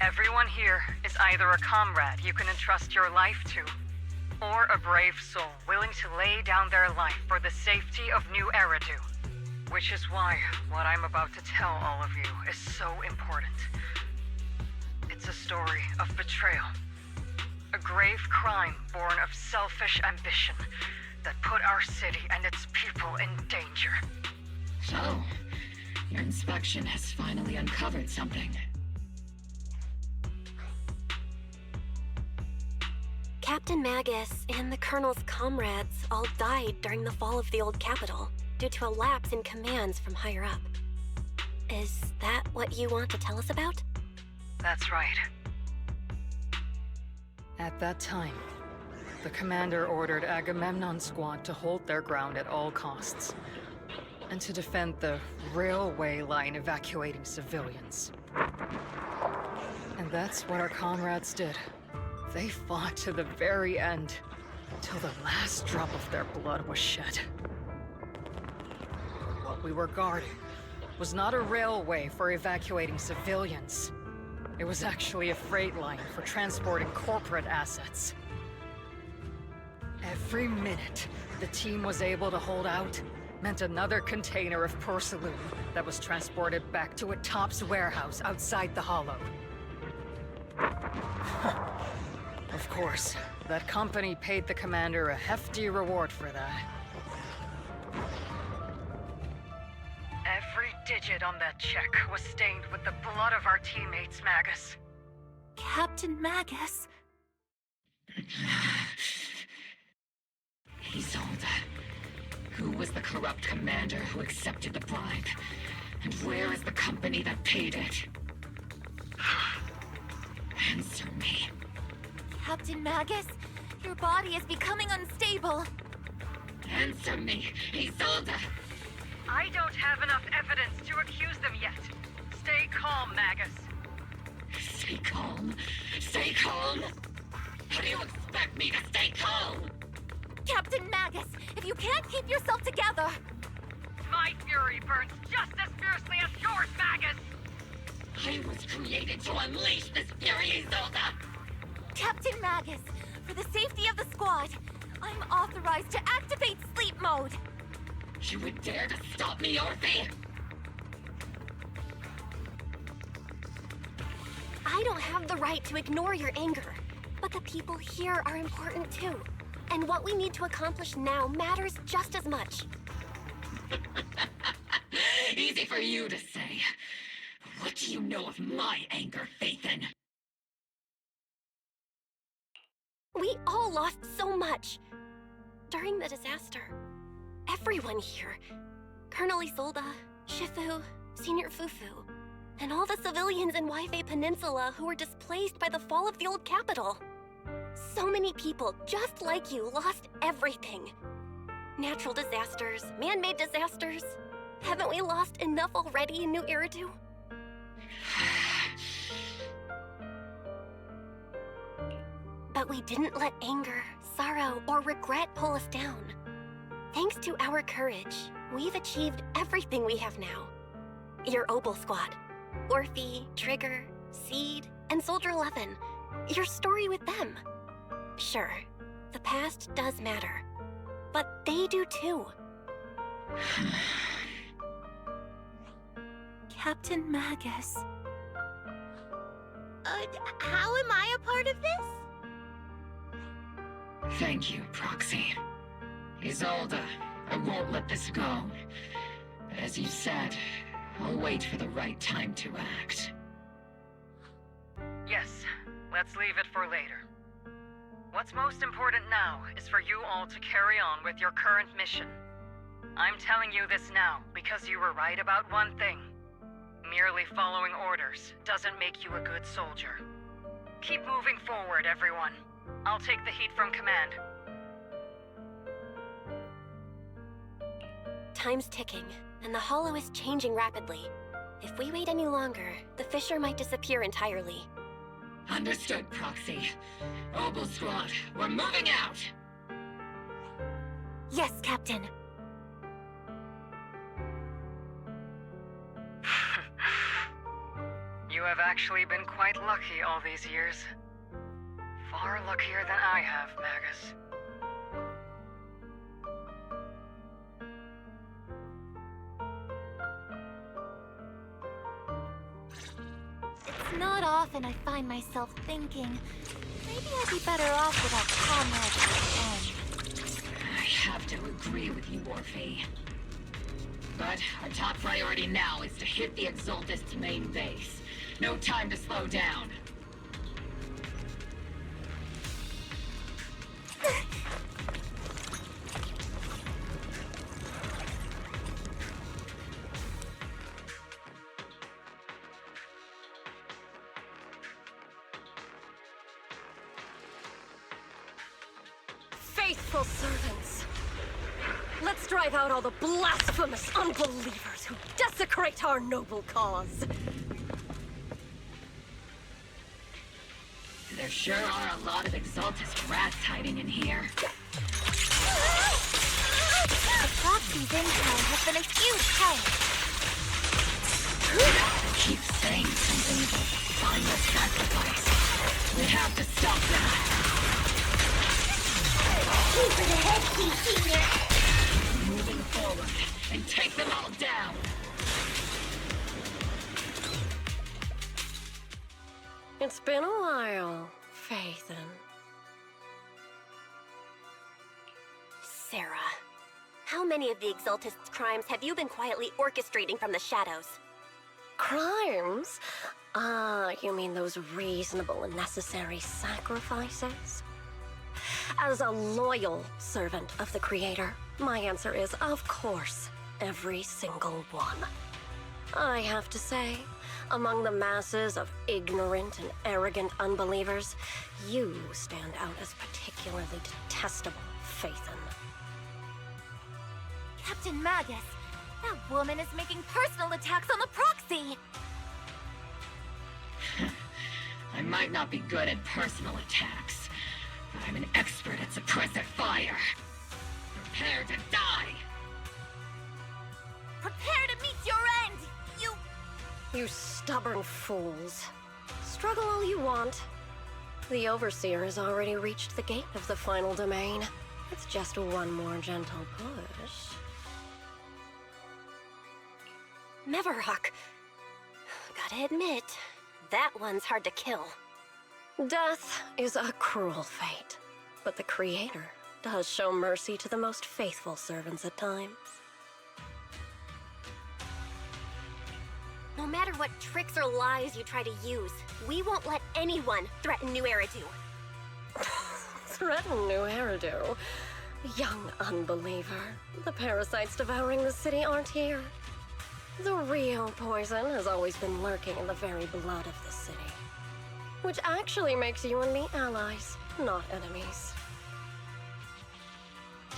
Everyone here is either a comrade you can entrust your life to, or a brave soul willing to lay down their life for the safety of New Eridu. Which is why what I'm about to tell all of you is so important. It's a story of betrayal. A grave crime born of selfish ambition that put our city and its people in danger. So, your inspection has finally uncovered something. Captain Magus and the Colonel's comrades all died during the fall of the old capital due to a lapse in commands from higher up. Is that what you want to tell us about? That's right. At that time, the commander ordered Agamemnon's squad to hold their ground at all costs, and to defend the railway line evacuating civilians. And that's what our comrades did. They fought to the very end, till the last drop of their blood was shed. What we were guarding was not a railway for evacuating civilians. It was actually a freight line for transporting corporate assets. Every minute the team was able to hold out meant another container of porcelain that was transported back to a Topps warehouse outside the Hollow. Of course, that company paid the commander a hefty reward for that. Every digit on that check was stained with the blood of our teammates, Magus. Captain Magus? Isolde, who was the corrupt commander who accepted the bribe? And where is the company that paid it? Answer me. Captain Magus, your body is becoming unstable. Answer me, Isolde! I don't have enough evidence to accuse them yet. Stay calm, Magus. Stay calm? Stay calm? How do you expect me to stay calm? Captain Magus, if you can't keep yourself together... My fury burns just as fiercely as yours, Magus! I was created to unleash this fury, Isolde! Captain Magus, for the safety of the squad, I'm authorized to activate sleep mode. You would dare to stop me, Orphe? I don't have the right to ignore your anger, but the people here are important too. And what we need to accomplish now matters just as much. Easy for you to say. What do you know of my anger, Phaethon? We all lost so much. During the disaster, everyone here, Colonel Isolde, Shifu, Senior Fufu, and all the civilians in Wi-Fi Peninsula who were displaced by the fall of the old capital. So many people just like you lost everything. Natural disasters, man-made disasters. Haven't we lost enough already in New Eridu? But we didn't let anger, sorrow, or regret pull us down. Thanks to our courage, we've achieved everything we have now. Your Obel Squad, Orphe, Trigger, Seed, and Soldier 11. Your story with them. Sure, the past does matter. But they do too. Captain Magus. How am I a part of this? Thank you, Proxy. Isolde, I won't let this go. But as you said, I'll wait for the right time to act. Yes, let's leave it for later. What's most important now is for you all to carry on with your current mission. I'm telling you this now because you were right about one thing. Merely following orders doesn't make you a good soldier. Keep moving forward, everyone. I'll take the heat from command. Time's ticking, and the Hollow is changing rapidly. If we wait any longer, the fissure might disappear entirely. Understood, Proxy. Obel Squad, we're moving out! Yes, Captain. You have actually been quite lucky all these years. Far luckier than I have, Magus. It's not often I find myself thinking, maybe I'd be better off without comrades at I have to agree with you, Orphe. But our top priority now is to hit the Exaltist's main base. No time to slow down. Faithful servants, let's drive out all the blasphemous unbelievers who desecrate our noble cause. There sure are a lot of Exaltist rats hiding in here. The Proxy's intel has been a huge help. Keep saying something about the final sacrifice. We have to stop that. Keep it ahead, Senior. Moving forward and take them all down. It's been a while, Phaethon. Sarah, how many of the Exaltist's crimes have you been quietly orchestrating from the shadows? Crimes? You mean those reasonable and necessary sacrifices? As a loyal servant of the Creator, my answer is, of course, every single one. I have to say, among the masses of ignorant and arrogant unbelievers, you stand out as particularly detestable, Phaethon. Captain Magus, that woman is making personal attacks on the Proxy! I might not be good at personal attacks, but I'm an expert at suppressive fire. Prepare to die! Prepare to meet your end, You stubborn fools. Struggle all you want. The Overseer has already reached the gate of the final domain. It's just one more gentle push. Meverok. Gotta admit, that one's hard to kill. Death is a cruel fate, but the Creator does show mercy to the most faithful servants at times. No matter what tricks or lies you try to use, we won't let anyone threaten New Eridu. Threaten New Eridu? Young unbeliever. The parasites devouring the city aren't here. The real poison has always been lurking in the very blood of the city. Which actually makes you and me allies, not enemies.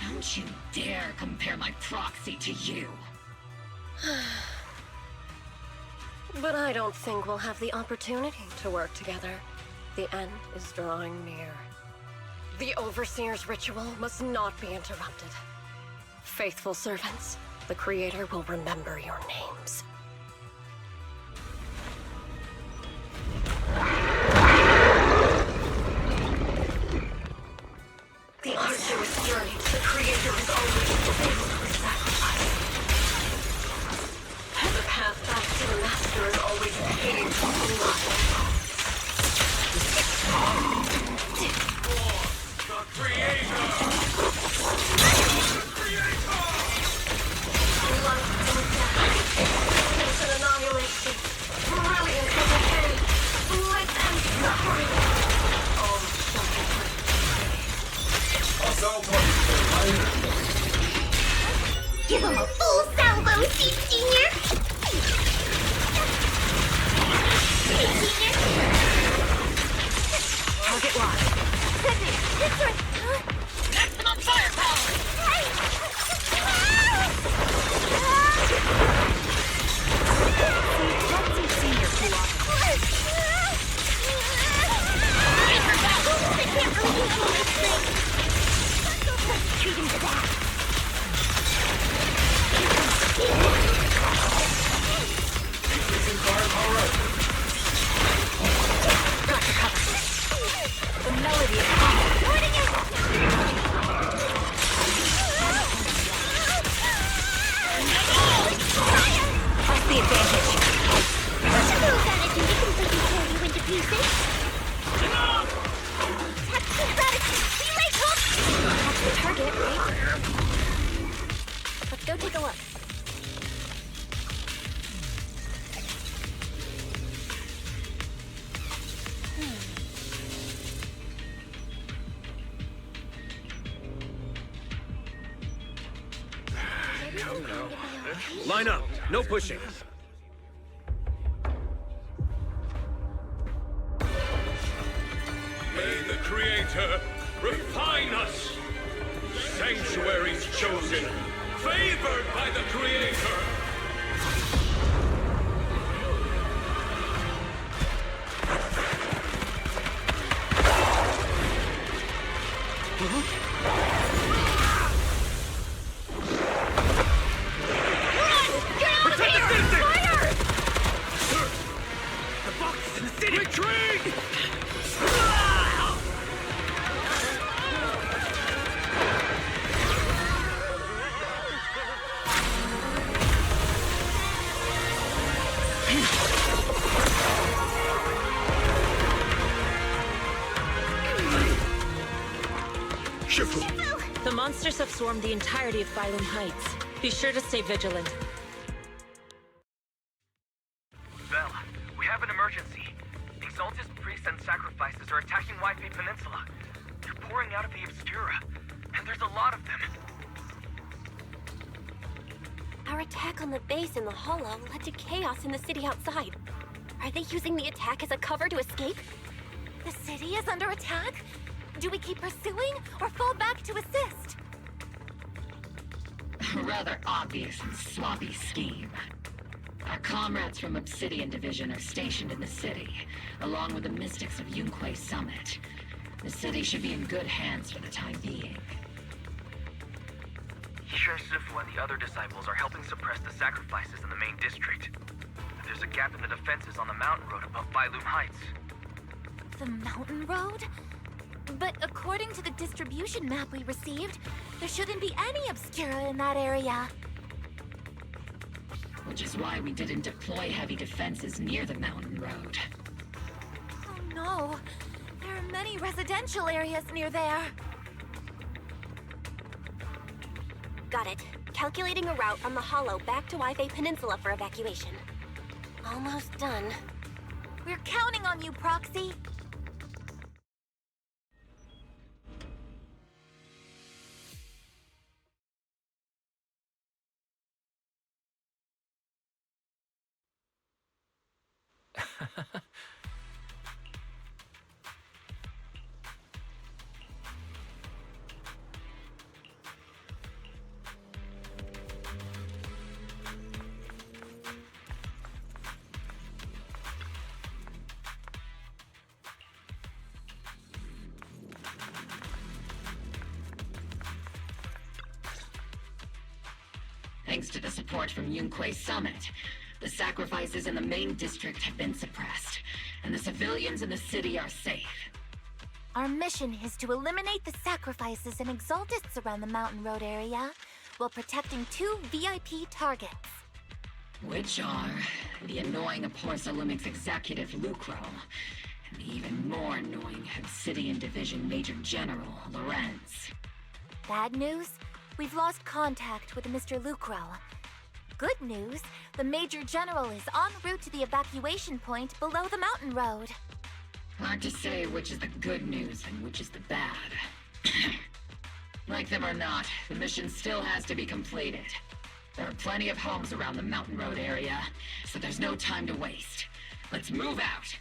Don't you dare compare my proxy to you. But I don't think we'll have the opportunity to work together. The end is drawing near. The Overseer's ritual must not be interrupted. Faithful servants, the Creator will remember your names. The arduous journey to the Creator is always filled with sacrifice. And the path back to the Master is always paved with blood. The Creator! Life and death, innocence and annihilation, brilliance and decay, bliss and suffering. All shall be Give him a full salvo, Senior! target locked. This one! Maximum firepower! Treat him to that! Increasing firepower. Got your cover. The melody is calling. Warning you! That's the advantage. What's a little attitude? It can freaking tear you into pieces. Tactical gratitude! Be right hook! That's the target, right? Let's go take a look. Line up. No pushing. May the Creator refine us. Sanctuaries chosen, favored by the Creator. The monsters have swarmed the entirety of Phylum Heights. Be sure to stay vigilant. Belle, we have an emergency. Exalted priests and sacrifices are attacking Wi-Fi Peninsula. They're pouring out of the Obscura, and there's a lot of them. Our attack on the base in the Hollow led to chaos in the city outside. Are they using the attack as a cover to escape? The city is under attack? Do we keep pursuing or fall back to assist? A rather obvious and sloppy scheme. Our comrades from Obsidian Division are stationed in the city, along with the mystics of Yunquay Summit. The city should be in good hands for the time being. Yishar Sifu and the other disciples are helping suppress the sacrifices in the main district. There's a gap in the defenses on the mountain road above Phylum Heights. The mountain road? But according to the distribution map we received, there shouldn't be any Obscura in that area. Which is why we didn't deploy heavy defenses near the mountain road. Oh no, there are many residential areas near there. Got it. Calculating a route on the Hollow back to Wi-Fi Peninsula for evacuation. Almost done. We're counting on you, Proxy. Thanks to the support from Yunque's summit, the sacrifices in the main district have been suppressed, and the civilians in the city are safe. Our mission is to eliminate the sacrifices and exaltists around the Mountain Road area, while protecting 2 VIP targets. Which are the annoying Porcelumix executive Lucro, and the even more annoying Obsidian Division Major General Lorenz. Bad news? We've lost contact with Mr. Lucro. Good news, the Major General is en route to the evacuation point below the mountain road. Hard to say which is the good news and which is the bad. Like them or not, the mission still has to be completed. There are plenty of homes around the mountain road area, so there's no time to waste. Let's move out!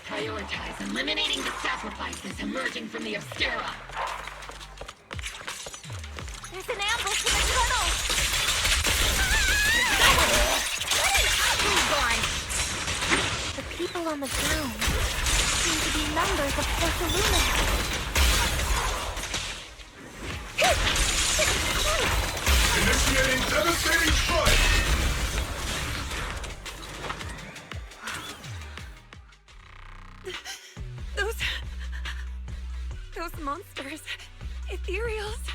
Prioritize eliminating the sacrifices emerging from the Obstera. There's an ambush in the tunnel! The people on the ground seem to be members of Porcelumix. Initiating devastating strike! Those monsters. Ethereals.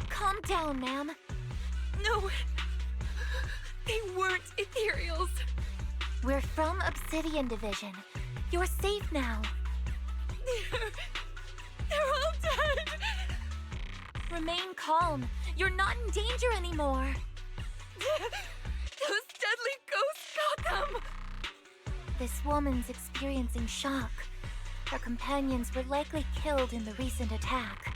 Calm down, ma'am. No. They weren't ethereals. We're from Obsidian Division. You're safe now. They're all dead. Remain calm. You're not in danger anymore. Those deadly ghosts got them. This woman's experiencing shock. Her companions were likely killed in the recent attack.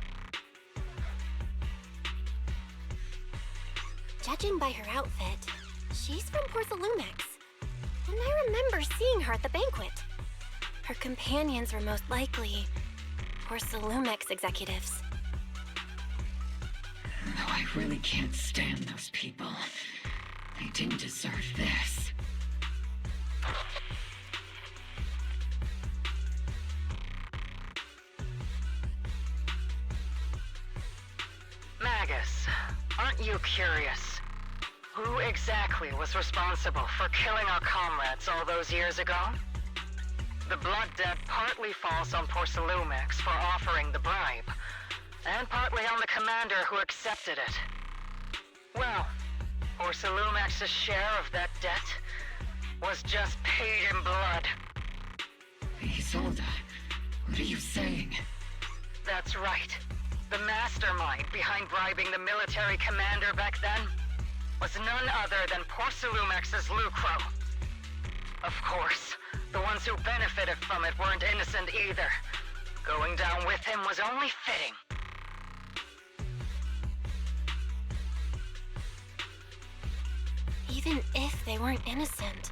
Judging by her outfit, she's from Porcelumix. And I remember seeing her at the banquet. Her companions were most likely Porcelumix executives. Though I really can't stand those people. They didn't deserve this. Magus, aren't you curious? Who exactly was responsible for killing our comrades all those years ago? The blood debt partly falls on Porcelumix for offering the bribe, and partly on the commander who accepted it. Well, Porcelumix's share of that debt was just paid in blood. Isolde, what are you saying? That's right. The mastermind behind bribing the military commander back then was none other than Porcelumix's Lucro. Of course, the ones who benefited from it weren't innocent either. Going down with him was only fitting. Even if they weren't innocent,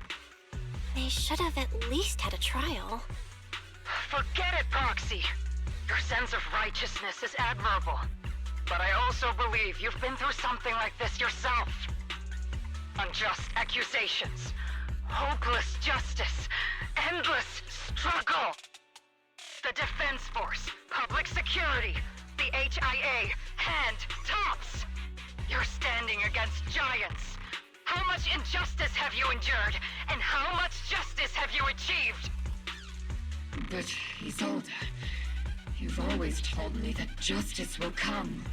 they should have at least had a trial. Forget it, Proxy! Your sense of righteousness is admirable. But I also believe you've been through something like this yourself. Unjust accusations, hopeless justice, endless struggle. The Defense Force, public security, the HIA, and tops. You're standing against giants, How much injustice have you endured? And how much justice have you achieved? But, Isolde, you've always told me that justice will come.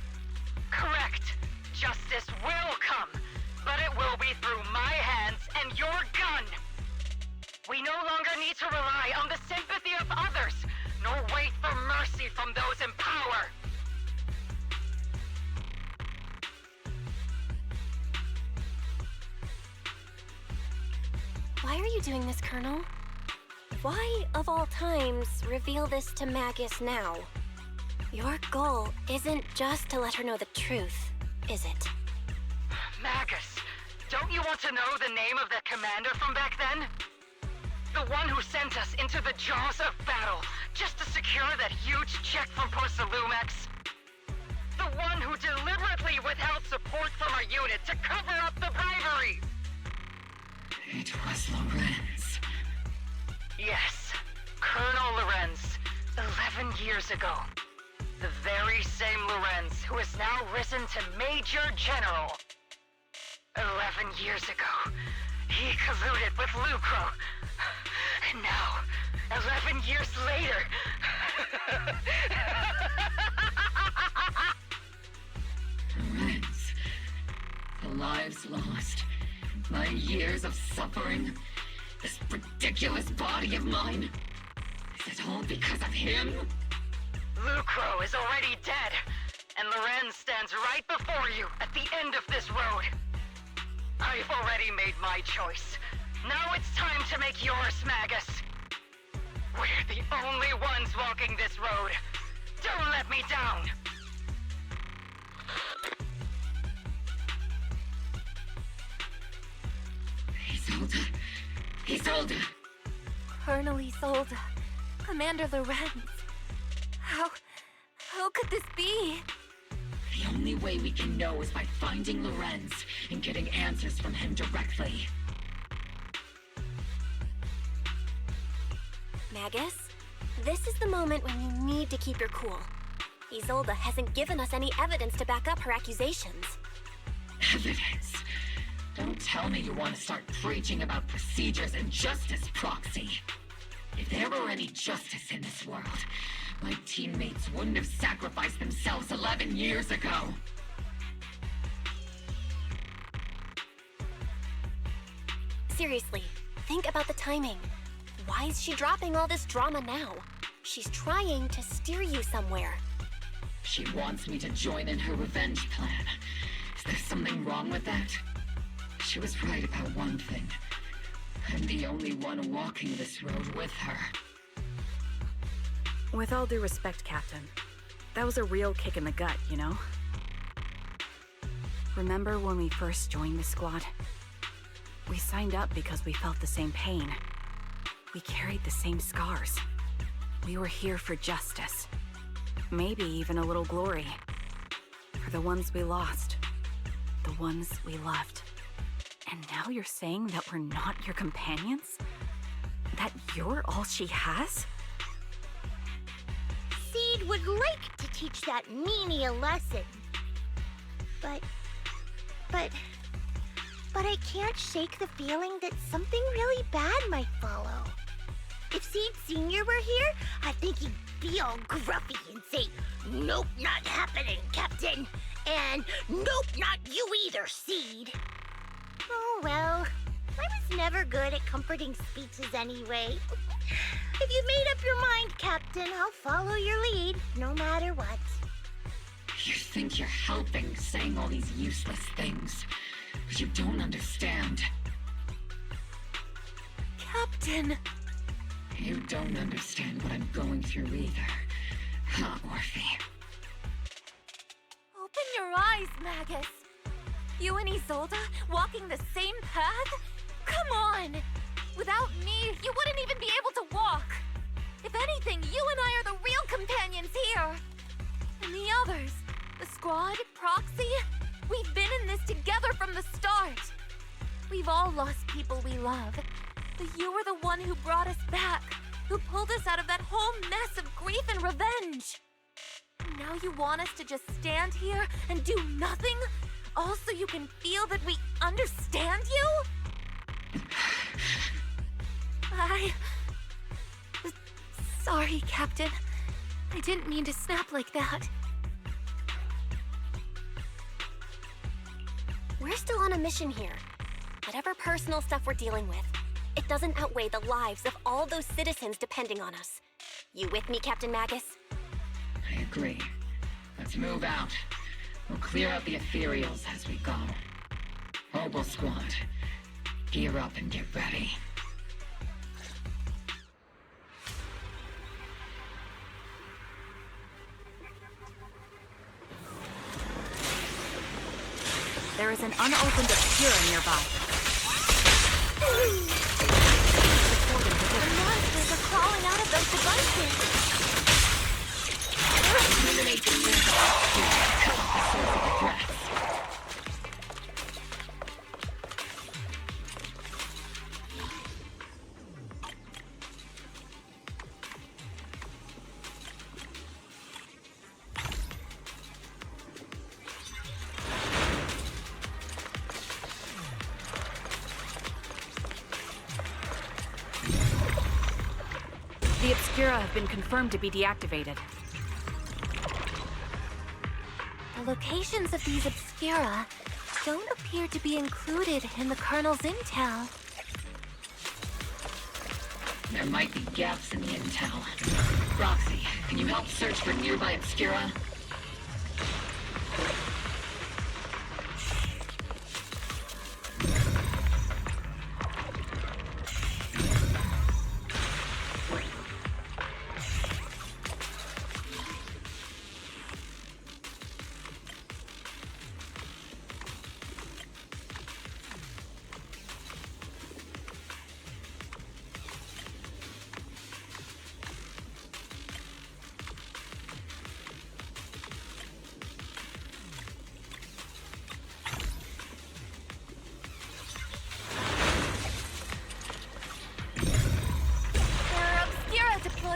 Correct. Justice will come. But it will be through my hands and your gun. We no longer need to rely on the sympathy of others, nor wait for mercy from those in power. Why are you doing this, Colonel? Why, of all times, reveal this to Magus now? Your goal isn't just to let her know the truth, is it? Magus, don't you want to know the name of that commander from back then? The one who sent us into the jaws of battle just to secure that huge check from Porcelumex? The one who deliberately withheld support from our unit to cover up the bribery? It was Lorenz. Yes, Colonel Lorenz, 11 years ago. The very same Lorenz who has now risen to Major General. 11 years ago, he colluded with Lucro. And now, 11 years later... Lorenz, the lives lost, my years of suffering, this ridiculous body of mine. Is it all because of him? Lucro is already dead, and Lorenz stands right before you at the end of this road. I've already made my choice. Now it's time to make yours, Magus. We're the only ones walking this road. Don't let me down. Isolde! Colonel Isolde. Commander Lorenz. How could this be? The only way we can know is by finding Lorenz and getting answers from him directly. Magus, this is the moment when you need to keep your cool. Isolde hasn't given us any evidence to back up her accusations. Evidence? Don't tell me you want to start preaching about procedures and justice, Proxy. If there were any justice in this world, my teammates wouldn't have sacrificed themselves 11 years ago. Seriously, think about the timing. Why is she dropping all this drama now? She's trying to steer you somewhere. She wants me to join in her revenge plan. Is there something wrong with that? She was right about one thing. I'm the only one walking this road with her. With all due respect, Captain, that was a real kick in the gut, you know? Remember when we first joined the squad? We signed up because we felt the same pain. We carried the same scars. We were here for justice. Maybe even a little glory. For the ones we lost. The ones we loved. And now you're saying that we're not your companions? That you're all she has? Seed would like to teach that meanie a lesson. But I can't shake the feeling that something really bad might follow. If Seed Sr. were here, I think he'd be all gruffy and say, "Nope, not happening, Captain." And "Nope, not you either, Seed." Oh well, I was never good at comforting speeches anyway. If you've made up your mind, Captain, I'll follow your lead, no matter what. You think you're helping saying all these useless things, but you don't understand. Captain! You don't understand what I'm going through either, huh, Orphe? Open your eyes, Magus! You and Isolde walking the same path? Come on! Without me, you wouldn't even be able to walk! If anything, you and I are the real companions here! And the others, the squad, Proxy, we've been in this together from the start! We've all lost people we love, but you were the one who brought us back, who pulled us out of that whole mess of grief and revenge! And now you want us to just stand here and do nothing? all so you can feel that we understand you? Sorry, Captain. I didn't mean to snap like that. We're still on a mission here. Whatever personal stuff we're dealing with, it doesn't outweigh the lives of all those citizens depending on us. You with me, Captain Magus? I agree. Let's move out. We'll clear out the ethereals as we go. Mobile squad, gear up and get ready. There is an unopened obscura nearby. The monsters are crawling out of those devices. Eliminate the cut off the source of the threats. The obscura have been confirmed to be deactivated. The locations of these obscura don't appear to be included in the Colonel's intel. There might be gaps in the intel. Roxy, can you help search for nearby obscura?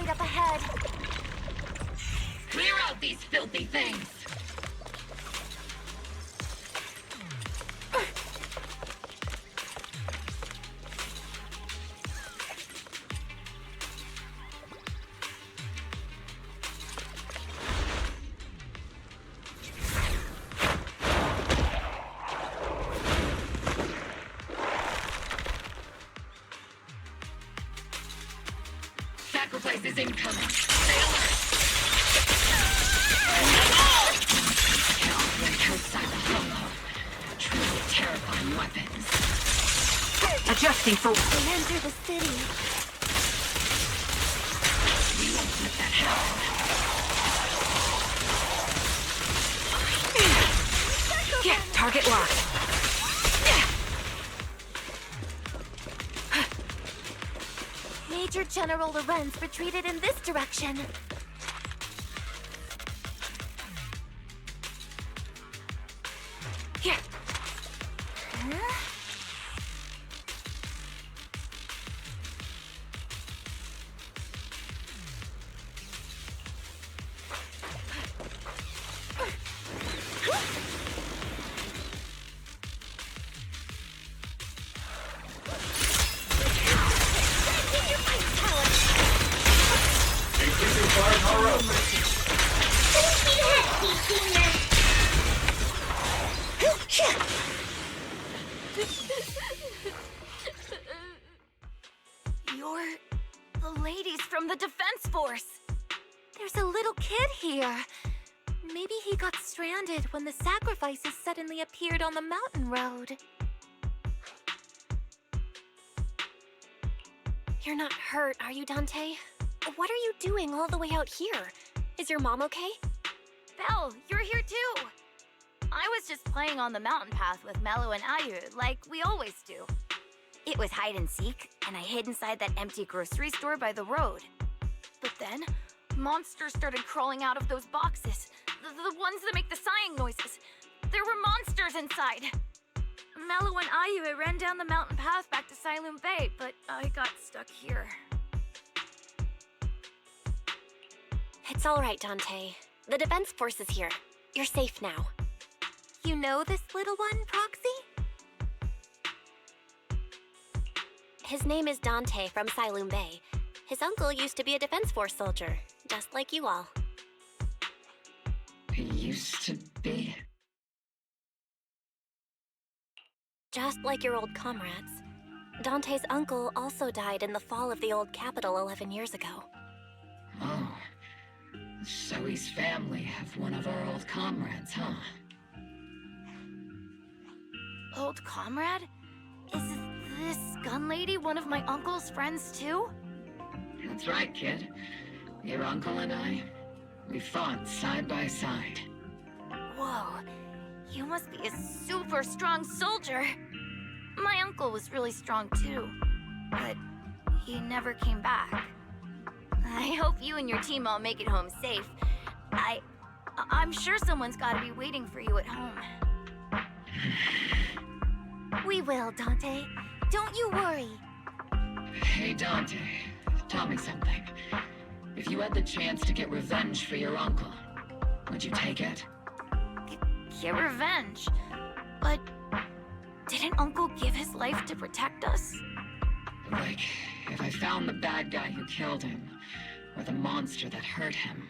Up ahead. Clear out these filthy things! Sacrifice is incoming. Stay alert. Outside the hollow. Truly terrifying weapons. Adjusting for... They enter the city. We won't let that happen. Yeah, target locked. Major General Lorenz retreated in this direction. Here. You're the ladies from the Defense Force. There's a little kid here. Maybe he got stranded when the sacrifices suddenly appeared on the mountain road. You're not hurt, are you, Dante? What are you doing all the way out here? Is your mom okay? Belle, you're here too! I was just playing on the mountain path with Mello and Ayu, like we always do. It was hide and seek, and I hid inside that empty grocery store by the road. But then, monsters started crawling out of those boxes. The ones that make the sighing noises. There were monsters inside. Mello and Ayu ran down the mountain path back to Siloon Bay, but I got stuck here. It's all right, Dante. The Defense Force is here. You're safe now. You know this little one, Proxy? His name is Dante from Siloam Bay. His uncle used to be a Defense Force soldier, just like you all. He used to be? Just like your old comrades. Dante's uncle also died in the fall of the old capital 11 years ago. Oh. So his family have one of our old comrades, huh? Old comrade? Is this gun lady one of my uncle's friends too? That's right, kid. Your uncle and I, we fought side by side. Whoa, you must be a super strong soldier. My uncle was really strong too, but he never came back. I hope you and your team all make it home safe. I'm sure someone's gotta be waiting for you at home. We will, Dante. Don't you worry. Hey, Dante, tell me something. If you had the chance to get revenge for your uncle, would you take it? Get revenge? But didn't Uncle give his life to protect us? Like, if I found the bad guy who killed him, or the monster that hurt him,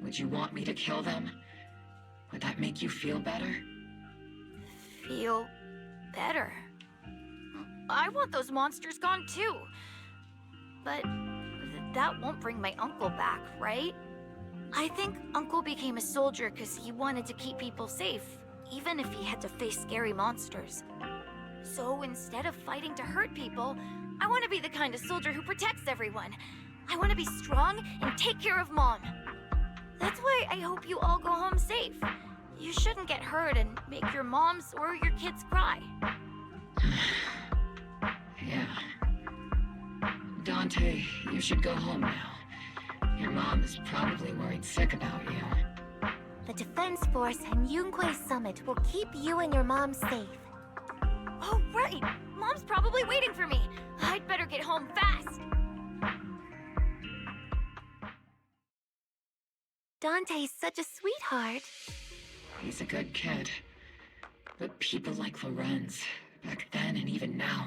would you want me to kill them? Would that make you feel better? Feel better? I want those monsters gone too. But that won't bring my uncle back, right? I think Uncle became a soldier because he wanted to keep people safe, even if he had to face scary monsters. So instead of fighting to hurt people, I want to be the kind of soldier who protects everyone. I want to be strong and take care of Mom. That's why I hope you all go home safe. You shouldn't get hurt and make your moms or your kids cry. Yeah. Dante, you should go home now. Your mom is probably worried sick about you. The Defense Force and Yunque Summit will keep you and your mom safe. Oh, right! Mom's probably waiting for me. I'd better get home fast. Dante's such a sweetheart. He's a good kid. But people like Lorenz, back then and even now,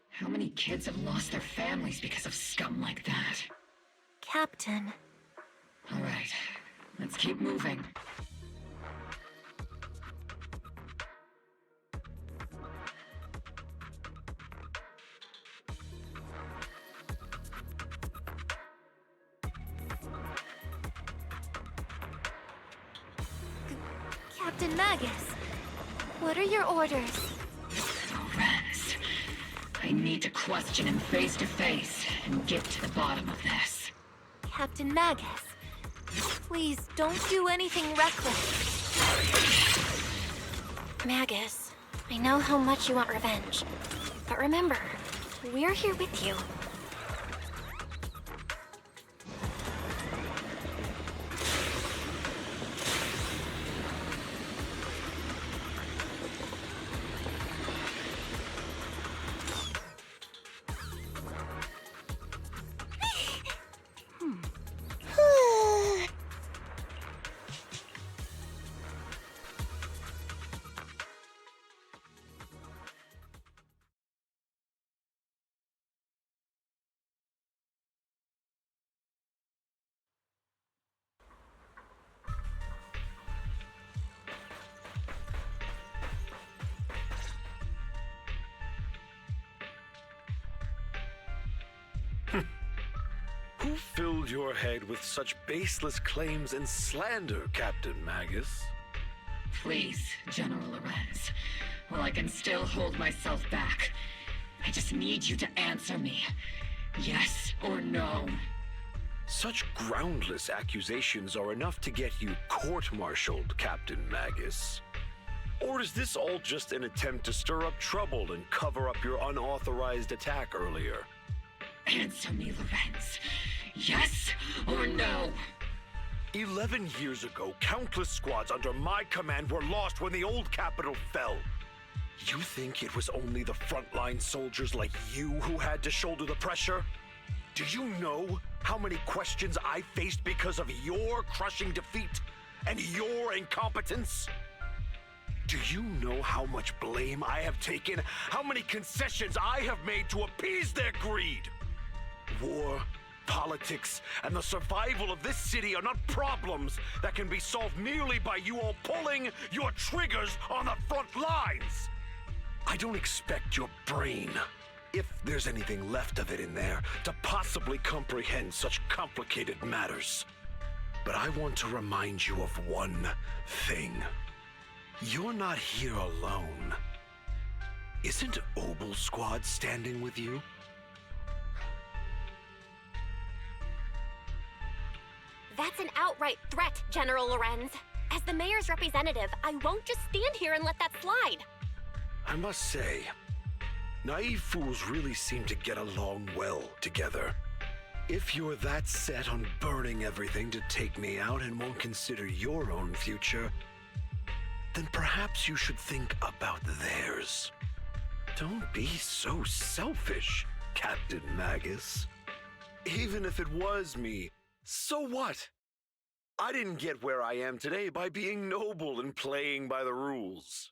how many kids have lost their families because of scum like that? Captain. All right, let's keep moving. Captain Magus, what are your orders? Lorenz, I need to question him face to face and get to the bottom of this. Captain Magus, please don't do anything reckless. Magus, I know how much you want revenge. But remember, we're here with you. Who filled your head with such baseless claims and slander, Captain Magus? Please, General Lorenz, while I can still hold myself back, I just need you to answer me. Yes or no? Such groundless accusations are enough to get you court-martialed, Captain Magus. Or is this all just an attempt to stir up trouble and cover up your unauthorized attack earlier? Answer me, Lorenz. Yes or no? 11 years ago, countless squads under my command were lost when the old capital fell. You think it was only the frontline soldiers like you who had to shoulder the pressure? Do you know how many questions I faced because of your crushing defeat and your incompetence? Do you know how much blame I have taken? How many concessions I have made to appease their greed? War, politics, and the survival of this city are not problems that can be solved merely by you all pulling your triggers on the front lines. I don't expect your brain, if there's anything left of it in there, to possibly comprehend such complicated matters. But I want to remind you of one thing. You're not here alone. Isn't Obel Squad standing with you? That's an outright threat, General Lorenz. As the mayor's representative, I won't just stand here and let that slide. I must say, naive fools really seem to get along well together. If you're that set on burning everything to take me out and won't consider your own future, then perhaps you should think about theirs. Don't be so selfish, Captain Magus. Even if it was me, so what? I didn't get where I am today by being noble and playing by the rules.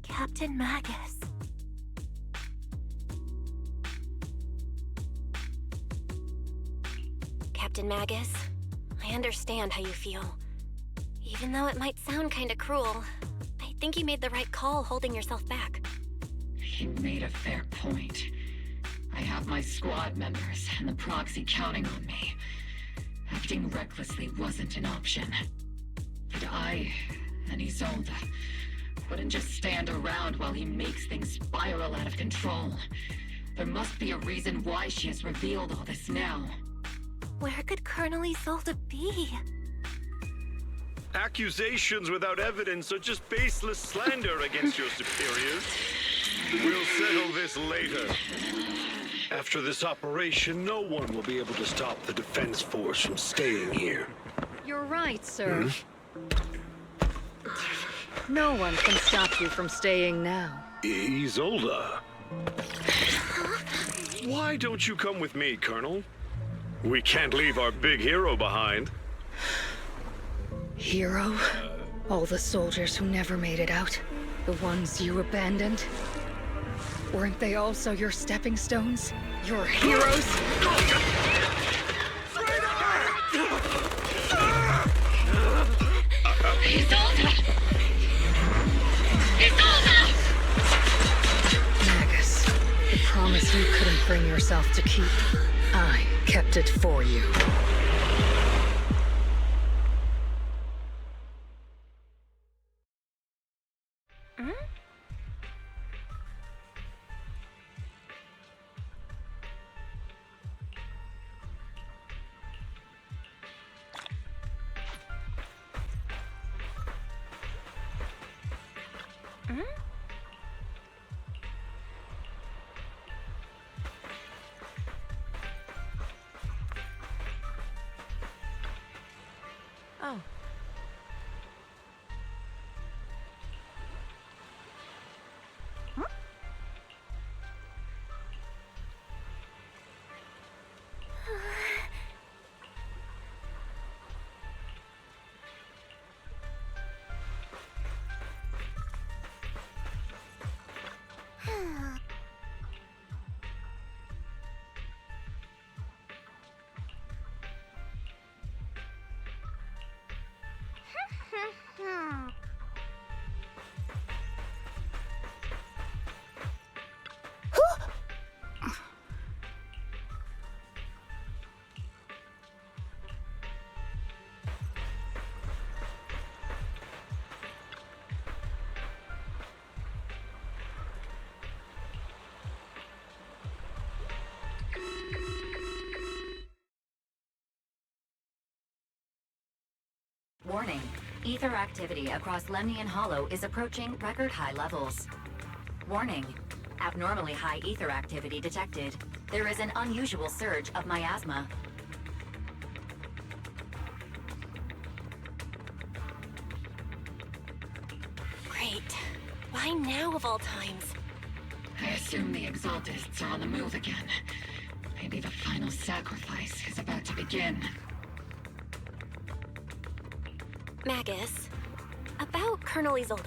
Captain Magus. Captain Magus, I understand how you feel. Even though it might sound kinda cruel, I think you made the right call holding yourself back. You made a fair point. I have my squad members and the proxy counting on me. Acting recklessly wasn't an option. But I and Isolde wouldn't just stand around while he makes things spiral out of control. There must be a reason why she has revealed all this now. Where could Colonel Isolde be? Accusations without evidence are just baseless slander against your superiors. We'll settle this later. After this operation, no one will be able to stop the defense force from staying here. You're right, sir. No one can stop you from staying now. Isolde. Why don't you come with me, Colonel? We can't leave our big hero behind. Hero? All the soldiers who never made it out? The ones you abandoned? Weren't they also your stepping stones? Your heroes? Magus, the promise you couldn't bring yourself to keep. I kept it for you. Oh. Warning. Ether activity across Lemnian Hollow is approaching record high levels. Warning. Abnormally high ether activity detected. There is an unusual surge of miasma. Great. Why Why now of all times? I assume the Exaltists are on the move again. Maybe the final sacrifice is about to begin. Magus, about Colonel Isolde.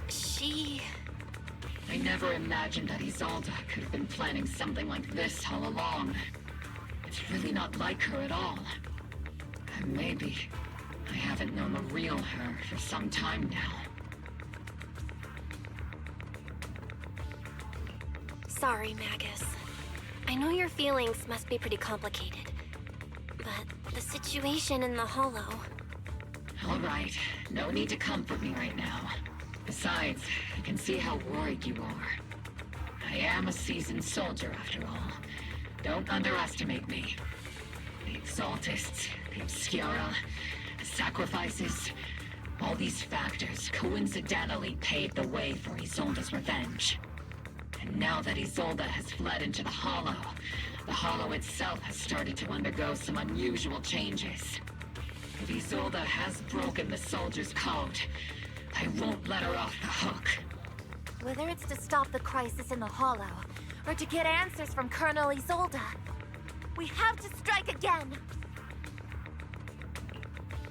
She... I never imagined that Isolde could have been planning something like this all along. It's really not like her at all. And maybe I haven't known the real her for some time now. Sorry, Magus. I know your feelings must be pretty complicated. But the situation in the Hollow... All right, no need to comfort me right now. Besides, I can see how worried you are. I am a seasoned soldier, after all. Don't underestimate me. The Exaltists, the Obscura, the sacrifices, all these factors coincidentally paved the way for Isolde's revenge. And now that Isolde has fled into the Hollow itself has started to undergo some unusual changes. If Isolde has broken the soldier's code, I won't let her off the hook. Whether it's to stop the crisis in the Hollow, or to get answers from Colonel Isolde, we have to strike again!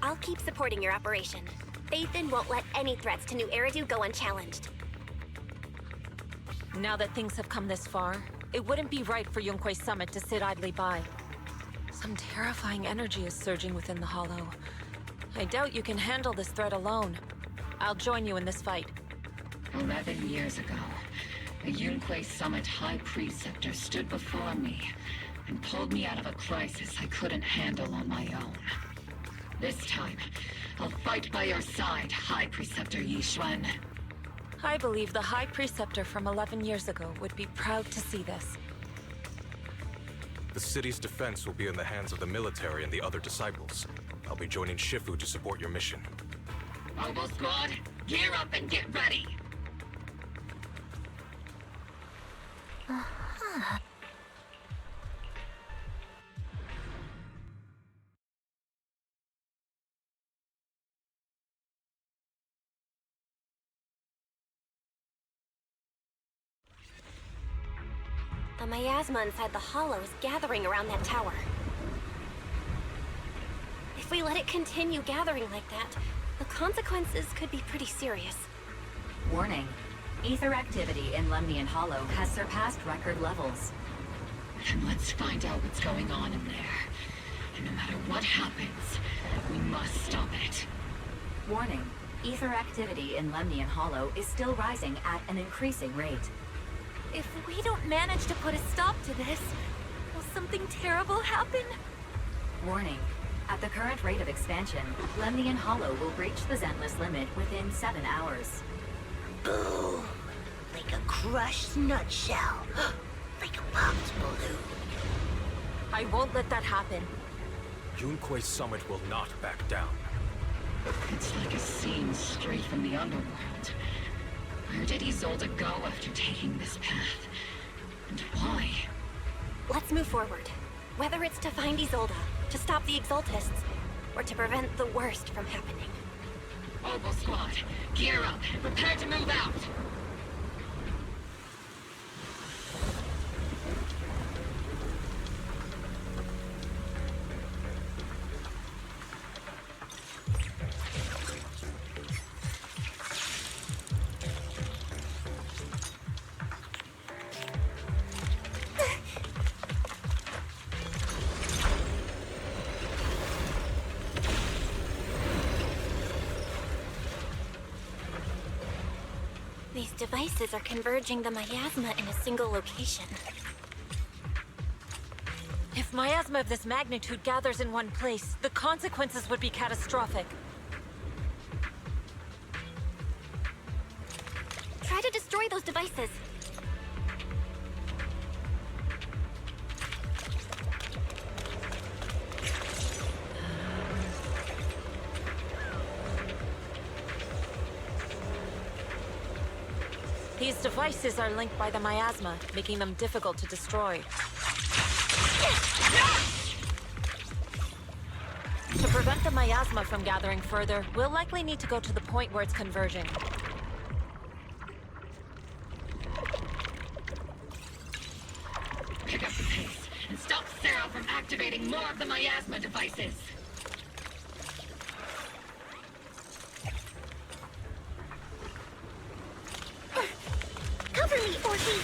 I'll keep supporting your operation. Phaethon won't let any threats to New Eridu go unchallenged. Now that things have come this far, it wouldn't be right for Yunque's summit to sit idly by. Some terrifying energy is surging within the Hollow. I doubt you can handle this threat alone. I'll join you in this fight. 11 years ago, the Yunque Summit High Preceptor stood before me and pulled me out of a crisis I couldn't handle on my own. This time, I'll fight by your side, High Preceptor Yixuan. I believe the High Preceptor from 11 years ago would be proud to see this. The city's defense will be in the hands of the military and the other disciples. I'll be joining Shifu to support your mission. Mobile Squad, gear up and get ready! The miasma inside the Hollow is gathering around that tower. If we let it continue gathering like that, the consequences could be pretty serious. Warning. Ether activity in Lemnian Hollow has surpassed record levels. Then let's find out what's going on in there. And no matter what happens, we must stop it. Warning. Ether activity in Lemnian Hollow is still rising at an increasing rate. If we don't manage to put a stop to this, will something terrible happen? Warning. At the current rate of expansion, Lemnian Hollow will breach the Zentless limit within 7 hours. Boom! Like a crushed nutshell. Like a popped balloon. I won't let that happen. Yunque's summit will not back down. It's like a scene straight from the underworld. Where did Isolde go after taking this path? And why? Let's move forward. Whether it's to find Isolde, to stop the Exaltists, or to prevent the worst from happening. Mobile Squad, gear up and prepare to move out! These devices are converging the miasma in a single location. If miasma of this magnitude gathers in one place, the consequences would be catastrophic. Try to destroy those devices. These devices are linked by the miasma, making them difficult to destroy. To prevent the miasma from gathering further, we'll likely need to go to the point where it's converging. pick up the pace and stop Sarah from activating more of the miasma devices. Cover me, Orky!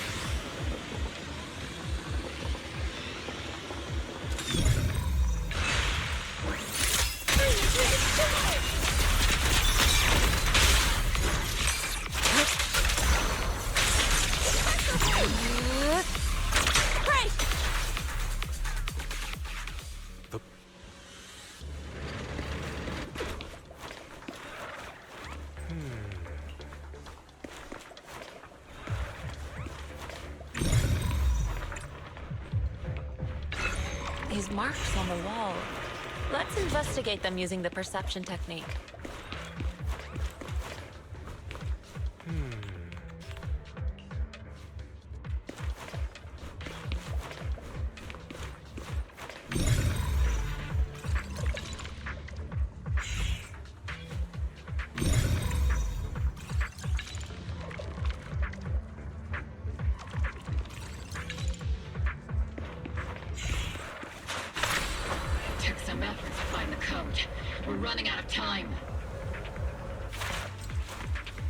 These marks on the wall. Let's investigate them using the perception technique.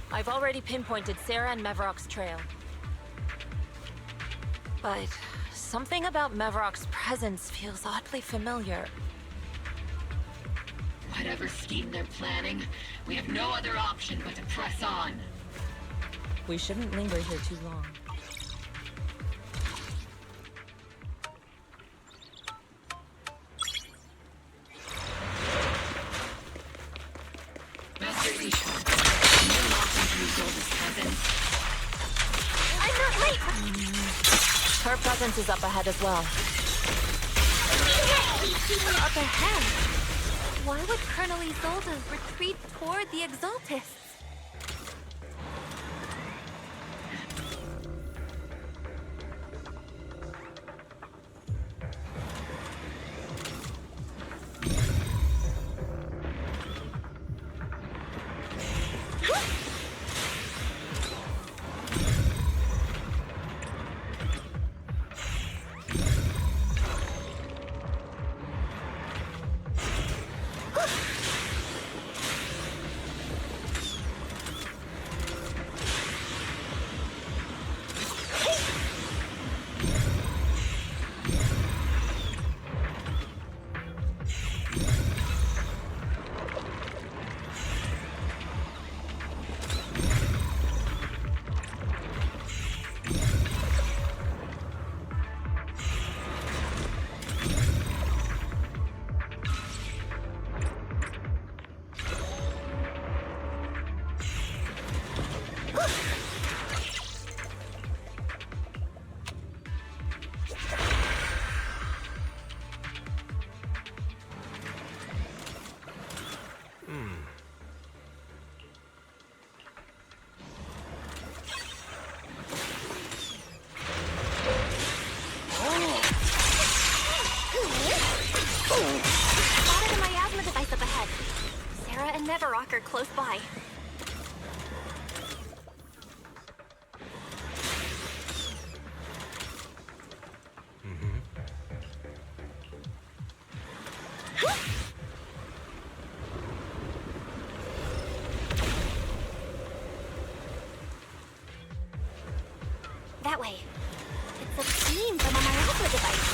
I've already pinpointed Sarah and Mevrock's trail. But something about Mevrock's presence feels oddly familiar. Whatever scheme they're planning, we have no other option but to press on. We shouldn't linger here too long. Her presence is up ahead as well. Up ahead? Why would Colonel Isolde retreat toward the Exaltists? Spotted a miasma device up ahead. Sarah and Mevrock are close by. That way. It's a beam from a miasma device.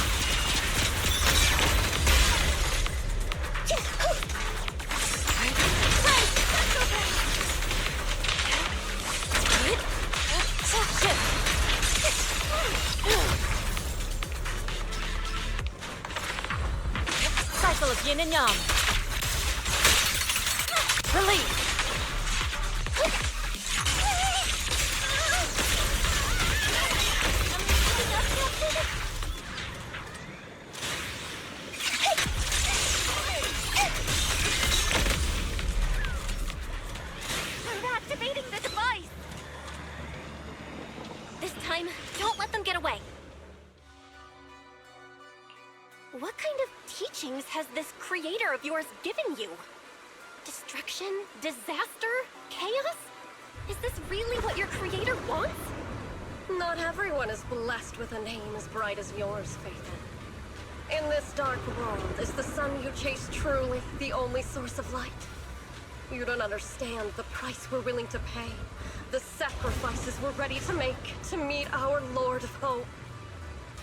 Cycle of yin and yang. Release. They're activating the device! This time, don't let them get away. What kind of teachings has this creator of yours given you? Destruction? Disaster? Chaos? Is this really what your creator wants? Not everyone is blessed with a name as bright as yours, Phaethon. In this dark world, is the sun you chase truly the only source of light? You don't understand the price we're willing to pay, the sacrifices we're ready to make to meet our Lord of Hope.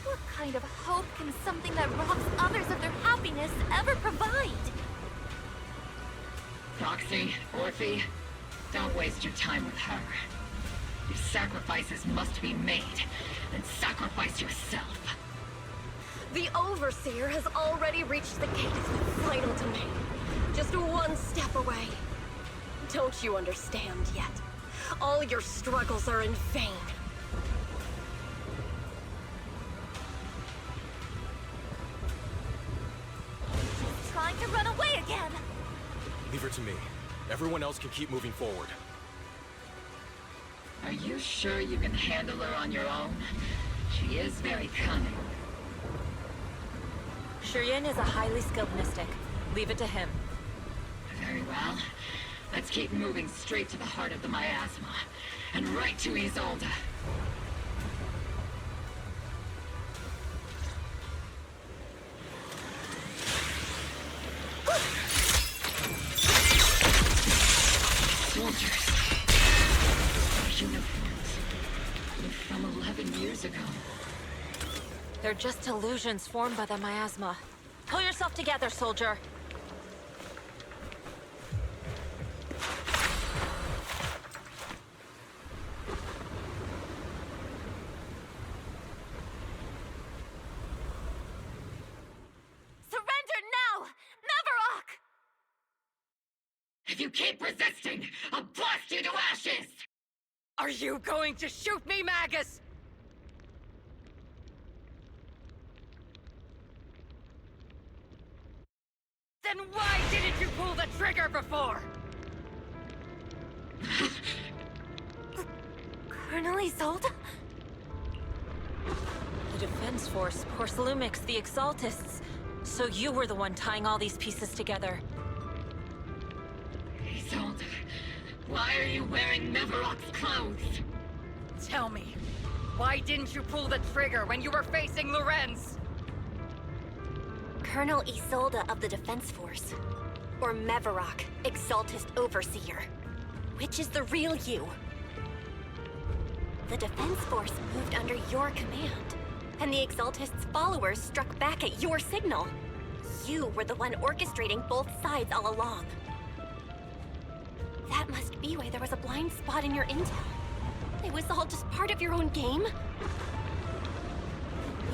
What kind of hope can something that robs others of their happiness ever provide? Roxy, Orphe, don't waste your time with her. If sacrifices must be made, then sacrifice yourself. The Overseer has already reached the gate of the final domain. Just one step away. Don't you understand yet? All your struggles are in vain. She's trying to run away again! Leave her to me. Everyone else can keep moving forward. Are you sure you can handle her on your own? She is very cunning. Shiryan is a highly skilled mystic. Leave it to him. Very well. Let's keep moving straight to the heart of the miasma, and right to Isolde. Soldiers. Their uniforms. They're from 11 years ago. They're just illusions formed by the miasma. Pull yourself together, soldier. Surrender now! Mavarok! If you keep resisting, I'll blast you to ashes! Are you going to shoot me, Magus? Then why didn't you pull the trigger before? Colonel Isolde? The Defense Force, Porcelumix, the Exaltists. So you were the one tying all these pieces together. Isolde, why are you wearing Mavarok's clothes? Tell me, why didn't you pull the trigger when you were facing Lorenz? Colonel Isolde of the Defense Force. Or Mavarok, Exaltist Overseer. Which is the real you? The Defense Force moved under your command, and the Exaltist's followers struck back at your signal. You were the one orchestrating both sides all along. That must be why there was a blind spot in your intel. It was all just part of your own game?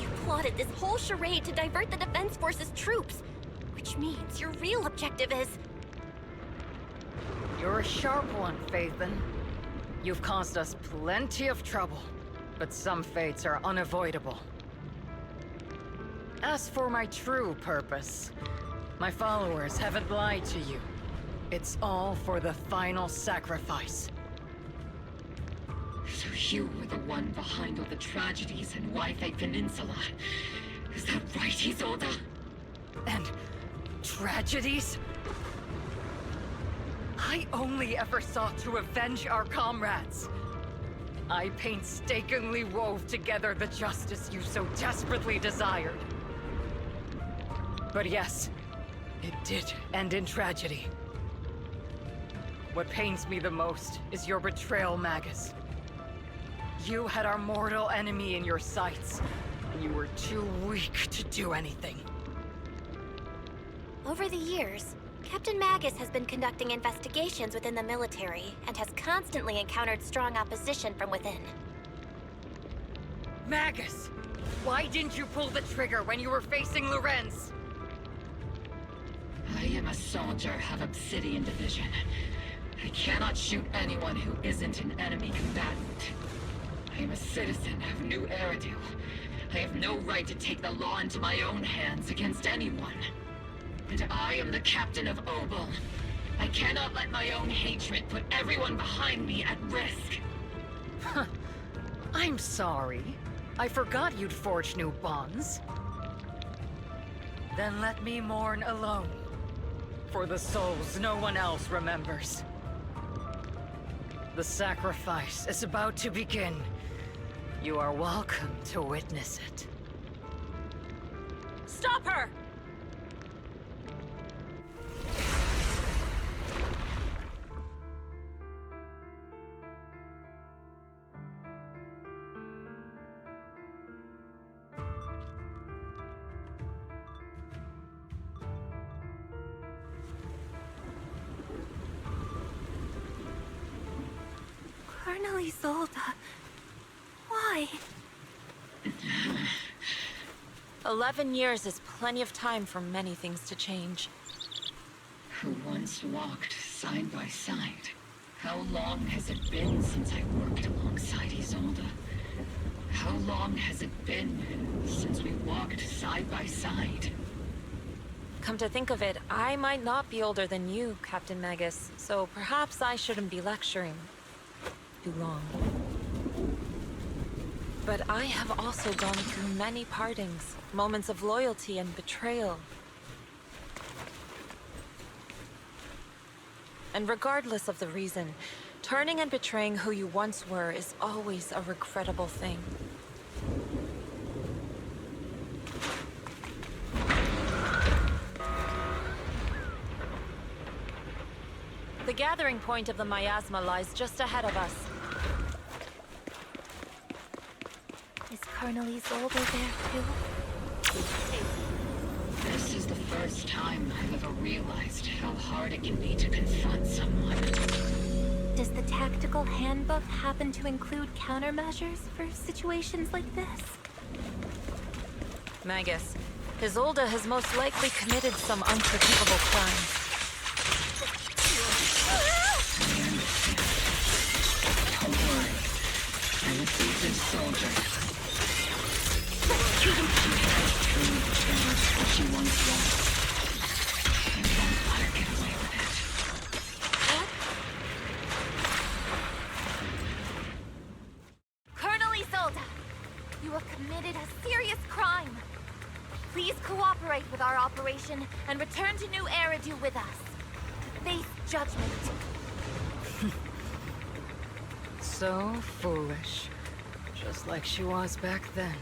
You plotted this whole charade to divert the Defense Force's troops, which means your real objective is... You're a sharp one, Phaethon. You've caused us plenty of trouble, but some fates are unavoidable. As for my true purpose, my followers haven't lied to you. It's all for the final sacrifice. So you were the one behind all the tragedies in Wi-Fi Peninsula. Is that right, Isolde? And tragedies? I only ever sought to avenge our comrades. I painstakingly wove together the justice you so desperately desired. But yes, it did end in tragedy. What pains me the most is your betrayal, Magus. You had our mortal enemy in your sights, and you were too weak to do anything. Over the years, Captain Magus has been conducting investigations within the military and has constantly encountered strong opposition from within. Magus! Why didn't you pull the trigger when you were facing Lorenz? I am a soldier of Obsidian Division. I cannot shoot anyone who isn't an enemy combatant. I am a citizen of New Eridu. I have no right to take the law into my own hands against anyone. And I am the captain of Obel. I cannot let my own hatred put everyone behind me at risk. I'm sorry. I forgot you'd forged new bonds. Then let me mourn alone. For the souls no one else remembers. The sacrifice is about to begin. You are welcome to witness it. Stop her! Colonel Isolde. Why? 11 years is plenty of time for many things to change. Who once walked side by side. How long has it been since I worked alongside Isolde? How long has it been since we walked side by side? Come to think of it, I might not be older than you, Captain Magus, so perhaps I shouldn't be lecturing too long. But I have also gone through many partings, moments of loyalty and betrayal. And regardless of the reason, turning and betraying who you once were is always a regrettable thing. The gathering point of the miasma lies just ahead of us. Is Colonel Isolde there too? This is the first time I've ever realized how hard it can be to confront someone. Does the tactical handbook happen to include countermeasures for situations like this? Magus, Isolde has most likely committed some unforgivable crime. Don't worry. I'm a seasoned soldier. She has truly returned what she once was. I won't let her get away with it. Colonel Isolde, you have committed a serious crime. Please cooperate with our operation and return to New Eridu with us. To face judgment. So foolish. Just like she was back then.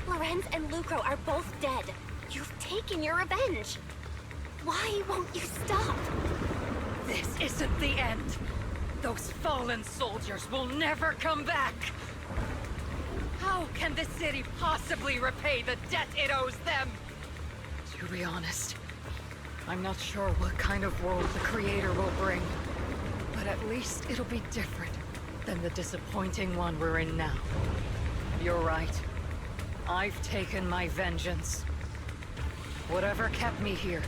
Lorenz and Lucro are both dead. You've taken your revenge. Why won't you stop? This isn't the end. Those fallen soldiers will never come back. How can the city possibly repay the debt it owes them? To be honest, I'm not sure what kind of world the Creator will bring. But at least it'll be different than the disappointing one we're in now. You're right. I've taken my vengeance. Whatever kept me here,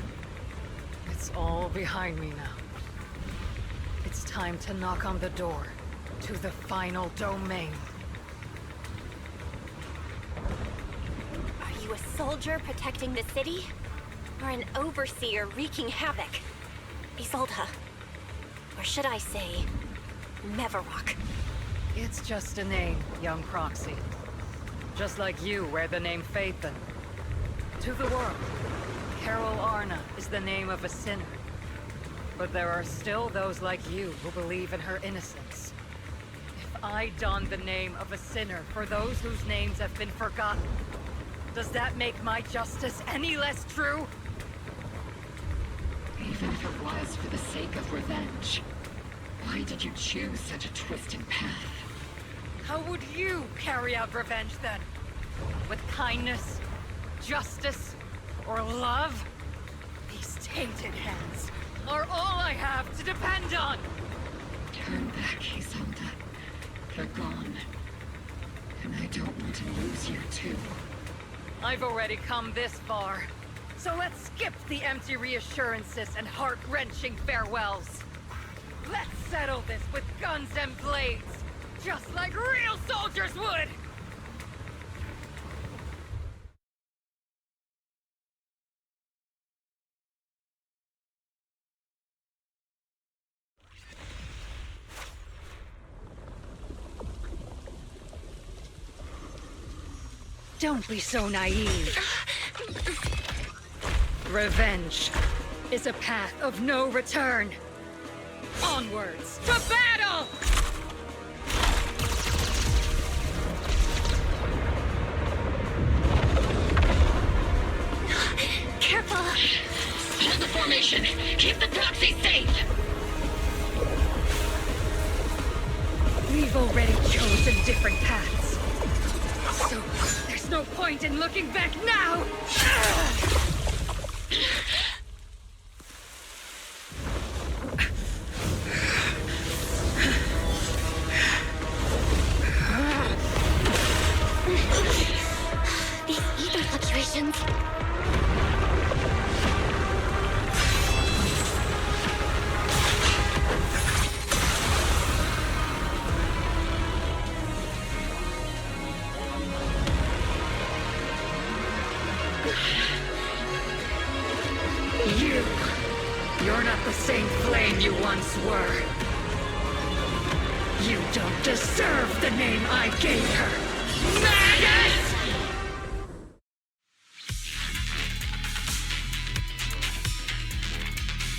it's all behind me now. It's time to knock on the door to the final domain. Are you a soldier protecting the city? Or an overseer wreaking havoc? Isolde. Or should I say, Mevarok? It's just a name, young proxy. Just like you wear the name Phaethon. To the world, Carol Arna is the name of a sinner. But there are still those like you who believe in her innocence. If I don the name of a sinner for those whose names have been forgotten, does that make my justice any less true? Even if it was for the sake of revenge, why did you choose such a twisted path? How would you carry out revenge then? With kindness, justice, or love? These tainted hands are all I have to depend on! Turn back, Isolde. They're gone. And I don't want to lose you too. I've already come this far. So let's skip the empty reassurances and heart-wrenching farewells. Let's settle this with guns and blades, just like real soldiers would! Don't be so naive. Revenge is a path of no return. Onwards to battle! formation. Keep the proxy safe. We've already chosen different paths. So, there's no point in looking back now! These ether fluctuations. You're not the same flame you once were. You don't deserve the name I gave her. Maggot!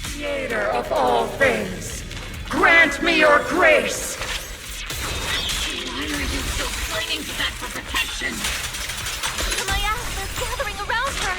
Creator of all things, grant me your grace! Why are you so flaming set for protection? My ass is gathering around her.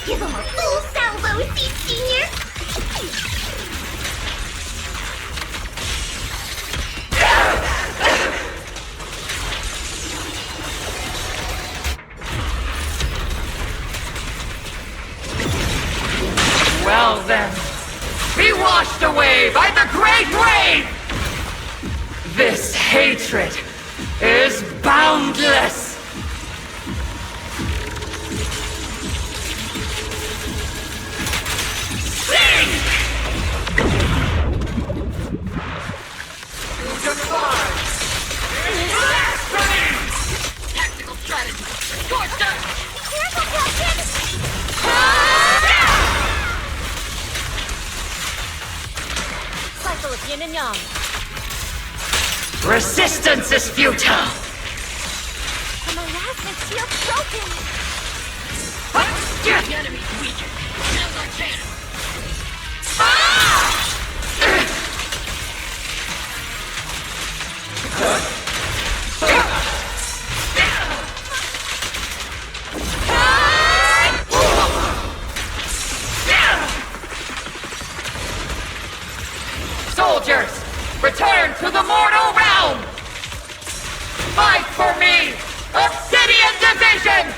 Give him a full salvo, Senior! Well then, be washed away by the great wave! This hatred is boundless! Sing! You defy! Blasphemy! Tactical strategy. Scorched earth! Careful, Captain! Cycle of yin and yang. Resistance is futile! The miasmic shield broken! The enemy's weakened. Now's our chance. Soldiers, return to the mortal realm! Fight for me! Obsidian Division!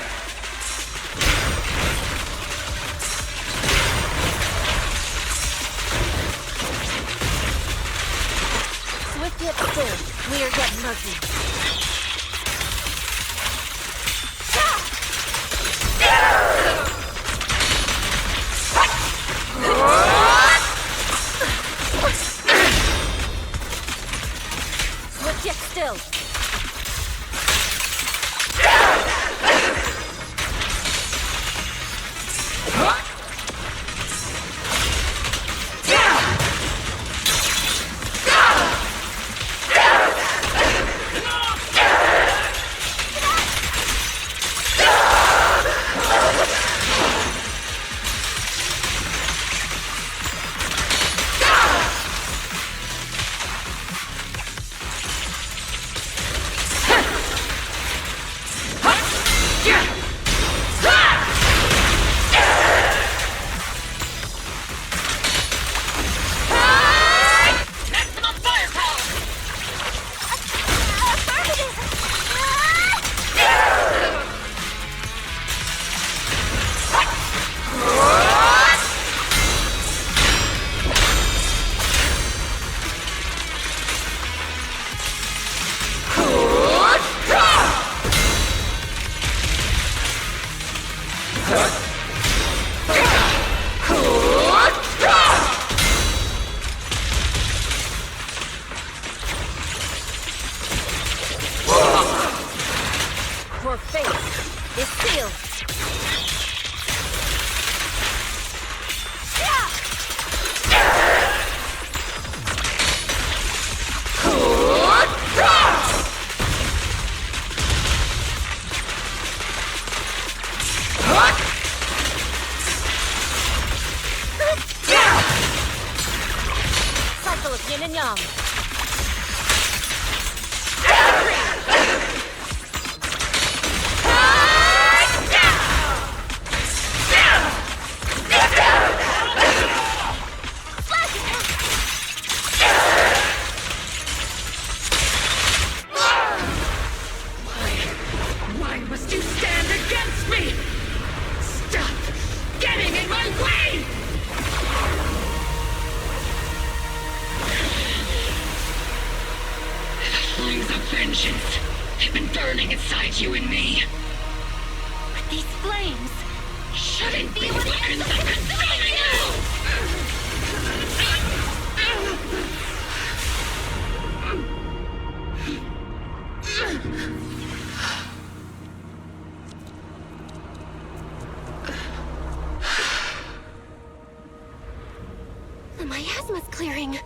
Swift yet still, we are yet murky. Swift yet still. Your fate is sealed. Cool. flames of vengeance have been burning inside you and me. But these flames Shouldn't be weapons of consuming The miasma's clearing.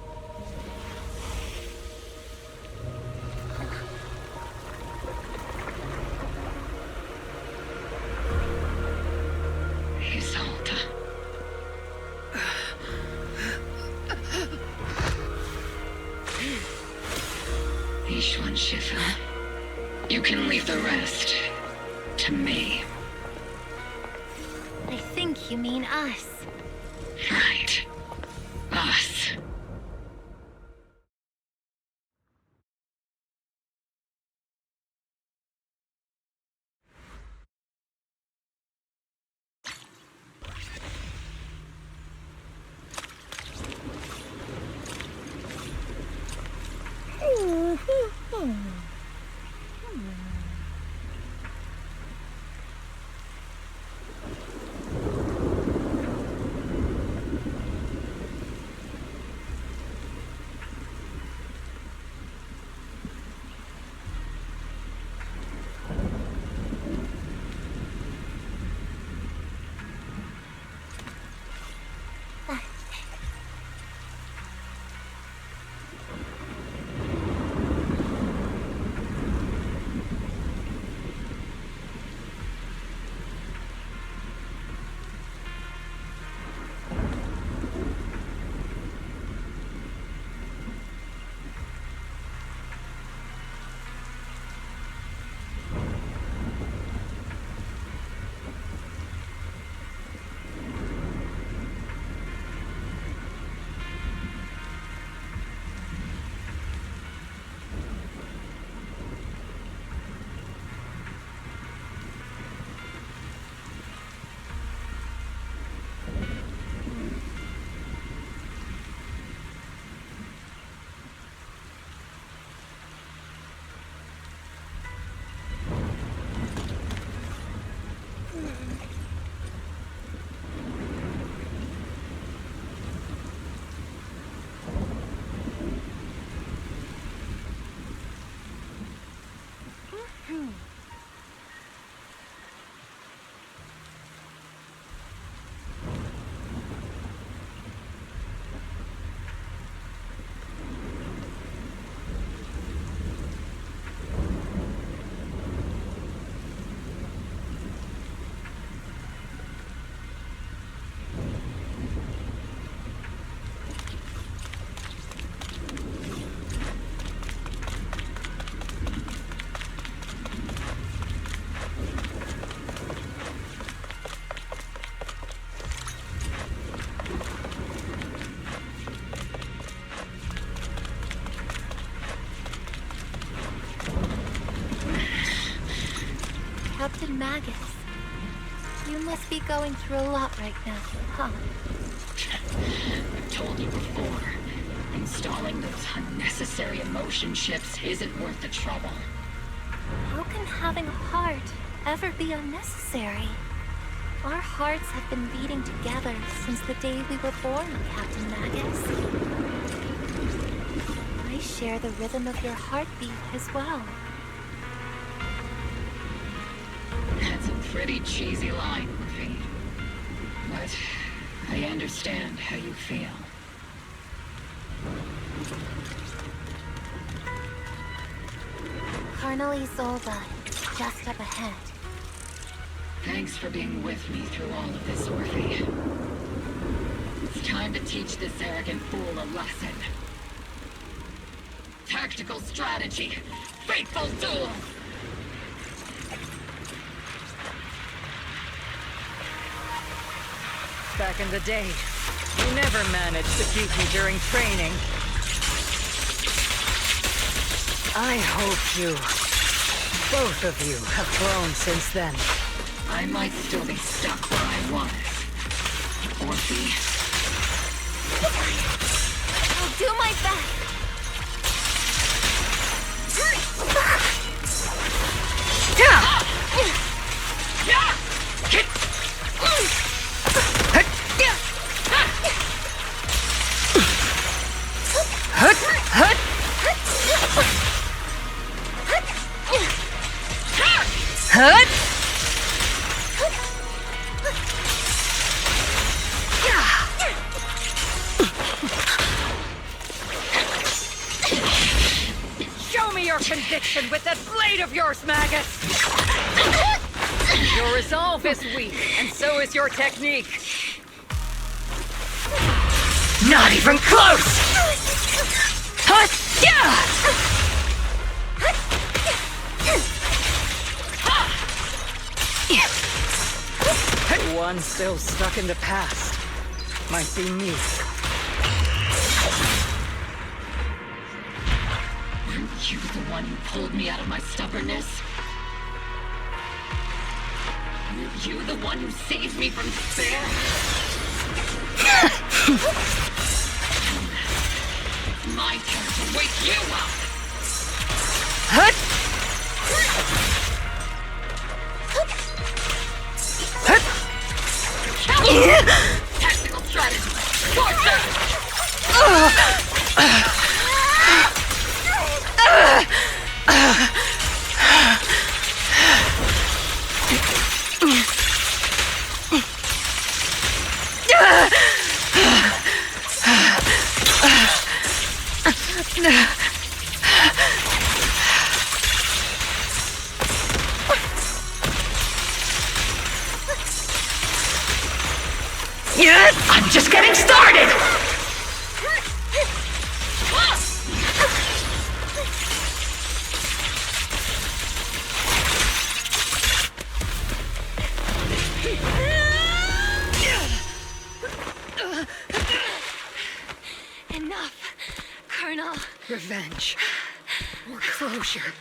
Isolde. Ishwan Shifu. You can leave the rest to me. I think you mean us. Right. Us. Captain Magus, you must be going through a lot right now, huh? I've told you before, installing those unnecessary emotion chips isn't worth the trouble. How can having a heart ever be unnecessary? Our hearts have been beating together since the day we were born, Captain Magus. I share the rhythm of your heartbeat as well. That's a pretty cheesy line, Murphy. But I understand how you feel. Colonel Isolde is just up ahead. Thanks for being with me through all of this, Orphe. It's time to teach this arrogant fool a lesson. Tactical strategy. Fateful duel. Back in the day, you never managed to keep me during training. I hope you, both of you, have grown since then. I might still be stuck where I was. Orphe. I'll do my best. Show me your conviction with that blade of yours, Magus! Your resolve is weak, and so is your technique. Not even close! One still stuck in the past. Might be me. Weren't you the one who pulled me out of my stubbornness? Were you the one who saved me from despair? My turn to wake you up! Tactical strategy! Torture! I'm just getting started! Enough, Colonel. Revenge. Or closure.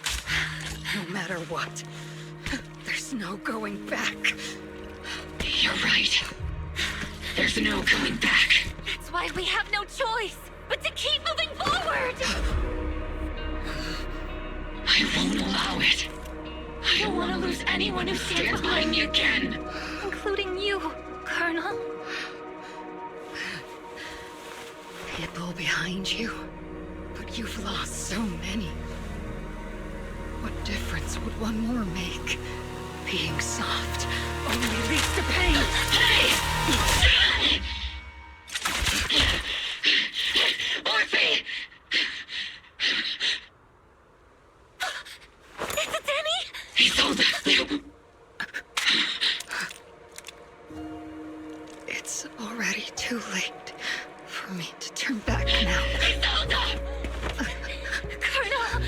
No matter what. There's no going back. You're right. There's no going back. That's why we have no choice but to keep moving forward! I won't allow it. I don't want to lose anyone who stands behind me again. Including you, Colonel. People behind you, but you've lost so many. What difference would one more make? Being soft only leads to pain. Orphe! Is it Danny? Isolde! It's already too late for me to turn back now. Isolde! Colonel!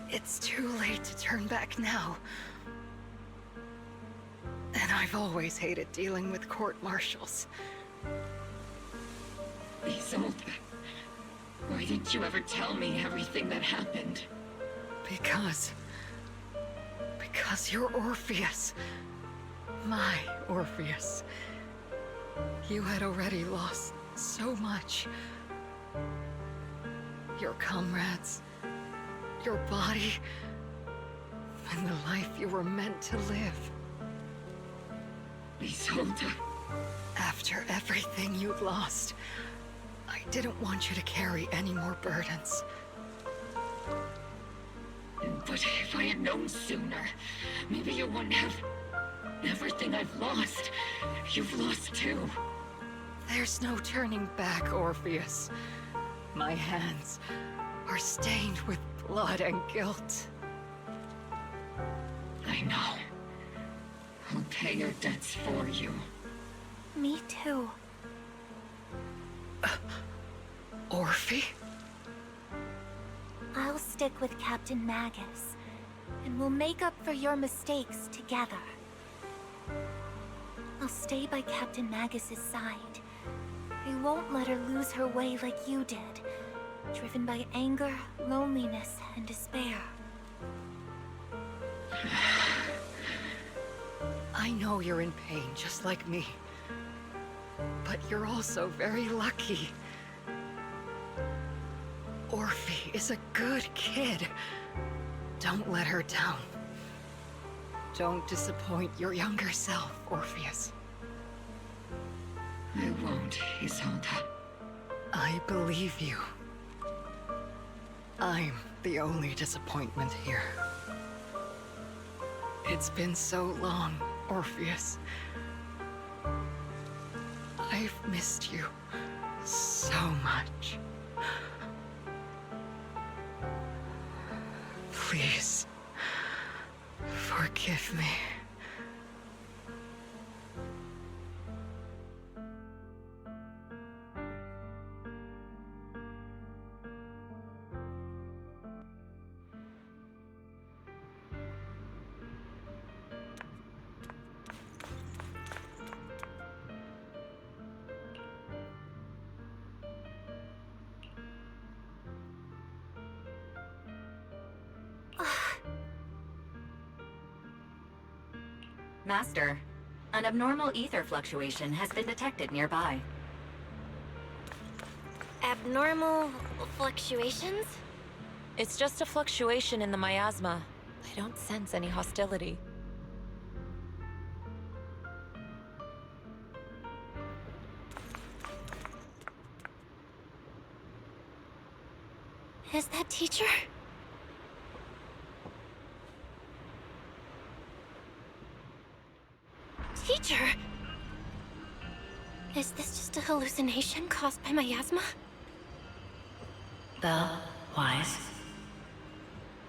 It's too late to turn back now. And I've always hated dealing with court-martials. Isolde, why didn't you ever tell me everything that happened? Because you're Orpheus. My Orpheus. You had already lost so much. Your comrades, your body, and the life you were meant to live. Isolde. After everything you'd lost, I didn't want you to carry any more burdens. But if I had known sooner, maybe you wouldn't have... Everything I've lost, you've lost too. There's no turning back, Orpheus. My hands are stained with blood and guilt. I know. I'll pay your debts for you. Me too. Orphe? I'll stick with Captain Magus, and we'll make up for your mistakes together. I'll stay by Captain Magus's side. I won't let her lose her way like you did, driven by anger, loneliness, and despair. I know you're in pain, just like me. But you're also very lucky. Orphe is a good kid. Don't let her down. Don't disappoint your younger self, Orpheus. I won't, Isolde. I believe you. I'm the only disappointment here. It's been so long, Orpheus. I've missed you so much. Please, forgive me. Master, an abnormal ether fluctuation has been detected nearby. Abnormal fluctuations? It's just a fluctuation in the miasma. I don't sense any hostility. Is that teacher? Teacher? Is this just a hallucination caused by miasma? Belle, Wise.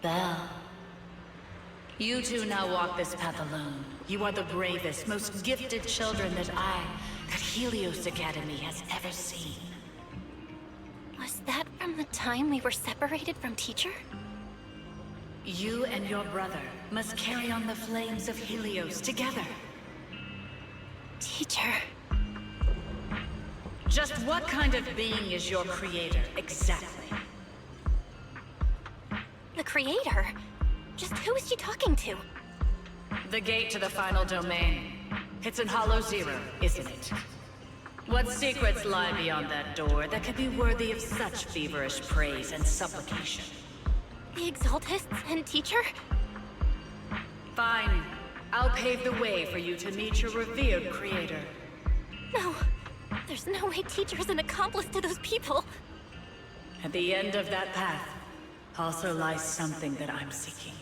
Belle. You two now walk this path alone. You are the bravest, most gifted children that Helios Academy has ever seen. Was that from the time we were separated from teacher? You and your brother must carry on the flames of Helios together. Teacher. Just what kind of being is your creator, exactly? The creator? Just who is she talking to? The gate to the final domain. It's in Hollow Zero, isn't it? What secrets lie beyond that door that could be worthy of such feverish praise and supplication? The Exaltists and teacher? Fine. I'll pave the way for you to meet your revered creator. No. There's no way teacher is an accomplice to those people. At the end of that path also lies something that I'm seeking.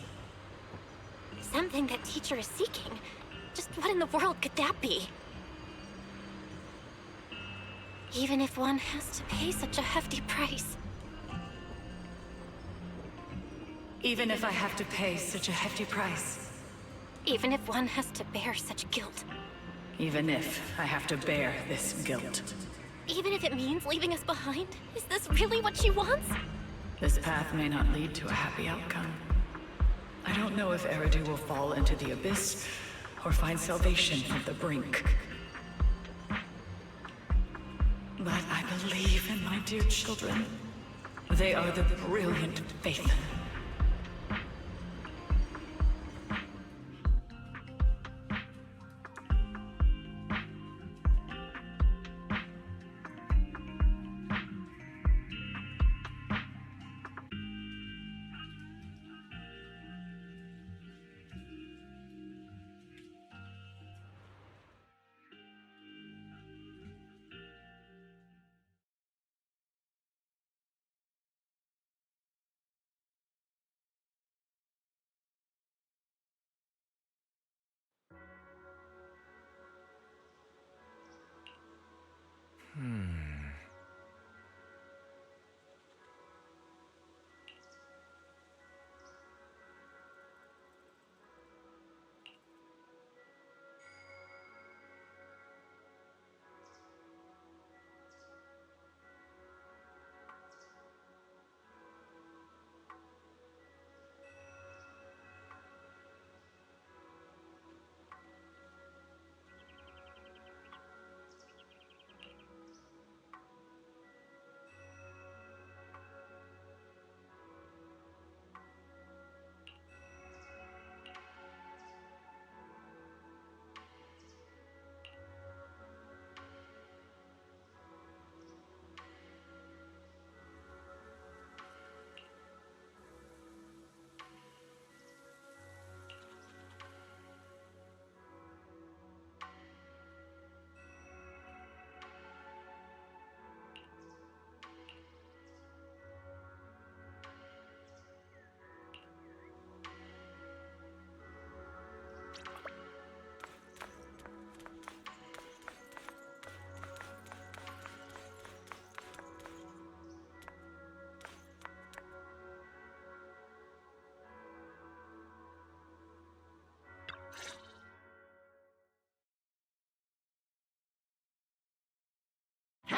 Something that teacher is seeking? Just what in the world could that be? Even if one has to pay such a hefty price. Even if I have to pay such a hefty price. Even if one has to bear such guilt. Even if I have to bear this guilt. Even if it means leaving us behind? Is this really what she wants? This path may not lead to a happy outcome. I don't know if Eridu will fall into the abyss or find salvation from the brink. But I believe in my dear children. They are the brilliant Faith.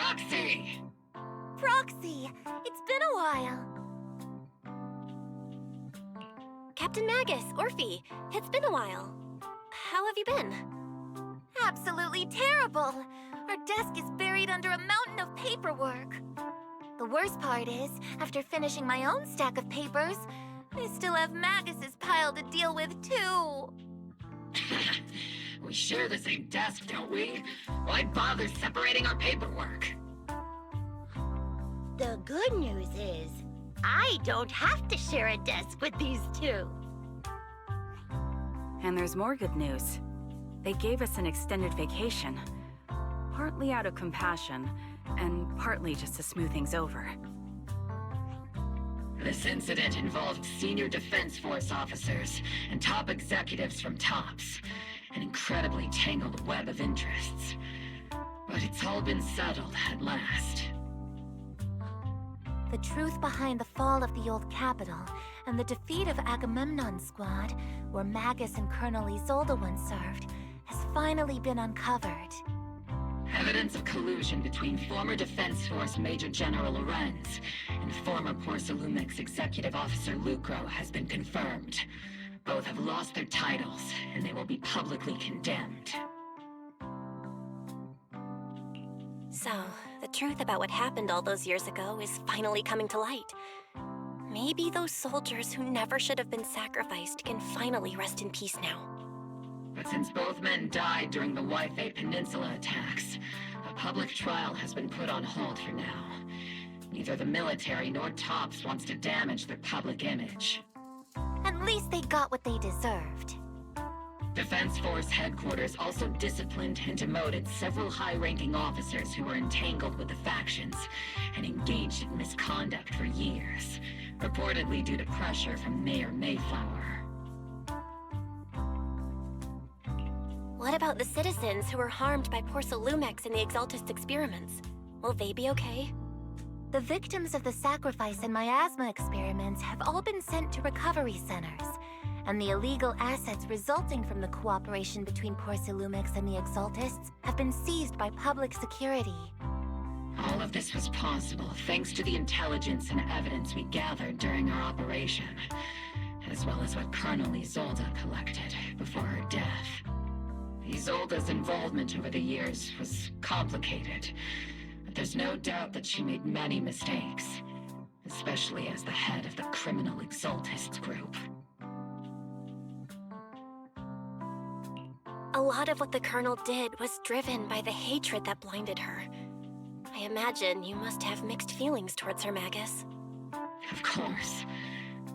Proxy! Proxy, it's been a while. Captain Magus, Orphe, it's been a while. How have you been? Absolutely terrible. Our desk is buried under a mountain of paperwork. The worst part is, after finishing my own stack of papers, I still have Magus's pile to deal with too. We share the same desk, don't we? Why bother separating our paperwork? The good news is, I don't have to share a desk with these two. And there's more good news. They gave us an extended vacation. Partly out of compassion, and partly just to smooth things over. This incident involved senior Defense Force officers and top executives from TOPS. An incredibly tangled web of interests. But it's all been settled at last. The truth behind the fall of the old capital and the defeat of Agamemnon's squad, where Magus and Colonel Isolde once served, has finally been uncovered. Evidence of collusion between former Defense Force Major General Lorenz and former Porcelumix Executive Officer Lucro has been confirmed. Both have lost their titles, and they will be publicly condemned. So, the truth about what happened all those years ago is finally coming to light. Maybe those soldiers who never should have been sacrificed can finally rest in peace now. But since both men died during the Wi-Fi Peninsula attacks, a public trial has been put on hold for now. Neither the military nor TOPS wants to damage their public image. At least they got what they deserved. Defense Force headquarters also disciplined and demoted several high-ranking officers who were entangled with the factions and engaged in misconduct for years, reportedly due to pressure from Mayor Mayflower. What about the citizens who were harmed by Porcelumix and the Exaltist experiments? Will they be okay? The victims of the sacrifice and miasma experiments have all been sent to recovery centers, and the illegal assets resulting from the cooperation between Porcelumix and the Exaltists have been seized by public security. All of this was possible thanks to the intelligence and evidence we gathered during our operation, as well as what Colonel Isolde collected before her death. Isolde's involvement over the years was complicated, but there's no doubt that she made many mistakes, especially as the head of the criminal Exaltists group. A lot of what the Colonel did was driven by the hatred that blinded her. I imagine you must have mixed feelings towards her, Magus. Of course.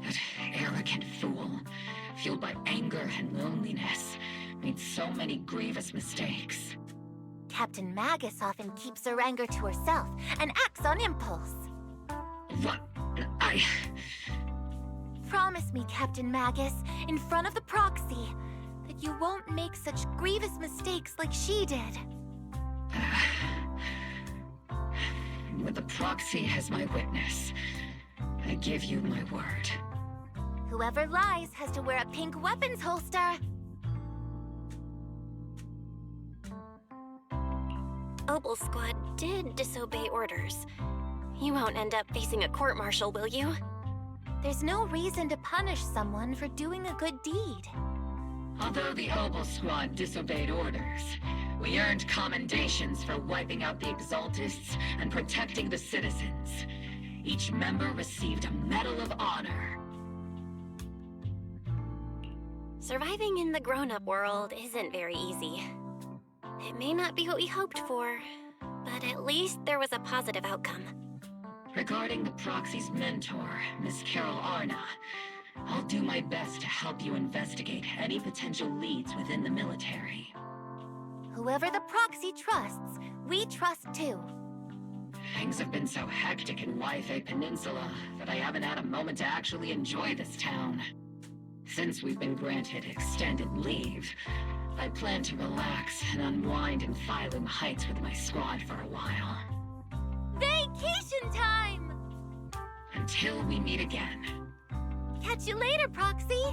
That arrogant fool, fueled by anger and loneliness, made so many grievous mistakes. Captain Magus often keeps her anger to herself and acts on impulse. What? Promise me, Captain Magus, in front of the proxy, that you won't make such grievous mistakes like she did. With the proxy as my witness, I give you my word. Whoever lies has to wear a pink weapons holster. Opal Squad did disobey orders. You won't end up facing a court-martial, will you? There's no reason to punish someone for doing a good deed. Although the Opal Squad disobeyed orders, we earned commendations for wiping out the Exaltists and protecting the citizens. Each member received a Medal of Honor. Surviving in the grown-up world isn't very easy. It may not be what we hoped for, but at least there was a positive outcome. Regarding the proxy's mentor, Miss Carol Arna, I'll do my best to help you investigate any potential leads within the military. Whoever the proxy trusts, we trust too. Things have been so hectic in Wi-Fi Peninsula that I haven't had a moment to actually enjoy this town. Since we've been granted extended leave, I plan to relax and unwind in Phylum Heights with my squad for a while. Vacation time! Until we meet again. Catch you later, Proxy!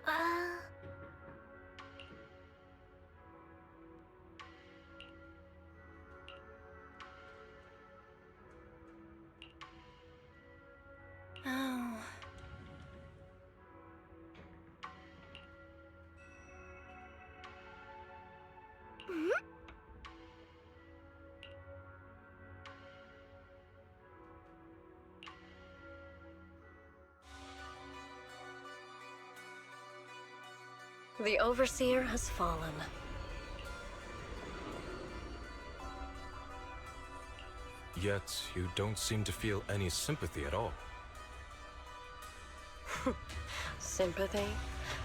Oh. The Overseer has fallen. Yet, you don't seem to feel any sympathy at all. Sympathy?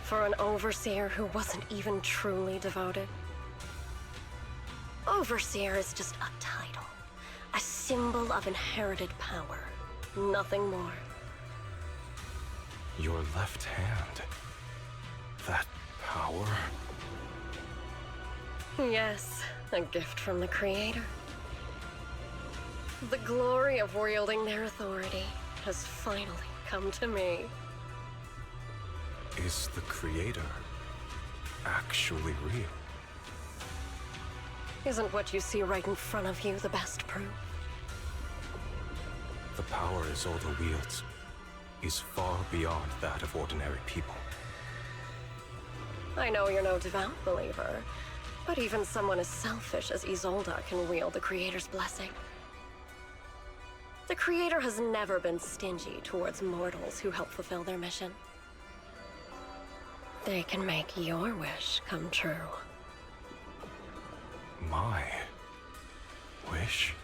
For an Overseer who wasn't even truly devoted? Overseer is just a title. A symbol of inherited power. Nothing more. Your left hand. That power? Yes, a gift from the Creator. The glory of wielding their authority has finally come to me. Is the Creator actually real? Isn't what you see right in front of you the best proof? The power Isolde wields is far beyond that of ordinary people. I know you're no devout believer, but even someone as selfish as Isolde can wield the Creator's blessing. The Creator has never been stingy towards mortals who help fulfill their mission. They can make your wish come true. My wish?